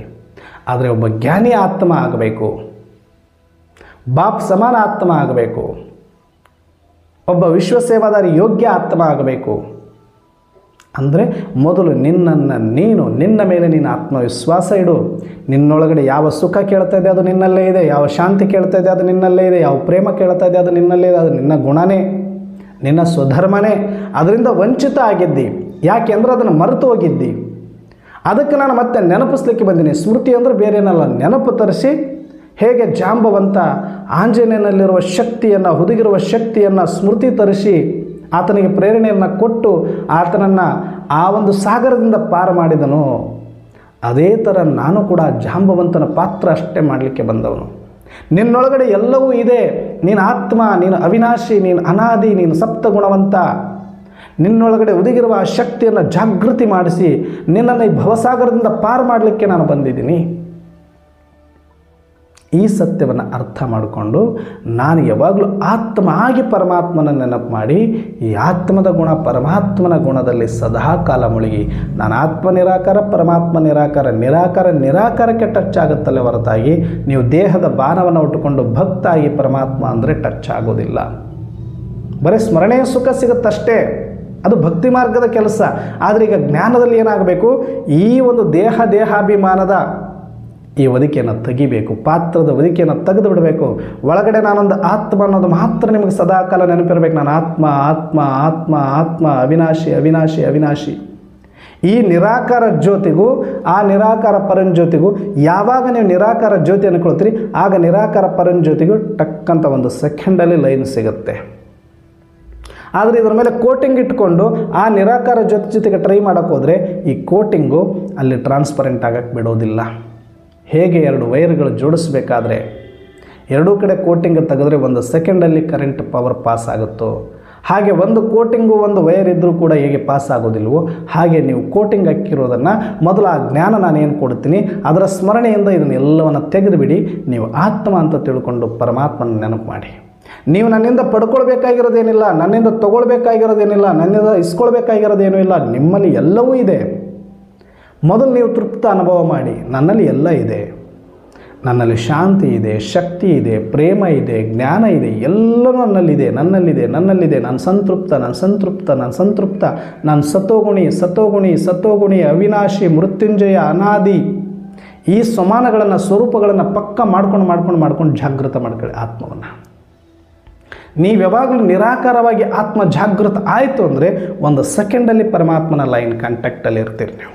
ಆದರೆ ಒಬ್ಬ ಜ್ಞಾನಿ ಆತ್ಮ ಆಗಬೇಕು, ಬಾಪ್ ಸಮಾನ ಆತ್ಮ ಆಗಬೇಕು, ಒಬ್ಬ ವಿಶ್ವಸೇವಾದಾರಿ ಯೋಗ್ಯ ಆತ್ಮ ಆಗಬೇಕು ಅಂದರೆ ಮೊದಲು ನಿನ್ನನ್ನು ನೀನು, ನಿನ್ನ ಮೇಲೆ ನೀನು ಆತ್ಮವಿಶ್ವಾಸ ಇಡು. ನಿನ್ನೊಳಗಡೆ ಯಾವ ಸುಖ ಕೇಳ್ತಾ ಇದೆ ಅದು ನಿನ್ನಲ್ಲೇ ಇದೆ, ಯಾವ ಶಾಂತಿ ಕೇಳ್ತಾ ಇದೆ ಅದು ನಿನ್ನಲ್ಲೇ ಇದೆ, ಯಾವ ಪ್ರೇಮ ಕೇಳ್ತಾ ಇದೆ ಅದು ನಿನ್ನಲ್ಲೇ ಇದೆ. ಅದು ನಿನ್ನ ಗುಣನೇ, ನಿನ್ನ ಸ್ವಧರ್ಮನೇ. ಅದರಿಂದ ವಂಚಿತ ಆಗಿದ್ದಿ. ಯಾಕೆ ಅಂದರೆ ಅದನ್ನು ಮರೆತು ಹೋಗಿದ್ದಿ. ಅದಕ್ಕೆ ನಾನು ಮತ್ತೆ ನೆನಪಿಸ್ಲಿಕ್ಕೆ ಬಂದೀನಿ. ಸ್ಮೃತಿ ಅಂದರೆ ಬೇರೇನಲ್ಲ, ನೆನಪು ತರಿಸಿ ಹೇಗೆ ಜಾಂಬವಂತ ಆಂಜನೇಯನಲ್ಲಿರುವ ಶಕ್ತಿಯನ್ನು, ಹುದುಗಿರುವ ಶಕ್ತಿಯನ್ನು ಸ್ಮೃತಿ ತರಿಸಿ ಆತನಿಗೆ ಪ್ರೇರಣೆಯನ್ನು ಕೊಟ್ಟು ಆತನನ್ನು ಆ ಒಂದು ಸಾಗರದಿಂದ ಪಾರು ಮಾಡಿದನು. ಅದೇ ಥರ ನಾನು ಕೂಡ ಜಾಂಬವಂತನ ಪಾತ್ರ ಅಷ್ಟೇ ಮಾಡಲಿಕ್ಕೆ ಬಂದವನು. ನಿನ್ನೊಳಗಡೆ ಎಲ್ಲವೂ ಇದೆ. ನೀನು ಆತ್ಮ, ನೀನು ಅವಿನಾಶಿ, ನೀನು ಅನಾದಿ, ನೀನು ಸಪ್ತಗುಣವಂತ. ನಿನ್ನೊಳಗಡೆ ಒದಗಿರುವ ಆ ಶಕ್ತಿಯನ್ನು ಜಾಗೃತಿ ಮಾಡಿಸಿ ನಿನ್ನನ್ನು ಈ ಭವಸಾಗರದಿಂದ ಪಾರು ಮಾಡಲಿಕ್ಕೆ ನಾನು ಬಂದಿದ್ದೀನಿ. ಈ ಸತ್ಯವನ್ನು ಅರ್ಥ ಮಾಡಿಕೊಂಡು ನಾನು ಯಾವಾಗಲೂ ಆತ್ಮ ಆಗಿ ಪರಮಾತ್ಮನ ನೆನಪು ಮಾಡಿ ಈ ಆತ್ಮದ ಗುಣ ಪರಮಾತ್ಮನ ಗುಣದಲ್ಲಿ ಸದಾ ಕಾಲ ಮುಳುಗಿ ನಾನು ಆತ್ಮ ನಿರಾಕಾರ, ಪರಮಾತ್ಮ ನಿರಾಕಾರ, ನಿರಾಕಾರಕ್ಕೆ ಟಚ್ ಆಗುತ್ತಲ್ಲೇ ಹೊರತಾಗಿ ನೀವು ದೇಹದ ಬಾಣವನ್ನು ಉಟ್ಟುಕೊಂಡು ಭಕ್ತ ಆಗಿ ಪರಮಾತ್ಮ ಅಂದರೆ ಟಚ್ ಆಗೋದಿಲ್ಲ. ಬರೀ ಸ್ಮರಣೆಯ ಸುಖ ಸಿಗುತ್ತಷ್ಟೇ, ಅದು ಭಕ್ತಿ ಮಾರ್ಗದ ಕೆಲಸ. ಆದರೆ ಈಗ ಜ್ಞಾನದಲ್ಲಿ ಏನಾಗಬೇಕು, ಈ ಒಂದು ದೇಹಾಭಿಮಾನದ ಈ ಒದಿಕೆಯನ್ನು ತೆಗಿಬೇಕು, ಪಾತ್ರದ ಒದಿಕೆಯನ್ನು ತೆಗೆದು ಬಿಡಬೇಕು. ಒಳಗಡೆ ನಾನೊಂದು ಆತ್ಮ ಅನ್ನೋದು ಮಾತ್ರ ನಿಮಗೆ ಸದಾಕಾಲ ನೆನಪಿರಬೇಕು. ನಾನು ಆತ್ಮ ಆತ್ಮ ಆತ್ಮ ಆತ್ಮ, ಅವಿನಾಶಿ ಅವಿನಾಶಿ ಅವಿನಾಶಿ. ಈ ನಿರಾಕಾರ ಜ್ಯೋತಿಗೂ ಆ ನಿರಾಕಾರ ಪರಂಜ್ಯೋತಿಗೂ ಯಾವಾಗ ನೀವು ನಿರಾಕಾರ ಜ್ಯೋತಿ ಅನ್ಕೊಳ್ತೀರಿ ಆಗ ನಿರಾಕಾರ ಪರಂಜ್ಯೋತಿಗೂ ಟಕ್ಕಂತ ಒಂದು ಸೆಕೆಂಡಲ್ಲಿ ಲೈನ್ ಸಿಗುತ್ತೆ. ಆದರೆ ಇದರ ಮೇಲೆ ಕೋಟಿಂಗ್ ಇಟ್ಕೊಂಡು ಆ ನಿರಾಕಾರ ಜೊತೆಗೆ ಟ್ರೈ ಮಾಡೋಕ್ಕೆ ಹೋದರೆ ಈ ಕೋಟಿಂಗು ಅಲ್ಲಿ ಟ್ರಾನ್ಸ್ಪರೆಂಟ್ ಆಗಕ್ಕೆ ಬಿಡೋದಿಲ್ಲ. ಹೇಗೆ ಎರಡು ವೈರ್ಗಳು ಜೋಡಿಸ್ಬೇಕಾದ್ರೆ ಎರಡೂ ಕಡೆ ಕೋಟಿಂಗ್ ತೆಗೆದ್ರೆ ಒಂದು ಸೆಕೆಂಡಲ್ಲಿ ಕರೆಂಟ್ ಪವರ್ ಪಾಸ್ ಆಗುತ್ತೋ ಹಾಗೆ ಒಂದು ಕೋಟಿಂಗು ಒಂದು ವೈರ್ ಇದ್ದರೂ ಕೂಡ ಹೇಗೆ ಪಾಸ್ ಆಗೋದಿಲ್ವೋ ಹಾಗೆ ನೀವು ಕೋಟಿಂಗ್ ಹಾಕಿರೋದನ್ನು ಮೊದಲು ಆ ಜ್ಞಾನ ನಾನೇನು ಕೊಡ್ತೀನಿ ಅದರ ಸ್ಮರಣೆಯಿಂದ ಇದನ್ನೆಲ್ಲವನ್ನು ತೆಗೆದುಬಿಡಿ. ನೀವು ಆತ್ಮ ಅಂತ ತಿಳ್ಕೊಂಡು ಪರಮಾತ್ಮನ ನೆನಪು ಮಾಡಿ. ನೀವು ನನ್ನಿಂದ ಪಡ್ಕೊಳ್ಬೇಕಾಗಿರೋದೇನಿಲ್ಲ, ನನ್ನಿಂದ ತೊಗೊಳ್ಬೇಕಾಗಿರೋದೇನಿಲ್ಲ, ನನ್ನಿಂದ ಇಸ್ಕೊಳ್ಬೇಕಾಗಿರೋದೇನೂ ಇಲ್ಲ. ನಿಮ್ಮಲ್ಲಿ ಎಲ್ಲವೂ ಇದೆ. ಮೊದಲು ನೀವು ತೃಪ್ತ ಅನುಭವ ಮಾಡಿ. ನನ್ನಲ್ಲಿ ಎಲ್ಲ ಇದೆ, ನನ್ನಲ್ಲಿ ಶಾಂತಿ ಇದೆ, ಶಕ್ತಿ ಇದೆ, ಪ್ರೇಮ ಇದೆ, ಜ್ಞಾನ ಇದೆ, ಎಲ್ಲವೂ ನನ್ನಲ್ಲಿದೆ. ನಾನು ಸಂತೃಪ್ತ, ನಾನು ಸತೋಗುಣಿ, ಅವಿನಾಶಿ, ಮೃತ್ಯುಂಜಯ, ಅನಾದಿ. ಈ ಸಮಾನಗಳನ್ನು ಸ್ವರೂಪಗಳನ್ನು ಪಕ್ಕ ಮಾಡ್ಕೊಂಡು ಜಾಗೃತ ಮಾಡ್ಕೊಳ್ಳಿ ಆತ್ಮವನ್ನು. ನೀವು ಯಾವಾಗಲೂ ನಿರಾಕಾರವಾಗಿ ಆತ್ಮ ಜಾಗೃತ ಆಯಿತು ಅಂದರೆ ಒಂದು ಸೆಕೆಂಡಲ್ಲಿ ಪರಮಾತ್ಮನ ಲೈನ್ ಕಾಂಟ್ಯಾಕ್ಟಲ್ಲಿ ಇರ್ತೀರಿ. ನೀವು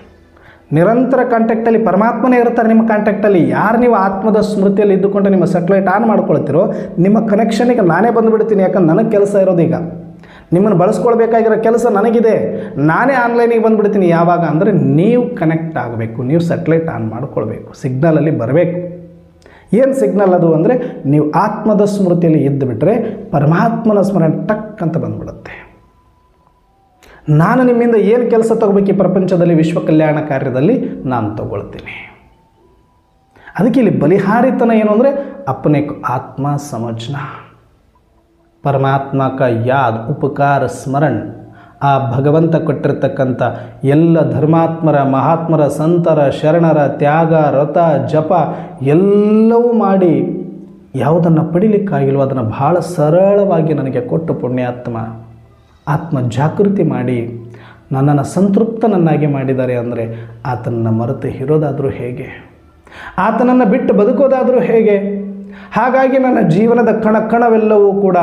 ನಿರಂತರ ಕಾಂಟ್ಯಾಕ್ಟಲ್ಲಿ ಪರಮಾತ್ಮನೇ ಇರ್ತಾರೆ ನಿಮ್ಮ ಕಾಂಟ್ಯಾಕ್ಟಲ್ಲಿ. ಯಾರು ನೀವು ಆತ್ಮದ ಸ್ಮೃತಿಯಲ್ಲಿ ಇದ್ದುಕೊಂಡು ನಿಮ್ಮ ಸೆಟ್ಲೈಟ್ ಆನ್ ಮಾಡ್ಕೊಳ್ತೀರೋ ನಿಮ್ಮ ಕನೆಕ್ಷನಿಗೆ ನಾನೇ ಬಂದುಬಿಡ್ತೀನಿ. ಯಾಕಂದ್ರೆ ನನಗೆ ಕೆಲಸ ಇರೋದೀಗ ನಿಮ್ಮನ್ನು ಬಳಸ್ಕೊಳ್ಬೇಕಾಗಿರೋ ಕೆಲಸ ನನಗಿದೆ. ನಾನೇ ಆನ್ಲೈನಿಗೆ ಬಂದುಬಿಡ್ತೀನಿ. ಯಾವಾಗ ಅಂದರೆ ನೀವು ಕನೆಕ್ಟ್ ಆಗಬೇಕು, ನೀವು ಸೆಟ್ಲೈಟ್ ಆನ್ ಮಾಡ್ಕೊಳ್ಬೇಕು, ಸಿಗ್ನಲಲ್ಲಿ ಬರಬೇಕು. ಏನು ಸಿಗ್ನಲ್ ಅದು ಅಂದರೆ ನೀವು ಆತ್ಮದ ಸ್ಮೃತಿಯಲ್ಲಿ ಇದ್ದು ಬಿಟ್ಟರೆ ಪರಮಾತ್ಮನ ಸ್ಮರಣೆ ಟಕ್ ಅಂತ ಬಂದುಬಿಡುತ್ತೆ. ನಾನು ನಿಮ್ಮಿಂದ ಏನು ಕೆಲಸ ತಗೋಬೇಕು ಈ ಪ್ರಪಂಚದಲ್ಲಿ, ವಿಶ್ವ ಕಲ್ಯಾಣ ಕಾರ್ಯದಲ್ಲಿ ನಾನು ತಗೊಳ್ತೀನಿ. ಅದಕ್ಕೆ ಇಲ್ಲಿ ಬಲಿಹಾರಿತನ ಏನು ಅಂದರೆ ಅಪ್ಪನೇ ಆತ್ಮ ಸಮಜ್ನಾ, ಪರಮಾತ್ಮ ಕ ಯಾದ್, ಉಪಕಾರ, ಸ್ಮರಣ್. ಆ ಭಗವಂತ ಕೊಟ್ಟಿರ್ತಕ್ಕಂಥ ಎಲ್ಲ ಧರ್ಮಾತ್ಮರ, ಮಹಾತ್ಮರ, ಸಂತರ, ಶರಣರ ತ್ಯಾಗ, ವ್ರತ, ಜಪ ಎಲ್ಲವೂ ಮಾಡಿ ಯಾವುದನ್ನು ಪಡಿಲಿಕ್ಕಾಗಿಲ್ವೋ ಅದನ್ನು ಬಹಳ ಸರಳವಾಗಿ ನನಗೆ ಕೊಟ್ಟು ಪುಣ್ಯಾತ್ಮ ಆತ್ಮ ಜಾಗೃತಿ ಮಾಡಿ ನನ್ನನ್ನು ಸಂತೃಪ್ತನನ್ನಾಗಿ ಮಾಡಿದ್ದಾರೆ. ಅಂದರೆ ಆತನನ್ನು ಮರೆತು ಇರೋದಾದರೂ ಹೇಗೆ, ಆತನನ್ನು ಬಿಟ್ಟು ಬದುಕೋದಾದರೂ ಹೇಗೆ? ಹಾಗಾಗಿ ನನ್ನ ಜೀವನದ ಕಣವೆಲ್ಲವೂ ಕೂಡ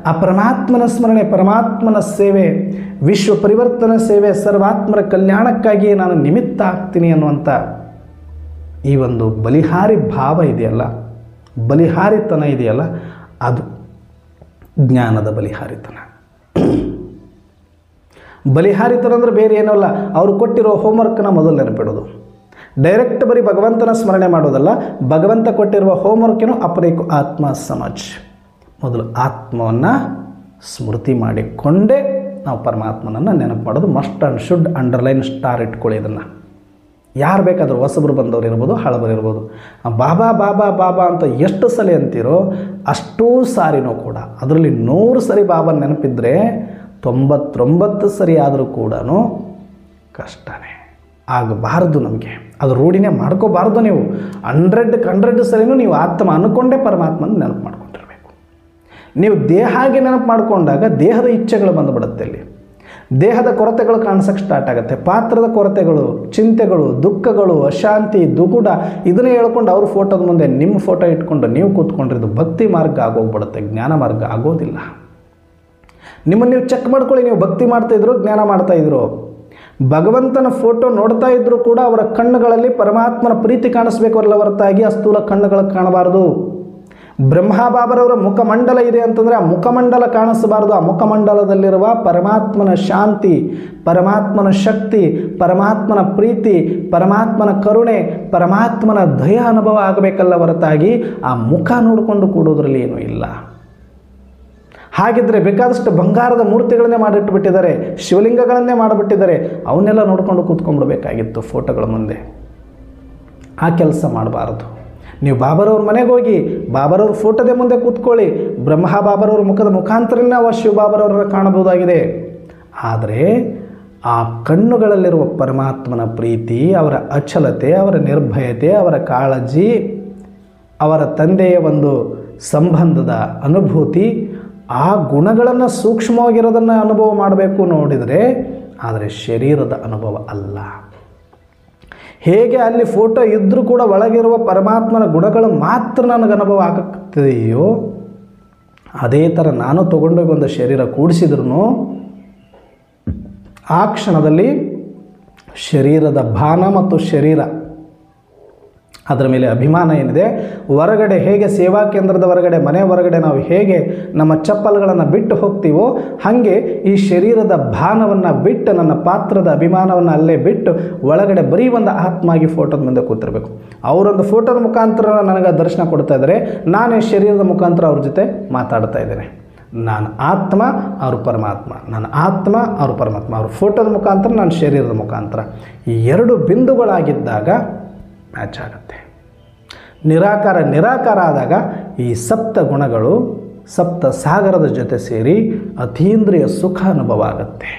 ಆ ಪರಮಾತ್ಮನ ಸ್ಮರಣೆ, ಪರಮಾತ್ಮನ ಸೇವೆ, ವಿಶ್ವ ಪರಿವರ್ತನ ಸೇವೆ, ಸರ್ವಾತ್ಮರ ಕಲ್ಯಾಣಕ್ಕಾಗಿಯೇ ನಾನು ನಿಮಿತ್ತ ಆಗ್ತೀನಿ ಅನ್ನುವಂಥ ಈ ಒಂದು ಬಲಿಹಾರಿ ಭಾವ ಇದೆಯಲ್ಲ, ಬಲಿಹಾರಿತನ ಇದೆಯಲ್ಲ, ಅದು ಜ್ಞಾನದ ಬಲಿಹಾರಿತನ. ಬಲಿಹಾರಿತನ ಅಂದರೆ ಬೇರೆ ಏನೂ ಅಲ್ಲ, ಅವರು ಕೊಟ್ಟಿರೋ ಹೋಮ್ವರ್ಕ್ನ ಮೊದಲು ನೆನಪಿಡೋದು. ಡೈರೆಕ್ಟ್ ಬರೀ ಭಗವಂತನ ಸ್ಮರಣೆ ಮಾಡೋದಲ್ಲ, ಭಗವಂತ ಕೊಟ್ಟಿರುವ ಹೋಮ್ವರ್ಕೇನು ಅಪರೇಕು ಆತ್ಮ ಸಮಾಜ್. ಮೊದಲು ಆತ್ಮವನ್ನು ಸ್ಮೃತಿ ಮಾಡಿಕೊಂಡೇ ನಾವು ಪರಮಾತ್ಮನನ್ನು ನೆನಪು ಮಾಡೋದು. Must and should underline star ಇಟ್ಕೊಳ್ಳಿ. ಇದನ್ನು ಯಾರು ಬೇಕಾದರೂ ಹೊಸಬರು ಬಂದವರು ಇರ್ಬೋದು, ಹಳಬರು ಇರ್ಬೋದು. ಬಾಬಾ ಬಾಬಾ ಬಾಬಾ ಅಂತ ಎಷ್ಟು ಸಲ ಅಂತೀರೋ ಅಷ್ಟೂ ಸಾರಿನೂ ಕೂಡ ಅದರಲ್ಲಿ 100 ಸರಿ ಬಾಬಾ ನೆನಪಿದ್ರೆ 99 ಸರಿ ಆದರೂ ಕೂಡ ಕಷ್ಟನೇ. ಆಗಬಾರ್ದು ನಮಗೆ, ಅದು ರೂಢಿನೇ ಮಾಡ್ಕೋಬಾರ್ದು. ನೀವು 100 ಸರಿನೂ ನೀವು ಆತ್ಮ ಅಂದ್ಕೊಂಡೇ ಪರಮಾತ್ಮನ ನೆನಪು ಮಾಡ್ಕೊಂಡಿರಬೇಕು. ನೀವು ದೇಹಾಗೆ ನೆನಪು ಮಾಡಿಕೊಂಡಾಗ ದೇಹದ ಇಚ್ಛೆಗಳು ಬಂದುಬಿಡುತ್ತೆ. ಅಲ್ಲಿ ದೇಹದ ಕೊರತೆಗಳು ಕಾಣಿಸೋಕ್ಕೆ ಸ್ಟಾರ್ಟ್ ಆಗುತ್ತೆ. ಪಾತ್ರದ ಕೊರತೆಗಳು, ಚಿಂತೆಗಳು, ದುಃಖಗಳು, ಅಶಾಂತಿ, ದುಗುಡ ಇದನ್ನೇ ಹೇಳ್ಕೊಂಡು ಅವ್ರ ಫೋಟೋದ ಮುಂದೆ ನಿಮ್ಮ ಫೋಟೋ ಇಟ್ಕೊಂಡು ನೀವು ಕೂತ್ಕೊಂಡಿರೋದು ಭಕ್ತಿ ಮಾರ್ಗ ಆಗೋಗ್ಬಿಡುತ್ತೆ, ಜ್ಞಾನ ಮಾರ್ಗ ಆಗೋದಿಲ್ಲ. ನಿಮ್ಮನ್ನು ನೀವು ಚೆಕ್ ಮಾಡ್ಕೊಳ್ಳಿ. ನೀವು ಭಕ್ತಿ ಮಾಡ್ತಾಯಿದ್ರು, ಜ್ಞಾನ ಮಾಡ್ತಾಯಿದ್ರು, ಭಗವಂತನ ಫೋಟೋ ನೋಡ್ತಾ ಇದ್ದರೂ ಕೂಡ ಅವರ ಕಣ್ಣುಗಳಲ್ಲಿ ಪರಮಾತ್ಮನ ಪ್ರೀತಿ ಕಾಣಿಸ್ಬೇಕಲ್ಲ ಹೊರತಾಗಿ ಆ ಸ್ಥೂಲ ಕಣ್ಣುಗಳಿಗೆ ಕಾಣಬಾರ್ದು. ಬ್ರಹ್ಮ ಬಾಬರವರ ಮುಖಮಂಡಲ ಇದೆ ಅಂತಂದರೆ ಆ ಮುಖಮಂಡಲ ಕಾಣಿಸಬಾರ್ದು. ಆ ಮುಖಮಂಡಲದಲ್ಲಿರುವ ಪರಮಾತ್ಮನ ಶಾಂತಿ, ಪರಮಾತ್ಮನ ಶಕ್ತಿ, ಪರಮಾತ್ಮನ ಪ್ರೀತಿ, ಪರಮಾತ್ಮನ ಕರುಣೆ, ಪರಮಾತ್ಮನ ದಯ ಅನುಭವ ಆಗಬೇಕಲ್ಲ ಹೊರತಾಗಿ ಆ ಮುಖ ನೋಡಿಕೊಂಡು ಕೂಡೋದ್ರಲ್ಲಿ ಏನೂ ಇಲ್ಲ. ಹಾಗಿದ್ದರೆ ಬೇಕಾದಷ್ಟು ಬಂಗಾರದ ಮೂರ್ತಿಗಳನ್ನೇ ಮಾಡಿಟ್ಟುಬಿಟ್ಟಿದ್ದಾರೆ, ಶಿವಲಿಂಗಗಳನ್ನೇ ಮಾಡಿಬಿಟ್ಟಿದ್ದಾರೆ. ಅವನ್ನೆಲ್ಲ ನೋಡಿಕೊಂಡು ಕೂತ್ಕೊಂಡ್ಬಿಡ್ಬೇಕಾಗಿತ್ತು ಫೋಟೋಗಳ ಮುಂದೆ. ಆ ಕೆಲಸ ಮಾಡಬಾರ್ದು. ನೀವು ಬಾಬರವ್ರ ಮನೆಗೆ ಹೋಗಿ ಬಾಬರವ್ರ ಫೋಟೋದೇ ಮುಂದೆ ಕೂತ್ಕೊಳ್ಳಿ. ಬ್ರಹ್ಮ ಬಾಬರವ್ರ ಮುಖದ ಮುಖಾಂತರನೇ ನಾವು ಶಿವ ಬಾಬರವ್ರನ್ನ ಕಾಣಬಹುದಾಗಿದೆ. ಆದರೆ ಆ ಕಣ್ಣುಗಳಲ್ಲಿರುವ ಪರಮಾತ್ಮನ ಪ್ರೀತಿ, ಅವರ ಅಚಲತೆ, ಅವರ ನಿರ್ಭಯತೆ, ಅವರ ಕಾಳಜಿ, ಅವರ ತಂದೆಯ ಒಂದು ಸಂಬಂಧದ ಅನುಭೂತಿ, ಆ ಗುಣಗಳನ್ನು ಸೂಕ್ಷ್ಮವಾಗಿರೋದನ್ನು ಅನುಭವ ಮಾಡಬೇಕು ನೋಡಿದರೆ, ಆದರೆ ಶರೀರದ ಅನುಭವ ಅಲ್ಲ. ಹೇಗೆ ಅಲ್ಲಿ ಫೋಟೋ ಇದ್ದರೂ ಕೂಡ ಒಳಗಿರುವ ಪರಮಾತ್ಮನ ಗುಣಗಳು ಮಾತ್ರ ನನಗೆ ಅನುಭವ ಆಗ್ತಿದೆಯೋ ಅದೇ ಥರ ನಾನು ತಗೊಂಡೋಗಿ ಒಂದು ಶರೀರ ಕೂಡಿಸಿದ್ರೂ ಆ ಕ್ಷಣದಲ್ಲಿ ಶರೀರದ ಭಾನ ಮತ್ತು ಶರೀರ ಅದರ ಮೇಲೆ ಅಭಿಮಾನ ಏನಿದೆ, ಹೊರಗಡೆ ಹೇಗೆ ಸೇವಾ ಕೇಂದ್ರದ ಹೊರಗಡೆ, ಮನೆ ಹೊರಗಡೆ ನಾವು ಹೇಗೆ ನಮ್ಮ ಚಪ್ಪಲ್ಗಳನ್ನು ಬಿಟ್ಟು ಹೋಗ್ತೀವೋ ಹಾಗೆ ಈ ಶರೀರದ ಭಾನವನ್ನು ಬಿಟ್ಟು, ನನ್ನ ಪಾತ್ರದ ಅಭಿಮಾನವನ್ನು ಅಲ್ಲೇ ಬಿಟ್ಟು ಒಳಗಡೆ ಬರೀ ಒಂದು ಆತ್ಮ ಆಗಿ ಫೋಟೋದ ಮುಂದೆ ಕೂತಿರಬೇಕು. ಅವರೊಂದು ಫೋಟೋದ ಮುಖಾಂತರ ನನಗೆ ದರ್ಶನ ಕೊಡ್ತಾ ಇದ್ದಾರೆ, ನಾನು ಶರೀರದ ಮುಖಾಂತರ ಅವ್ರ ಜೊತೆ ಮಾತಾಡ್ತಾ ಇದ್ದೇನೆ. ನಾನು ಆತ್ಮ, ಅವರು ಪರಮಾತ್ಮ, ನಾನು ಆತ್ಮ, ಅವರು ಪರಮಾತ್ಮ. ಅವ್ರ ಫೋಟೋದ ಮುಖಾಂತರ, ನಾನು ಶರೀರದ ಮುಖಾಂತರ. ಈ 2 ಬಿಂದುಗಳಾಗಿದ್ದಾಗ ಮ್ಯಾಚ್ ಆಗುತ್ತೆ. ನಿರಾಕಾರ ಆದಾಗ ಈ ಸಪ್ತ ಗುಣಗಳು ಸಪ್ತ ಸಾಗರದ ಜೊತೆ ಸೇರಿ ಅತೀಂದ್ರಿಯ ಸುಖ ಅನುಭವ ಆಗುತ್ತೆ.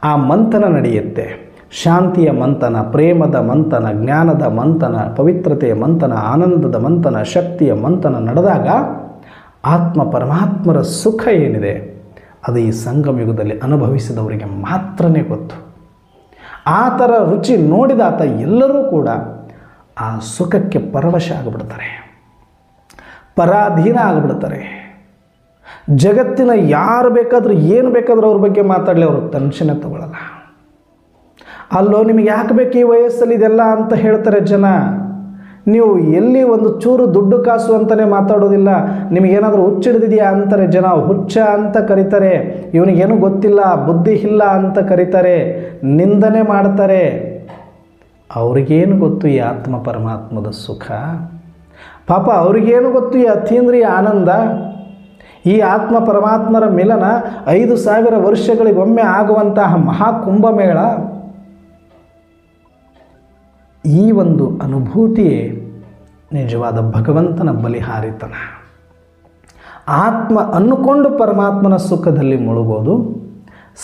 ಆ ಮಂಥನ ನಡೆಯುತ್ತೆ. ಶಾಂತಿಯ ಮಂಥನ, ಪ್ರೇಮದ ಮಂಥನ, ಜ್ಞಾನದ ಮಂಥನ, ಪವಿತ್ರತೆಯ ಮಂಥನ, ಆನಂದದ ಮಂಥನ, ಶಕ್ತಿಯ ಮಂಥನ ನಡೆದಾಗ ಆತ್ಮ ಪರಮಾತ್ಮರ ಸುಖ ಏನಿದೆ ಅದು ಈ ಸಂಗಮ ಯುಗದಲ್ಲಿ ಅನುಭವಿಸಿದವರಿಗೆ ಮಾತ್ರನೇ ಗೊತ್ತು. ಆ ಥರ ರುಚಿ ನೋಡಿದಾತ ಎಲ್ಲರೂ ಕೂಡ ಆ ಸುಖಕ್ಕೆ ಪರವಶ ಆಗಿಬಿಡ್ತಾರೆ, ಪರಾಧೀನ ಆಗಿಬಿಡ್ತಾರೆ. ಜಗತ್ತಿನ ಯಾರು ಬೇಕಾದರೂ ಏನು ಬೇಕಾದರೂ ಅವ್ರ ಬಗ್ಗೆ ಮಾತಾಡಲಿ, ಅವರು ಟೆನ್ಷನ್ನೇ ತಗೊಳ್ಳಲ್ಲ. ಅಲ್ಲೋ ನಿಮಗೆ ಯಾಕೆ ಬೇಕು ಈ ವಯಸ್ಸಲ್ಲಿ ಇದೆಲ್ಲ ಅಂತ ಹೇಳ್ತಾರೆ ಜನ. ನೀವು ಎಲ್ಲಿ ಒಂದು ಚೂರು ದುಡ್ಡು ಕಾಸು ಅಂತಲೇ ಮಾತಾಡೋದಿಲ್ಲ. ನಿಮಗೇನಾದರೂ ಹುಚ್ಚಿಡ್ದಿದೆಯಾ ಅಂತಾರೆ ಜನ, ಹುಚ್ಚ ಅಂತ ಕರೀತಾರೆ. ಇವನಿಗೇನು ಗೊತ್ತಿಲ್ಲ, ಬುದ್ಧಿ ಇಲ್ಲ ಅಂತ ಕರೀತಾರೆ, ನಿಂದನೆ ಮಾಡ್ತಾರೆ. ಅವ್ರಿಗೇನು ಗೊತ್ತು ಈ ಆತ್ಮ ಪರಮಾತ್ಮದ ಸುಖ? ಪಾಪ ಅವ್ರಿಗೇನು ಗೊತ್ತು ಈ ಅತೀಂದ್ರಿಯ ಆನಂದ? ಈ ಆತ್ಮ ಪರಮಾತ್ಮರ ಮಿಲನ 5000 ವರ್ಷಗಳಿಗೊಮ್ಮೆ ಆಗುವಂತಹ ಮಹಾಕುಂಭಮೇಳ. ಈ ಒಂದು ಅನುಭೂತಿಯೇ ನಿಜವಾದ ಭಗವಂತನ ಬಲಿಹಾರಿತನ. ಆತ್ಮ ಅನ್ನುಕೊಂಡು ಪರಮಾತ್ಮನ ಸುಖದಲ್ಲಿ ಮುಳುಗೋದು,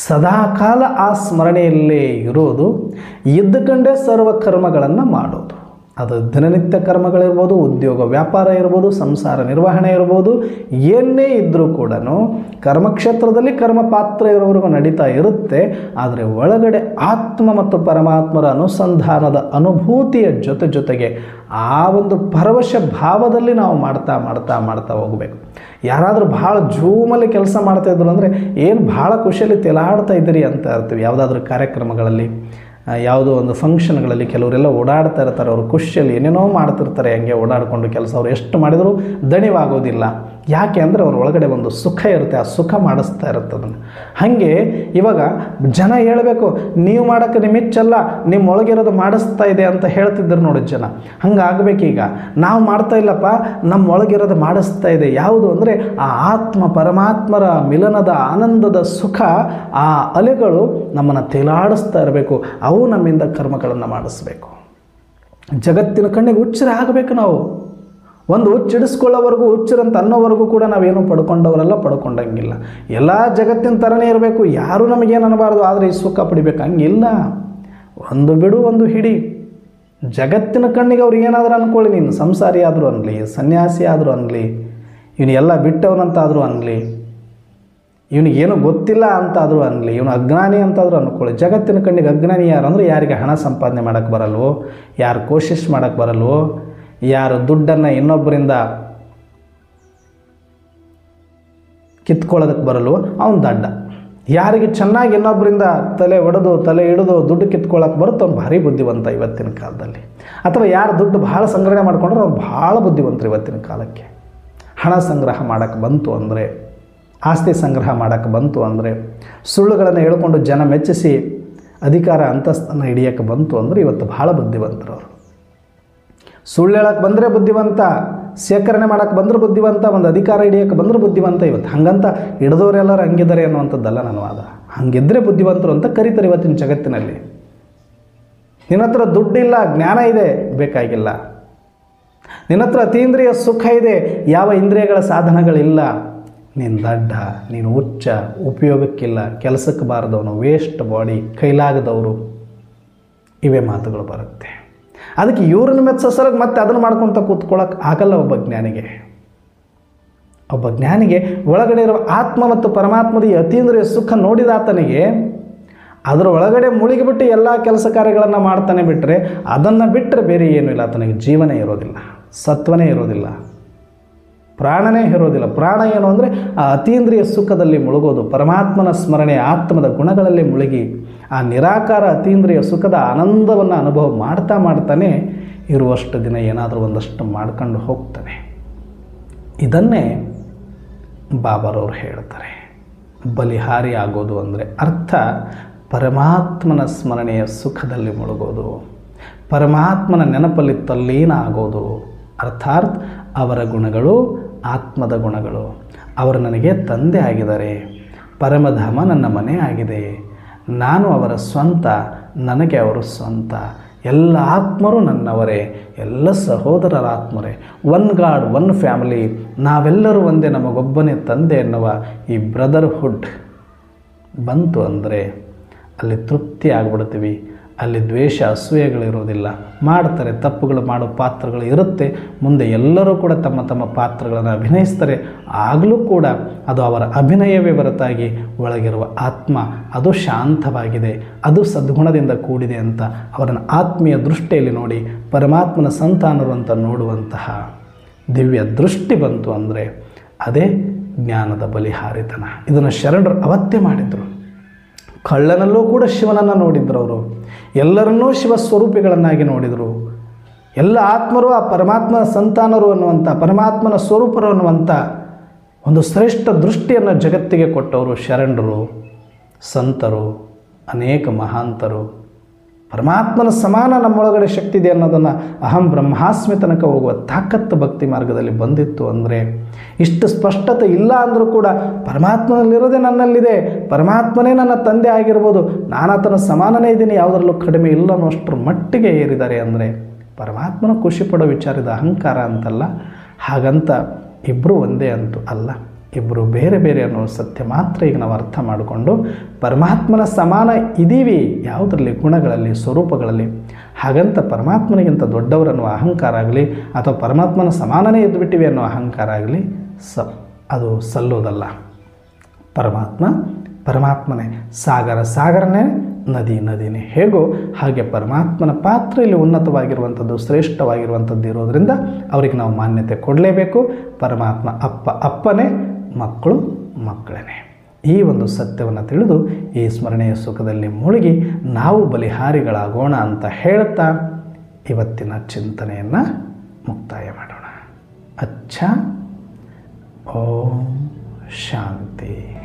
ಸದಾಕಾಲ ಆ ಸ್ಮರಣೆಯಲ್ಲೇ ಇರೋದು, ಇದ್ದುಕೊಂಡೇ ಸರ್ವ ಕರ್ಮಗಳನ್ನು ಮಾಡೋದು. ಅದು ದಿನನಿತ್ಯ ಕರ್ಮಗಳಿರ್ಬೋದು, ಉದ್ಯೋಗ ವ್ಯಾಪಾರ ಇರ್ಬೋದು, ಸಂಸಾರ ನಿರ್ವಹಣೆ ಇರ್ಬೋದು, ಏನೇ ಇದ್ದರೂ ಕೂಡ ಕರ್ಮಕ್ಷೇತ್ರದಲ್ಲಿ ಕರ್ಮ ಪಾತ್ರ ಇರೋವರೆಗೂ ನಡೀತಾ ಇರುತ್ತೆ. ಆದರೆ ಒಳಗಡೆ ಆತ್ಮ ಮತ್ತು ಪರಮಾತ್ಮರ ಅನುಸಂಧಾನದ ಅನುಭೂತಿಯ ಜೊತೆಗೆ ಆ ಒಂದು ಪರವಶ ಭಾವದಲ್ಲಿ ನಾವು ಮಾಡ್ತಾ ಹೋಗಬೇಕು. ಯಾರಾದರೂ ಭಾಳ ಜೂಮಲ್ಲಿ ಕೆಲಸ ಮಾಡ್ತಾಯಿದ್ರು ಅಂದರೆ ಏನು ಭಾಳ ಖುಷಿಯಲ್ಲಿ ತೇಲಾಡ್ತಾ ಇದ್ದೀರಿ ಅಂತ ಇರ್ತೀವಿ. ಯಾವುದಾದ್ರೂ ಕಾರ್ಯಕ್ರಮಗಳಲ್ಲಿ ಯಾವುದೋ ಒಂದು ಫಂಕ್ಷನ್ಗಳಲ್ಲಿ ಕೆಲವರೆಲ್ಲ ಓಡಾಡ್ತಾ ಇರ್ತಾರೆ, ಅವರು ಖುಷಿಯಲ್ಲಿ ಏನೇನೋ ಮಾಡ್ತಿರ್ತಾರೆ, ಹಂಗೆ ಓಡಾಡಿಕೊಂಡು ಕೆಲಸ ಅವ್ರು ಎಷ್ಟು ಮಾಡಿದರೂ ದಣಿವಾಗೋದಿಲ್ಲ. ಯಾಕೆ ಅಂದರೆ ಅವ್ರ ಒಳಗಡೆ ಒಂದು ಸುಖ ಇರುತ್ತೆ, ಆ ಸುಖ ಮಾಡಿಸ್ತಾ ಇರುತ್ತೆ ಅದನ್ನು. ಹಾಗೆ ಇವಾಗ ಜನ ಹೇಳಬೇಕು, ನೀವು ಮಾಡೋಕ್ಕೆ ನಿಮ್ಮಿಚ್ಚಲ್ಲ, ನಿಮ್ಮೊಳಗಿರೋದು ಮಾಡಿಸ್ತಾ ಇದೆ ಅಂತ ಹೇಳ್ತಿದ್ರು ನೋಡಿ ಜನ. ಹಂಗಾಗಬೇಕೀಗ. ನಾವು ಮಾಡ್ತಾ ಇಲ್ಲಪ್ಪ, ನಮ್ಮೊಳಗಿರೋದು ಮಾಡಿಸ್ತಾ ಇದೆ. ಯಾವುದು ಅಂದರೆ ಆ ಆತ್ಮ ಪರಮಾತ್ಮರ ಮಿಲನದ ಆನಂದದ ಸುಖ, ಆ ಅಲೆಗಳು ನಮ್ಮನ್ನು ತೇಲಾಡಿಸ್ತಾ ಇರಬೇಕು. ಅವು ನಮ್ಮಿಂದ ಕರ್ಮಗಳನ್ನು ಮಾಡಿಸ್ಬೇಕು. ಜಗತ್ತಿನ ಕಣ್ಣಿಗೆ ಹುಚ್ಚರ ಆಗಬೇಕು ನಾವು. ಒಂದು ಹುಚ್ಚಿಡಿಸ್ಕೊಳ್ಳೋವರೆಗೂ, ಹುಚ್ಚರಂತ ಅನ್ನೋವರೆಗೂ ಕೂಡ ನಾವೇನು ಪಡ್ಕೊಂಡವರೆಲ್ಲ ಪಡ್ಕೊಂಡಂಗಿಲ್ಲ. ಎಲ್ಲ ಜಗತ್ತಿನ ಥರನೇ ಇರಬೇಕು, ಯಾರೂ ನಮಗೇನು ಅನ್ನಬಾರ್ದು, ಆದರೆ ಈ ಸುಖ ಪಡಿಬೇಕು ಹಂಗಿಲ್ಲ. ಒಂದು ಬಿಡು ಒಂದು ಹಿಡಿ. ಜಗತ್ತಿನ ಕಣ್ಣಿಗೆ ಅವ್ರು ಏನಾದರೂ ಅಂದ್ಕೊಳ್ಳಿ, ನೀನು ಸಂಸಾರಿ ಆದರೂ ಅನ್ನಲಿ, ಸನ್ಯಾಸಿ ಆದರೂ ಅನ್ನಲಿ, ಇವನು ಎಲ್ಲ ಬಿಟ್ಟವನಂತಾದರೂ ಅನ್ನಲಿ, ಇವನಿಗೇನು ಗೊತ್ತಿಲ್ಲ ಅಂತಾದರೂ ಅನ್ನಲಿ, ಇವನು ಅಜ್ಞಾನಿ ಅಂತಾದರೂ ಅಂದ್ಕೊಳ್ಳಿ. ಜಗತ್ತಿನ ಕಣ್ಣಿಗೆ ಅಜ್ಞಾನಿ ಯಾರು ಅಂದರೆ ಯಾರಿಗೆ ಹಣ ಸಂಪಾದನೆ ಮಾಡೋಕ್ಕೆ ಬರಲ್ವೋ, ಯಾರು ಕೋಶಿಶ್ ಮಾಡೋಕ್ಕೆ ಬರಲ್ವೋ, ಯಾರು ದುಡ್ಡನ್ನು ಇನ್ನೊಬ್ಬರಿಂದ ಕಿತ್ಕೊಳ್ಳೋದಕ್ಕೆ ಬರಲ್ವೋ ಅವನು ದಡ್ಡ. ಯಾರಿಗೆ ಚೆನ್ನಾಗಿ ಇನ್ನೊಬ್ಬರಿಂದ ತಲೆ ಒಡೆದು ತಲೆ ಹಿಡಿದು ದುಡ್ಡು ಕಿತ್ಕೊಳ್ಳೋಕೆ ಬರುತ್ತೋ ಅವ್ನು ಭಾರಿ ಬುದ್ಧಿವಂತ ಇವತ್ತಿನ ಕಾಲದಲ್ಲಿ. ಅಥವಾ ಯಾರು ದುಡ್ಡು ಭಾಳ ಸಂಗ್ರಹಣೆ ಮಾಡ್ಕೊಂಡ್ರೆ ಅವ್ರು ಭಾಳ ಬುದ್ಧಿವಂತರು ಇವತ್ತಿನ ಕಾಲಕ್ಕೆ. ಹಣ ಸಂಗ್ರಹ ಮಾಡೋಕ್ಕೆ ಬಂತು ಅಂದರೆ, ಆಸ್ತಿ ಸಂಗ್ರಹ ಮಾಡೋಕ್ಕೆ ಬಂತು ಅಂದರೆ, ಸುಳ್ಳುಗಳನ್ನು ಹೇಳ್ಕೊಂಡು ಜನ ಮೆಚ್ಚಿಸಿ ಅಧಿಕಾರ ಅಂತಸ್ತನ್ನು ಹಿಡಿಯೋಕ್ಕೆ ಬಂತು ಅಂದರೆ ಇವತ್ತು ಭಾಳ ಬುದ್ಧಿವಂತರು ಅವರು. ಸುಳ್ಳು ಹೇಳೋಕ್ಕೆ ಬಂದರೆ ಬುದ್ಧಿವಂತ, ಶೇಖರಣೆ ಮಾಡೋಕ್ಕೆ ಬಂದರೆ ಬುದ್ಧಿವಂತ, ಒಂದು ಅಧಿಕಾರ ಹಿಡಿಯೋಕ್ಕೆ ಬಂದರೆ ಬುದ್ಧಿವಂತ. ಇವತ್ತು ಹಂಗಂತ ಹಿಡಿದವರೆಲ್ಲರೂ ಹಂಗಿದ್ದಾರೆ ಅನ್ನುವಂಥದ್ದಲ್ಲ ನನ್ನ ವಾದ. ಹಂಗಿದ್ದರೆ ಬುದ್ಧಿವಂತರು ಅಂತ ಕರೀತಾರೆ ಇವತ್ತಿನ ಜಗತ್ತಿನಲ್ಲಿ. ನಿನ್ನ ಹತ್ರ ದುಡ್ಡಿಲ್ಲ, ಜ್ಞಾನ ಇದೆ, ಬೇಕಾಗಿಲ್ಲ. ನಿನ್ನ ಹತ್ರ ಅತೀಂದ್ರಿಯ ಸುಖ ಇದೆ, ಯಾವ ಇಂದ್ರಿಯಗಳ ಸಾಧನಗಳಿಲ್ಲ, ನೀನು ದಡ್ಡ, ನೀನು ಹುಚ್ಚ, ಉಪಯೋಗಕ್ಕಿಲ್ಲ, ಕೆಲಸಕ್ಕೆ ಬಾರದವನು, ವೇಸ್ಟ್ ಬಾಡಿ, ಕೈಲಾಗದವರು, ಇವೇ ಮಾತುಗಳು ಬರುತ್ತೆ. ಅದಕ್ಕೆ ಇವ್ರನ್ನ ಮೆಚ್ಚಸರಾಗಿ ಮತ್ತೆ ಅದನ್ನು ಮಾಡ್ಕೊತ ಕೂತ್ಕೊಳ್ಳೋಕೆ ಆಗಲ್ಲ ಒಬ್ಬ ಜ್ಞಾನಿಗೆ. ಒಬ್ಬ ಜ್ಞಾನಿಗೆ ಒಳಗಡೆ ಇರುವ ಆತ್ಮ ಮತ್ತು ಪರಮಾತ್ಮದ ಈ ಅತೀಂದ್ರಿಯ ಸುಖ ನೋಡಿದ ಆತನಿಗೆ ಅದರ ಒಳಗಡೆ ಮುಳುಗಿಬಿಟ್ಟು ಎಲ್ಲ ಕೆಲಸ ಕಾರ್ಯಗಳನ್ನು ಮಾಡ್ತಾನೆ ಬಿಟ್ಟರೆ, ಅದನ್ನು ಬಿಟ್ಟರೆ ಬೇರೆ ಏನೂ ಇಲ್ಲ. ಆತನಿಗೆ ಜೀವನೇ ಇರೋದಿಲ್ಲ, ಸತ್ವನೇ ಇರೋದಿಲ್ಲ, ಪ್ರಾಣನೇ ಇರೋದಿಲ್ಲ. ಪ್ರಾಣ ಏನು ಅಂದರೆ ಆ ಅತೀಂದ್ರಿಯ ಸುಖದಲ್ಲಿ ಮುಳುಗೋದು, ಪರಮಾತ್ಮನ ಸ್ಮರಣೆ, ಆತ್ಮದ ಗುಣಗಳಲ್ಲಿ ಮುಳುಗಿ ಆ ನಿರಾಕಾರ ಅತೀಂದ್ರಿಯ ಸುಖದ ಆನಂದವನ್ನು ಅನುಭವ ಮಾಡ್ತಾನೆ ಇರುವಷ್ಟು ದಿನ ಏನಾದರೂ ಒಂದಷ್ಟು ಮಾಡ್ಕೊಂಡು ಹೋಗ್ತಾನೆ. ಇದನ್ನೇ ಬಾಬಾರವರು ಹೇಳ್ತಾರೆ, ಬಲಿಹಾರಿ ಆಗೋದು ಅಂದರೆ ಅರ್ಥ ಪರಮಾತ್ಮನ ಸ್ಮರಣೆಯ ಸುಖದಲ್ಲಿ ಮುಳುಗೋದು, ಪರಮಾತ್ಮನ ನೆನಪಲ್ಲಿ ತಲ್ಲೀನ ಆಗೋದು. ಅರ್ಥಾತ್ ಅವರ ಗುಣಗಳು ಆತ್ಮದ ಗುಣಗಳು. ಅವರು ನನಗೆ ತಂದೆ ಆಗಿದ್ದಾರೆ, ಪರಮಧಾಮ ನನ್ನ ಮನೆ ಆಗಿದೆ, ನಾನು ಅವರ ಸ್ವಂತ, ನನಗೆ ಅವರು ಸ್ವಂತ, ಎಲ್ಲ ಆತ್ಮರು ನನ್ನವರೇ, ಎಲ್ಲ ಸಹೋದರರ ಆತ್ಮರೇ, ಒನ್ ಗಾಡ್ ಒನ್ ಫ್ಯಾಮಿಲಿ, ನಾವೆಲ್ಲರೂ ಒಂದೇ, ನಮಗೊಬ್ಬನೇ ತಂದೆ ಎನ್ನುವ ಈ ಬ್ರದರ್ಹುಡ್ ಬಂತು ಅಂದರೆ ಅಲ್ಲಿ ತೃಪ್ತಿ ಆಗಿಬಿಡ್ತೀವಿ. ಅಲ್ಲಿ ದ್ವೇಷ ಅಸೂಯೆಗಳಿರೋದಿಲ್ಲ. ಮಾಡ್ತಾರೆ, ತಪ್ಪುಗಳು ಮಾಡೋ ಪಾತ್ರಗಳು ಇರುತ್ತೆ, ಮುಂದೆ ಎಲ್ಲರೂ ಕೂಡ ತಮ್ಮ ತಮ್ಮ ಪಾತ್ರಗಳನ್ನು ಅಭಿನಯಿಸ್ತಾರೆ. ಆಗಲೂ ಕೂಡ ಅದು ಅವರ ಅಭಿನಯವೇ ಹೊರತಾಗಿ ಒಳಗಿರುವ ಆತ್ಮ ಅದು ಶಾಂತವಾಗಿದೆ, ಅದು ಸದ್ಗುಣದಿಂದ ಕೂಡಿದೆ ಅಂತ ಅವರನ್ನು ಆತ್ಮೀಯ ದೃಷ್ಟಿಯಲ್ಲಿ ನೋಡಿ ಪರಮಾತ್ಮನ ಸಂತಾನರು ಅಂತ ನೋಡುವಂತಹ ದಿವ್ಯ ದೃಷ್ಟಿ ಬಂತು ಅಂದರೆ ಅದೇ ಜ್ಞಾನದ ಬಲಿಹಾರಿತನ. ಇದನ್ನು ಶರಣರು ಅವತ್ತೇ ಮಾಡಿದರು. ಕಳ್ಳನಲ್ಲೂ ಕೂಡ ಶಿವನನ್ನು ನೋಡಿದ್ರು ಅವರು, ಎಲ್ಲರನ್ನೂ ಶಿವ ಸ್ವರೂಪಿಗಳನ್ನಾಗಿ ನೋಡಿದರು. ಎಲ್ಲ ಆತ್ಮರು ಆ ಪರಮಾತ್ಮನ ಸಂತಾನರು ಅನ್ನುವಂಥ, ಪರಮಾತ್ಮನ ಸ್ವರೂಪರು ಅನ್ನುವಂಥ ಒಂದು ಶ್ರೇಷ್ಠ ದೃಷ್ಟಿಯನ್ನು ಜಗತ್ತಿಗೆ ಕೊಟ್ಟವರು ಶರಣರು, ಸಂತರು, ಅನೇಕ ಮಹಾಂತರು. ಪರಮಾತ್ಮನ ಸಮಾನ ನಮ್ಮೊಳಗಡೆ ಶಕ್ತಿ ಇದೆ ಅನ್ನೋದನ್ನು ಅಹಂ ಬ್ರಹ್ಮಾಸ್ಮಿ ತನಕ ಹೋಗುವ ತಾಕತ್ತು ಭಕ್ತಿ ಮಾರ್ಗದಲ್ಲಿ ಬಂದಿತ್ತು ಅಂದರೆ, ಇಷ್ಟು ಸ್ಪಷ್ಟತೆ ಇಲ್ಲ ಅಂದರೂ ಕೂಡ ಪರಮಾತ್ಮನಲ್ಲಿರೋದೇ ನನ್ನಲ್ಲಿದೆ, ಪರಮಾತ್ಮನೇ ನನ್ನ ತಂದೆ ಆಗಿರ್ಬೋದು, ನಾನು ಆತನ ಸಮಾನನೇ ಇದ್ದೀನಿ, ಯಾವುದರಲ್ಲೂ ಕಡಿಮೆ ಇಲ್ಲ ಅನ್ನೋಷ್ಟರ ಮಟ್ಟಿಗೆ ಏರಿದ್ದಾರೆ ಅಂದರೆ ಪರಮಾತ್ಮನ ಖುಷಿ ಪಡೋ ವಿಚಾರದ ಅಹಂಕಾರ ಅಂತಲ್ಲ. ಹಾಗಂತ ಇಬ್ಬರು ಒಂದೇ ಅಂತೂ ಅಲ್ಲ, ಇಬ್ಬರು ಬೇರೆ ಬೇರೆ ಅನ್ನೋ ಸತ್ಯ ಮಾತ್ರ ಈಗ ನಾವು ಅರ್ಥ ಮಾಡಿಕೊಂಡು ಪರಮಾತ್ಮನ ಸಮಾನ ಇದ್ದೀವಿ ಯಾವುದರಲ್ಲಿ, ಗುಣಗಳಲ್ಲಿ, ಸ್ವರೂಪಗಳಲ್ಲಿ. ಹಾಗಂತ ಪರಮಾತ್ಮನಿಗಿಂತ ದೊಡ್ಡವರನ್ನುವ ಅಹಂಕಾರ ಆಗಲಿ ಅಥವಾ ಪರಮಾತ್ಮನ ಸಮಾನನೇ ಇದ್ದುಬಿಟ್ಟಿವೆ ಅನ್ನೋ ಅಹಂಕಾರ ಆಗಲಿ ಅದು ಸಲ್ಲೋದಲ್ಲ. ಪರಮಾತ್ಮನೇ, ಸಾಗರನೇ, ನದಿನೇ ಹೇಗೋ ಹಾಗೆ ಪರಮಾತ್ಮನ ಪಾತ್ರ ಇಲ್ಲಿ ಉನ್ನತವಾಗಿರುವಂಥದ್ದು, ಶ್ರೇಷ್ಠವಾಗಿರುವಂಥದ್ದು ಇರೋದರಿಂದ ಅವರಿಗೆ ನಾವು ಮಾನ್ಯತೆ ಕೊಡಲೇಬೇಕು. ಪರಮಾತ್ಮ ಅಪ್ಪನೇ, ಮಕ್ಕಳೇ. ಈ ಒಂದು ಸತ್ಯವನ್ನು ತಿಳಿದು ಈ ಸ್ಮರಣೆಯ ಸುಖದಲ್ಲಿ ಮುಳುಗಿ ನಾವು ಬಲಿಹಾರಿಗಳಾಗೋಣ ಅಂತ ಹೇಳ್ತಾ ಇವತ್ತಿನ ಚಿಂತನೆಯನ್ನು ಮುಕ್ತಾಯ ಮಾಡೋಣ. ಅಚ್ಚಾ. ಓಂ ಶಾಂತಿ.